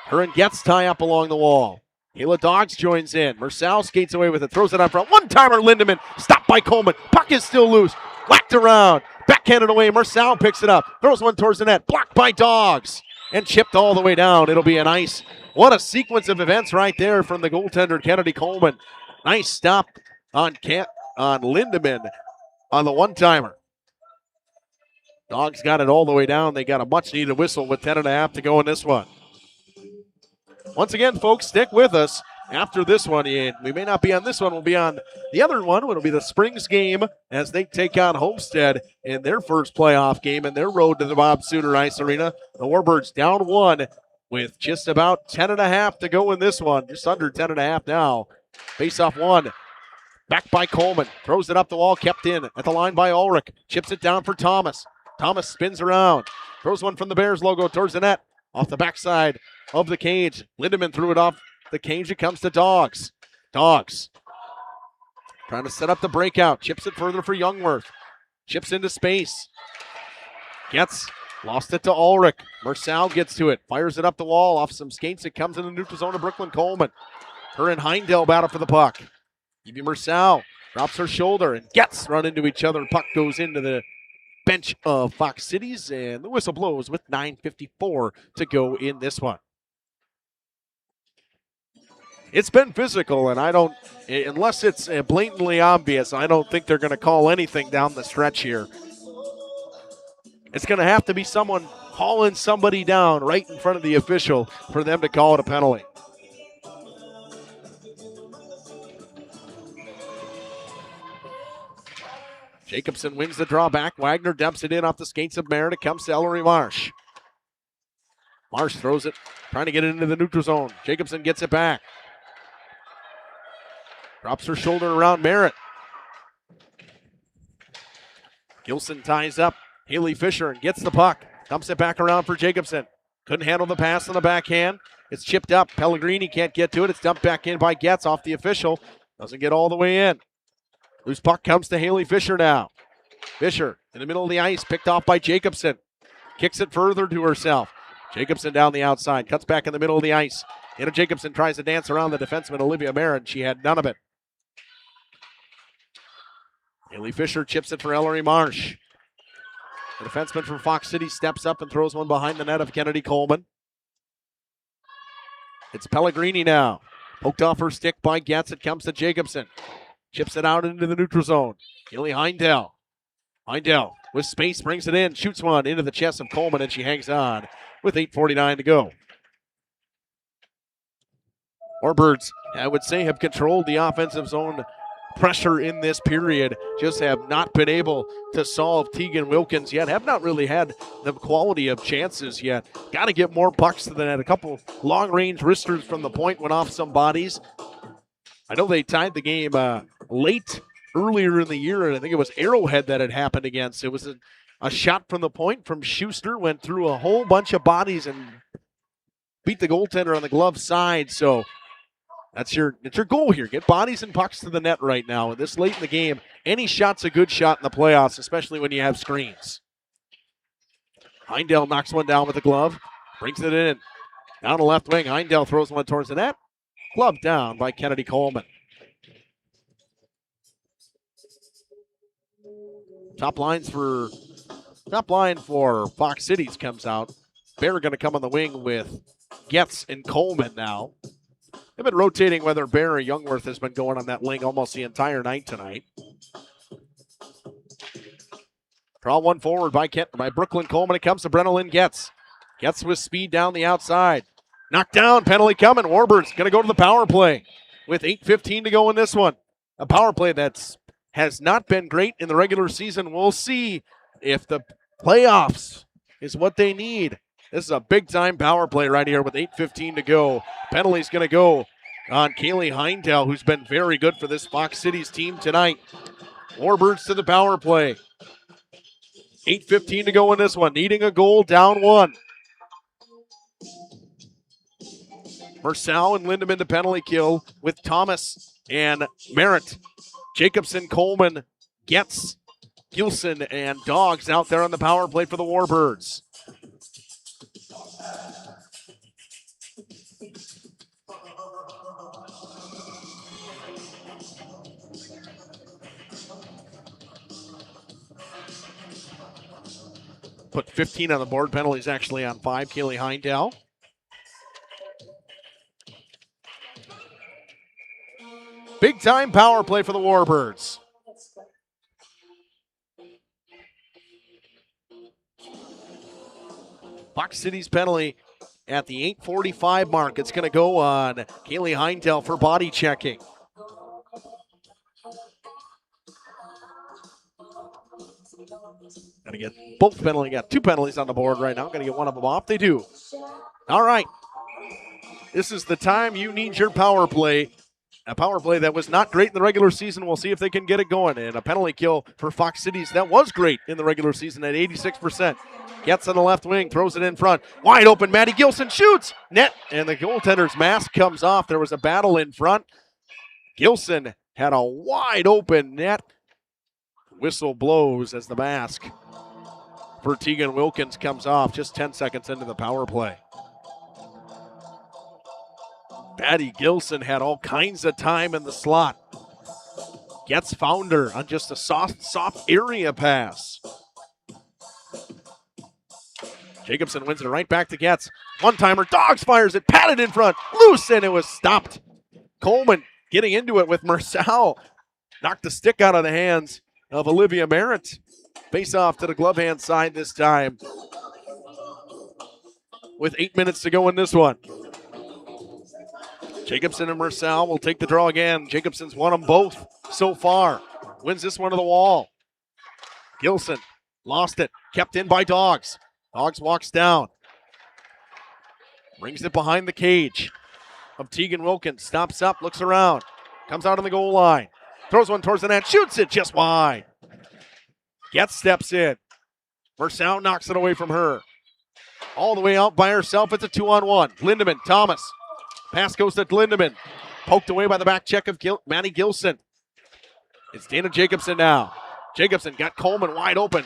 Her and Getz tie up along the wall. Kayla Dogs joins in. Mersal skates away with it, throws it up front. One-timer, Lindemann, stopped by Coleman. Puck is still loose, whacked around. Backhanded away, Mersal picks it up, throws one towards the net, blocked by Dogs, and chipped all the way down. It'll be an ice. What a sequence of events right there from the goaltender, Kennedy Coleman. Nice stop on Lindemann on the one-timer. Dogs got it all the way down. They got a much-needed whistle with 10.5 to go in this one. Once again, folks, stick with us. After this one, we may not be on this one. We'll be on the other one. It'll be the Springs game as they take on Homestead in their first playoff game and their road to the Bob Suter Ice Arena. The Warbirds down one with just about 10.5 to go in this one. Just under 10.5 now. Face-off one. Back by Coleman. Throws it up the wall. Kept in at the line by Ulrich. Chips it down for Thomas. Thomas spins around. Throws one from the Bears logo towards the net. Off the backside of the cage. Lindemann threw it off the cage. It comes to Dogs. Dogs trying to set up the breakout. Chips it further for Youngworth. Chips into space. Lost it to Ulrich. Mersal gets to it. Fires it up the wall off some skates. It comes in the neutral zone to Brooklyn Coleman. Her and Heindel battle for the puck. Evie Mersal drops her shoulder and run into each other. Puck goes into the bench of Fox Cities, and the whistle blows with 9:54 to go in this one. It's been physical, and unless it's blatantly obvious, I don't think they're going to call anything down the stretch here. It's going to have to be someone hauling somebody down right in front of the official for them to call it a penalty. Jacobson wins the draw back. Wagner dumps it in off the skates of Merritt. It comes to Ellery Marsh. Marsh throws it, trying to get it into the neutral zone. Jacobson gets it back. Drops her shoulder around Merritt. Gilson ties up Haley Fisher and gets the puck. Dumps it back around for Jacobson. Couldn't handle the pass on the backhand. It's chipped up. Pellegrini can't get to it. It's dumped back in by Getz off the official. Doesn't get all the way in. Loose puck comes to Haley Fisher now. Fisher in the middle of the ice, picked off by Jacobson. Kicks it further to herself. Jacobson down the outside, cuts back in the middle of the ice. Anna Jacobson tries to dance around the defenseman Olivia Marin. She had none of it. Haley Fisher chips it for Ellery Marsh. The defenseman from Fox City steps up and throws one behind the net of Kennedy Coleman. It's Pellegrini now. Poked off her stick by Getz. It comes to Jacobson. Chips it out into the neutral zone. Haley Heindel. Heindel with space brings it in. Shoots one into the chest of Coleman, and she hangs on with 8:49 to go. Warbirds, I would say, have controlled the offensive zone pressure in this period. Just have not been able to solve Tegan Wilkins yet. Have not really had the quality of chances yet. Got to get more pucks to the net. A couple long-range wristers from the point went off some bodies. I know they tied the game late earlier in the year, and I think it was Arrowhead that had happened against. It was a shot from the point from Schuster, went through a whole bunch of bodies and beat the goaltender on the glove side. So that's your goal here. Get bodies and pucks to the net right now. And this late in the game, any shot's a good shot in the playoffs, especially when you have screens. Heindel knocks one down with the glove, brings it in. Down the left wing, Heindel throws one towards the net. Glove down by Kennedy Coleman. Top line for Fox Cities comes out. Bear going to come on the wing with Getz and Coleman now. They've been rotating whether Bear or Youngworth has been going on that wing almost the entire night tonight. Draw one forward by Brooklyn Coleman. It comes to Brennan Getz. Getz with speed down the outside. Knocked down, penalty coming. Warbirds going to go to the power play with 8:15 to go in this one. A power play that has not been great in the regular season. We'll see if the playoffs is what they need. This is a big-time power play right here with 8:15 to go. Penalty's going to go on Kaylee Heindel, who's been very good for this Fox Cities team tonight. Warbirds to the power play. 8:15 to go in this one. Needing a goal, down one. Mercell and Lindemann to penalty kill with Thomas and Merritt. Jacobson, Coleman, Getz, Gilson, and Dogs out there on the power play for the Warbirds. Put 15 on the board. Penalties actually on 5. Kaylee Heindel. Big time power play for the Warbirds. Fox City's penalty at the 8:45 mark. It's going to go on Kaylee Heindel for body checking. Got to get both penalties. Got 2 penalties on the board right now. Got to get one of them off. They do. All right. This is the time you need your power play. A power play that was not great in the regular season. We'll see if they can get it going. And a penalty kill for Fox Cities that was great in the regular season at 86%. Gets on the left wing, throws it in front. Wide open, Maddie Gilson shoots. Net, and the goaltender's mask comes off. There was a battle in front. Gilson had a wide open net. Whistle blows as the mask for Tegan Wilkins comes off just 10 seconds into the power play. Maddie Gilson had all kinds of time in the slot. Gets found her on just a soft area pass. Jacobson wins it right back to Getz. One-timer, Dogs fires it, patted in front, loose, and it was stopped. Coleman getting into it with Mercell. Knocked the stick out of the hands of Olivia Merritt. Face off to the glove hand side this time. With 8 minutes to go in this one. Jacobson and Mercell will take the draw again. Jacobson's won them both so far. Wins this one to the wall. Gilson lost it. Kept in by Dogs. Dogs walks down. Brings it behind the cage of Tegan Wilkins. Stops up, looks around. Comes out on the goal line. Throws one towards the net. Shoots it just wide. Getz steps in. Mercell knocks it away from her. All the way out by herself. It's a 2-on-1. Lindemann, Thomas. Pass goes to Lindemann. Poked away by the back check of Maddie Gilson. It's Dana Jacobson now. Jacobson got Coleman wide open.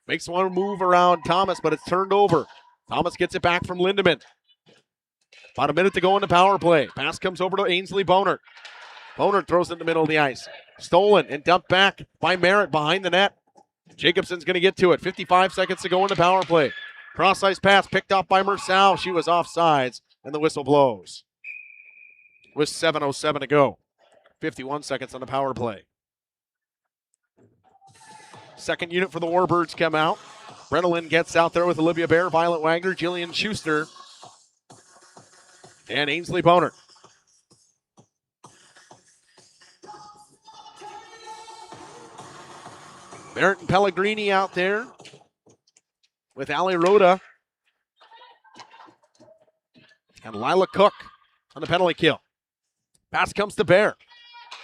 Makes one move around Thomas, but it's turned over. Thomas gets it back from Lindemann. About a minute to go in the power play. Pass comes over to Ainsley Boner. Boner throws it in the middle of the ice. Stolen and dumped back by Merritt behind the net. Jacobson's going to get to it. 55 seconds to go in the power play. Cross-ice pass picked off by Mercell. She was offsides, and the whistle blows. With 7:07 to go. 51 seconds on the power play. Second unit for the Warbirds come out. Brennan gets out there with Olivia Bear, Violet Wagner, Jillian Schuster, and Ainsley Boner. Barrett and Pellegrini out there with Ali Rhoda and Lila Cook on the penalty kill. Pass comes to Bear.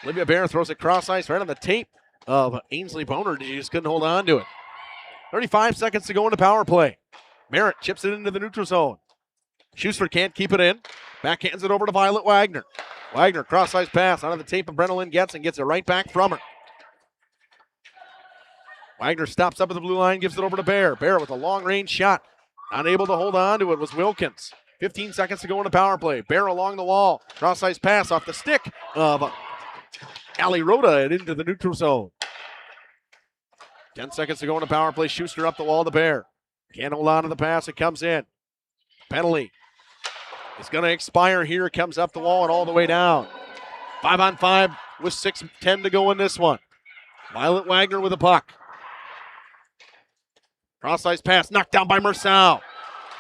Olivia Bear throws it cross ice right on the tape of Ainsley Boner. She just couldn't hold on to it. 35 seconds to go in the power play. Merritt chips it into the neutral zone. Schuster can't keep it in. Backhands it over to Violet Wagner. Wagner, cross-ice pass out of the tape of Brenna Lynn gets it right back from her. Wagner stops up at the blue line, gives it over to Bear. Bear with a long-range shot. Unable to hold on to it was Wilkins. 15 seconds to go in the power play. Bear along the wall. Cross-ice pass off the stick of Ali Rhoda and into the neutral zone. 10 seconds to go in the power play. Schuster up the wall to Bear. Can't hold on to the pass. It comes in. Penalty. It's going to expire here. It comes up the wall and all the way down. 5-on-5 with 6:10 to go in this one. Violet Wagner with a puck. Cross-ice pass knocked down by Mersal.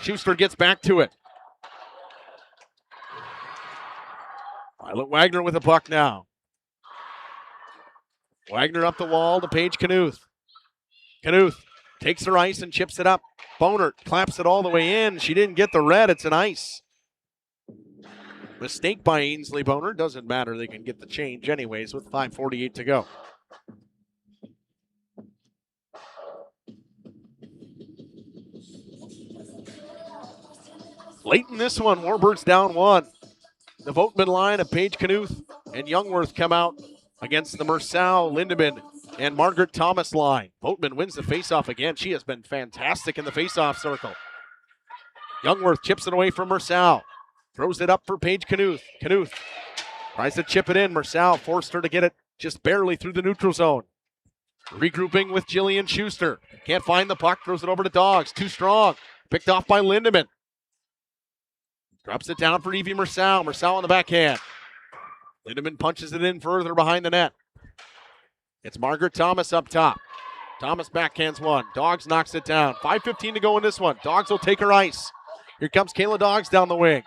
Schuster gets back to it. Violet Wagner with a puck now. Wagner up the wall to Paige Knuth. Knuth takes her ice and chips it up. Boner claps it all the way in. She didn't get the red. It's an ice. Mistake by Ainsley Boner. Doesn't matter. They can get the change anyways with 5:48 to go. Late in this one, Warbirds down 1. The Vogtman line of Paige Knuth and Youngworth come out against the Mersal, Lindemann, and Margaret Thomas line. Vogtman wins the faceoff again. She has been fantastic in the faceoff circle. Youngworth chips it away from Mersal. Throws it up for Paige Knuth. Knuth tries to chip it in. Mersal forced her to get it just barely through the neutral zone. Regrouping with Jillian Schuster. Can't find the puck. Throws it over to Dogs. Too strong. Picked off by Lindemann. Drops it down for Evie Mersal. Mersal on the backhand. Lindemann punches it in further behind the net. It's Margaret Thomas up top. Thomas backhands one. Dogs knocks it down. 5:15 to go in this one. Dogs will take her ice. Here comes Kayla Dogs down the wing.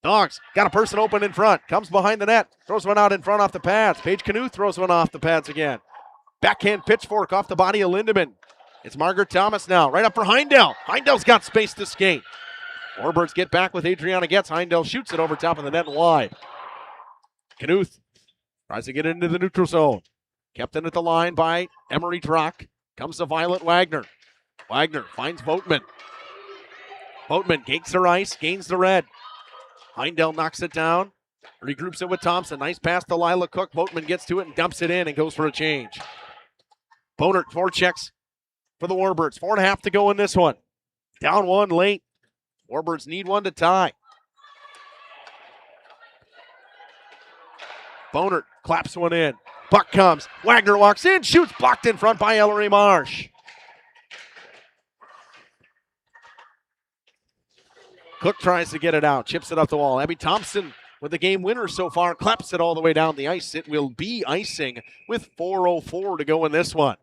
Dogs got a person open in front. Comes behind the net. Throws one out in front off the pads. Paige Knuth throws one off the pads again. Backhand pitchfork off the body of Lindemann. It's Margaret Thomas now. Right up for Heindel. Heindel's got space to skate. Warbirds get back with Adriana Getz. Heindel shoots it over top of the net and wide. Knuth tries to get into the neutral zone. Kept in at the line by Emery Drock. Comes to Violet Wagner. Wagner finds Vogtman. Vogtman gains her ice, gains the red. Heindel knocks it down. Regroups it with Thompson. Nice pass to Lila Cook. Vogtman gets to it and dumps it in and goes for a change. Bonert forechecks for the Warbirds. 4.5 to go in this one. Down 1 late. Warbirds need one to tie. Bonert claps one in. Puck comes. Wagner walks in, shoots, blocked in front by Ellery Marsh. Cook tries to get it out, chips it up the wall. Abby Thompson with the game winner so far, claps it all the way down the ice. It will be icing with 4:04 to go in this one.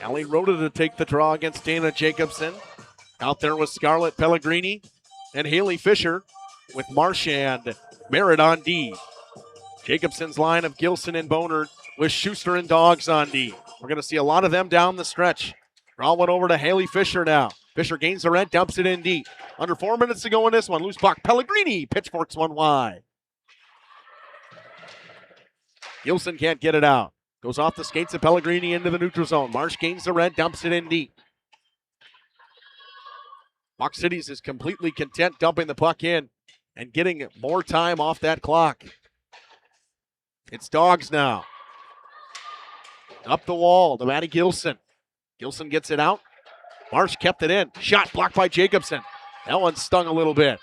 Ali Rhoda to take the draw against Dana Jacobson. Out there with Scarlett Pellegrini and Haley Fisher with Marsh and Merritt on D. Jacobson's line of Gilson and Boner with Schuster and Dogs on D. We're going to see a lot of them down the stretch. Draw one over to Haley Fisher now. Fisher gains the red, dumps it in deep. Under 4 minutes to go in this one. Loose puck. Pellegrini pitchforks one wide. Gilson can't get it out. Goes off the skates of Pellegrini into the neutral zone. Marsh gains the red, dumps it in deep. Buck Cities is completely content dumping the puck in and getting more time off that clock. It's Dogs now. Up the wall to Maddie Gilson. Gilson gets it out. Marsh kept it in. Shot blocked by Jacobson. That one stung a little bit.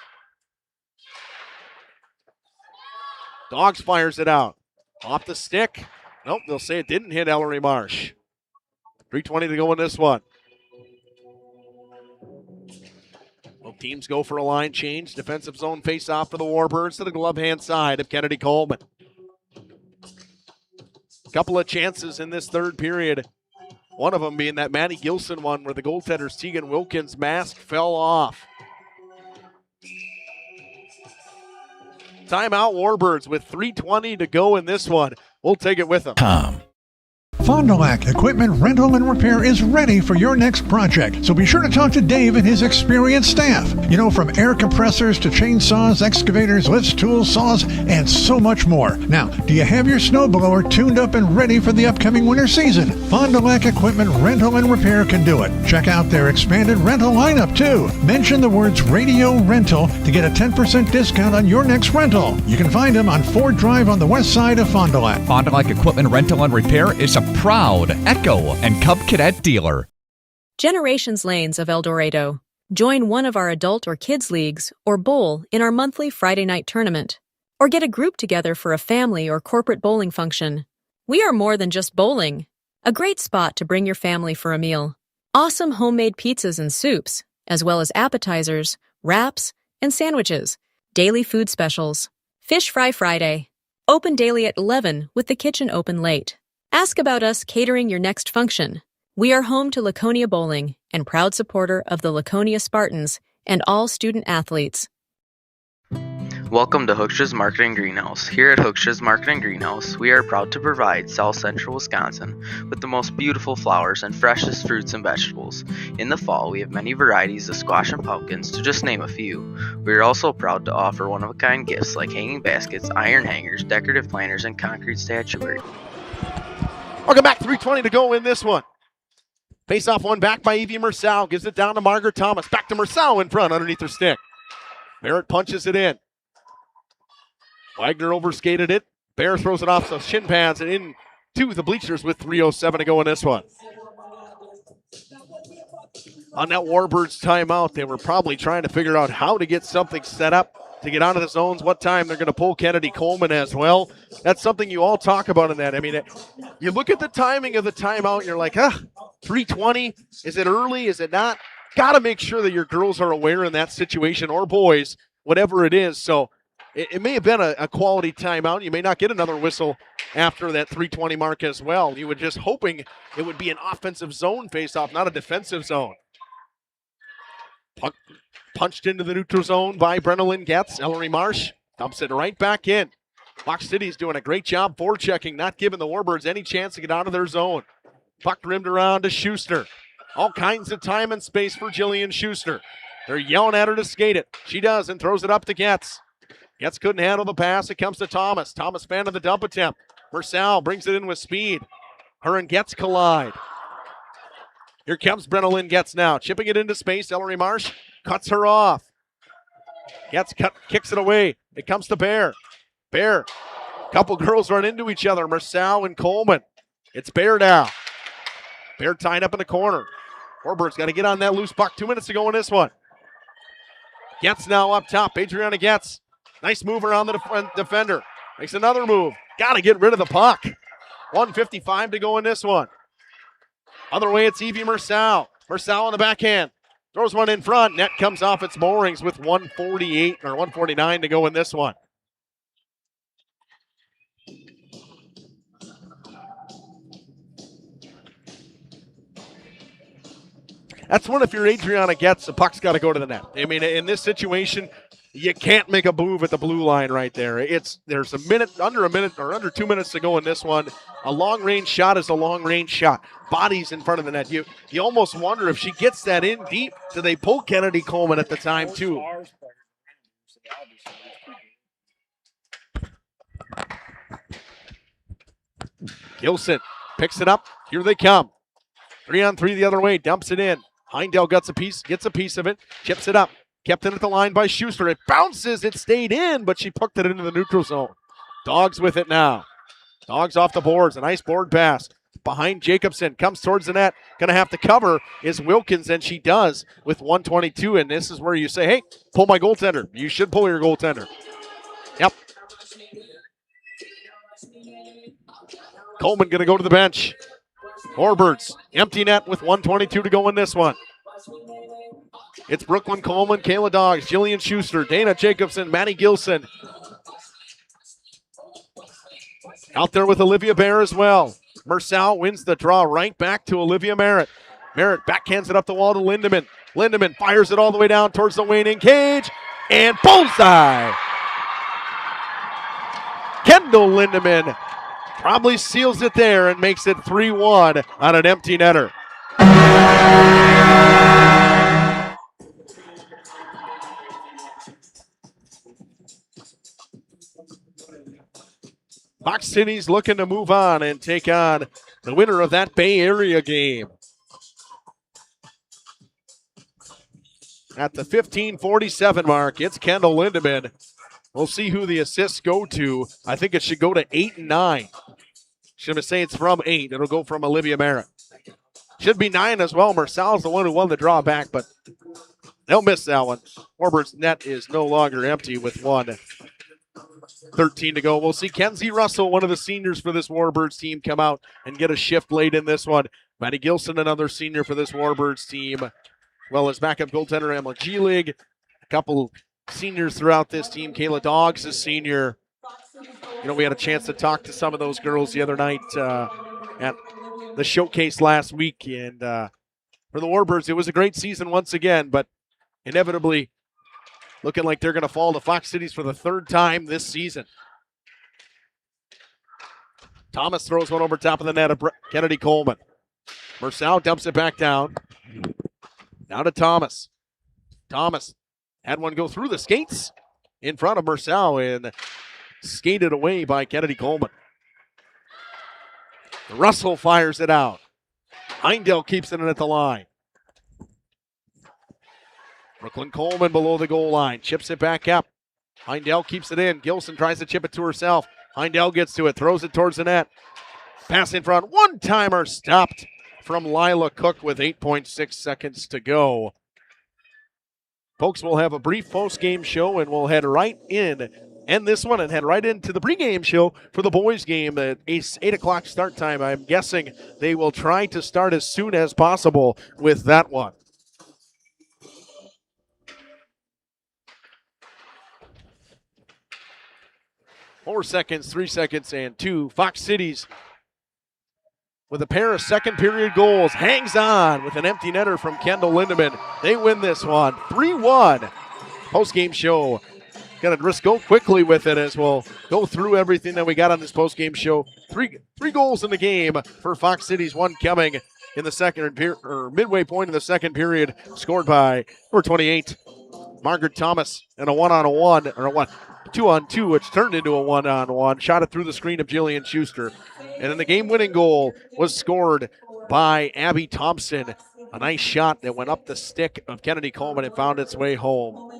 Dogs fires it out. Off the stick. Nope, they'll say it didn't hit Ellery Marsh. 3:20 to go in this one. Both teams go for a line change. Defensive zone face-off for the Warbirds to the glove-hand side of Kennedy Coleman. Couple of chances in this third period. One of them being that Maddie Gilson one where the goaltender Tegan Wilkins' mask fell off. Timeout Warbirds with 3:20 to go in this one. We'll take it with them. Fond du Lac Equipment Rental and Repair is ready for your next project, so be sure to talk to Dave and his experienced staff. You know, from air compressors to chainsaws, excavators, lifts, tools, saws, and so much more. Now, do you have your snowblower tuned up and ready for the upcoming winter season? Fond du Lac Equipment Rental and Repair can do it. Check out their expanded rental lineup, too. Mention the words Radio Rental to get a 10% discount on your next rental. You can find them on Ford Drive on the west side of Fond du Lac. Fond du Lac Equipment Rental and Repair is a proud Echo and Cub Cadet dealer. Generations Lanes of El Dorado. Join one of our adult or kids leagues or bowl in our monthly Friday night tournament. Or get a group together for a family or corporate bowling function. We are more than just bowling. A great spot to bring your family for a meal. Awesome homemade pizzas and soups, as well as appetizers, wraps, and sandwiches. Daily food specials. Fish Fry Friday. Open daily at 11 with the kitchen open late. Ask about us catering your next function. We are home to Laconia Bowling and proud supporter of the Laconia Spartans and all student athletes. Welcome to Hooksha's Marketing Greenhouse. Here at Hooksha's Marketing Greenhouse, we are proud to provide South Central Wisconsin with the most beautiful flowers and freshest fruits and vegetables. In the fall, we have many varieties of squash and pumpkins, to just name a few. We are also proud to offer one-of-a-kind gifts like hanging baskets, iron hangers, decorative planters, and concrete statuary. Welcome back, 3:20 to go in this one. Face off one back by Evie Mersau. Gives it down to Margaret Thomas. Back to Mersau in front underneath her stick. Barrett punches it in. Wagner overskated it. Bear throws it off some shin pads and into the bleachers with 3:07 to go in this one. On that Warbirds timeout, they were probably trying to figure out how to get something set up to get out of the zones, what time they're going to pull Kennedy Coleman as well. That's something you all talk about in that. I mean, you look at the timing of the timeout, and you're like, 3:20, is it early, is it not? Got to make sure that your girls are aware in that situation, or boys, whatever it is. So it may have been a quality timeout. You may not get another whistle after that 3:20 mark as well. You were just hoping it would be an offensive zone face-off, not a defensive zone. Punched into the neutral zone by Brenna Getz. Ellery Marsh dumps it right back in. Fox City's doing a great job forechecking, not giving the Warbirds any chance to get out of their zone. Puck rimmed around to Schuster. All kinds of time and space for Jillian Schuster. They're yelling at her to skate it. She does and throws it up to Getz. Getz couldn't handle the pass. It comes to Thomas. Thomas fan of the dump attempt. Mersau brings it in with speed. Her and Getz collide. Here comes Brenna Getz now. Chipping it into space. Ellery Marsh cuts her off. Getz kicks it away. It comes to Bear. Bear. Couple girls run into each other. Mersau and Coleman. It's Bear now. Bear tied up in the corner. Warbirds got to get on that loose puck. 2 minutes to go in this one. Getz now up top. Adriana Getz. Nice move around the defender. Makes another move. Got to get rid of the puck. 1:55 to go in this one. Other way, it's Evie Mersau. Mersau on the backhand. Throws one in front. Net comes off its moorings with 1:48 or 1:49 to go in this one. That's one, if you're Adriana Getz, the puck's got to go to the net. I mean, in this situation, you can't make a move at the blue line right there. There's under 2 minutes to go in this one. A long-range shot is a long-range shot. Bodies in front of the net. You almost wonder if she gets that in deep, do they pull Kennedy Coleman at the time too? Gilson picks it up. Here they come. 3-on-3 the other way. Dumps it in. Heindel gets a piece of it. Chips it up. Kept in at the line by Schuster. It bounces. It stayed in, but she pucked it into the neutral zone. Dogs with it now. Dogs off the boards. A nice board pass. Behind Jacobson. Comes towards the net. Going to have to cover is Wilkins, and she does with 1:22. And this is where you say, hey, pull my goaltender. You should pull your goaltender. Yep. Coleman going to go to the bench. Warbirds, empty net with 1:22 to go in this one. It's Brooklyn Coleman, Kayla Dogs, Jillian Schuster, Dana Jacobson, Maddie Gilson. Out there with Olivia Bear as well. Mersau wins the draw right back to Olivia Merritt. Merritt backhands it up the wall to Lindemann. Lindemann fires it all the way down towards the waning cage. And bullseye! Kendall Lindemann Probably seals it there and makes it 3-1 on an empty netter. Fox City's looking to move on and take on the winner of that Bay Area game. At the 15:47 mark, it's Kendall Lindemann. We'll see who the assists go to. I think it should go to 8 and 9. Should say it's from 8. It'll go from Olivia Merritt. Should be 9 as well. Marcel's the one who won the draw back, but they'll miss that one. Warbirds' net is no longer empty with 1:13 to go. We'll see Kenzie Russell, one of the seniors for this Warbirds team, come out and get a shift late in this one. Maddie Gilson, another senior for this Warbirds team, as well as backup goaltender Emma G-League. A couple seniors throughout this team. Kayla Doggs is senior. You know, we had a chance to talk to some of those girls the other night at the showcase last week. And for the Warbirds, it was a great season once again, but inevitably looking like they're going to fall to Fox Cities for the third time this season. Thomas throws one over top of the net of Kennedy Coleman. Marcel dumps it back down. Now to Thomas. Thomas had one go through the skates in front of Marcel and skated away by Kennedy Coleman. Russell fires it out. Heindel keeps it in at the line. Brooklyn Coleman below the goal line. Chips it back up. Heindel keeps it in. Gilson tries to chip it to herself. Heindel gets to it. Throws it towards the net. Pass in front. One-timer stopped from Lila Cook with 8.6 seconds to go. Folks, we'll have a brief post-game show, and we'll head right in, end this one, and head right into the pregame show for the boys' game at 8 o'clock start time. I'm guessing they will try to start as soon as possible with that one. Four seconds, 3 seconds, and 2. Fox Cities with a pair of second-period goals, hangs on with an empty netter from Kendall Lindemann. They win this one, 3-1. Post-game show. Going to just go quickly with it as we'll go through everything that we got on this post-game show. Three goals in the game for Fox Cities, one coming in the second or midway point in the second period, scored by number 28, Margaret Thomas, and a one-on-one, or a 2-on-2, which turned into a one-on-one. Shot it through the screen of Jillian Schuster. And then the game-winning goal was scored by Abby Thompson. A nice shot that went up the stick of Kennedy Coleman and found its way home.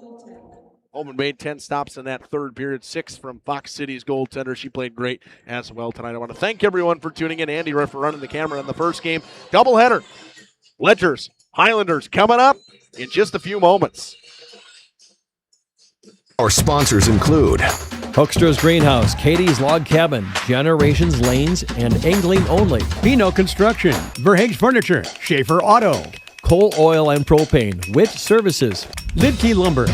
Coleman made 10 stops in that third period, 6 from Fox City's goaltender. She played great as well tonight. I want to thank everyone for tuning in. Andy Riff for running the camera on the first game. Doubleheader. Ledgers, Highlanders coming up in just a few moments. Our sponsors include Hoekstra's Greenhouse, Katie's Log Cabin, Generations Lanes, and Angling Only. Pino Construction, Verhaeg's Furniture, Schaefer Auto, Coal Oil and Propane, Witt Services, Lidkey Lumber,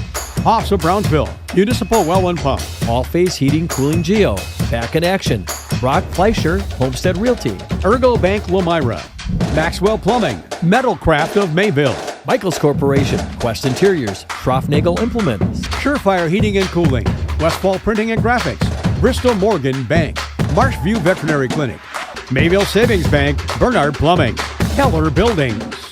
Hoffs of Brownsville, Municipal Well and Pump, All Phase Heating, Cooling Geo, Back in Action, Brock Fleischer, Homestead Realty, Ergo Bank Lamira, Maxwell Plumbing, Metalcraft of Mayville, Michaels Corporation, Quest Interiors, Schroffnagel Implements, Surefire Heating and Cooling, Westfall Printing and Graphics, Bristol Morgan Bank, Marshview Veterinary Clinic, Mayville Savings Bank, Bernard Plumbing, Keller Buildings.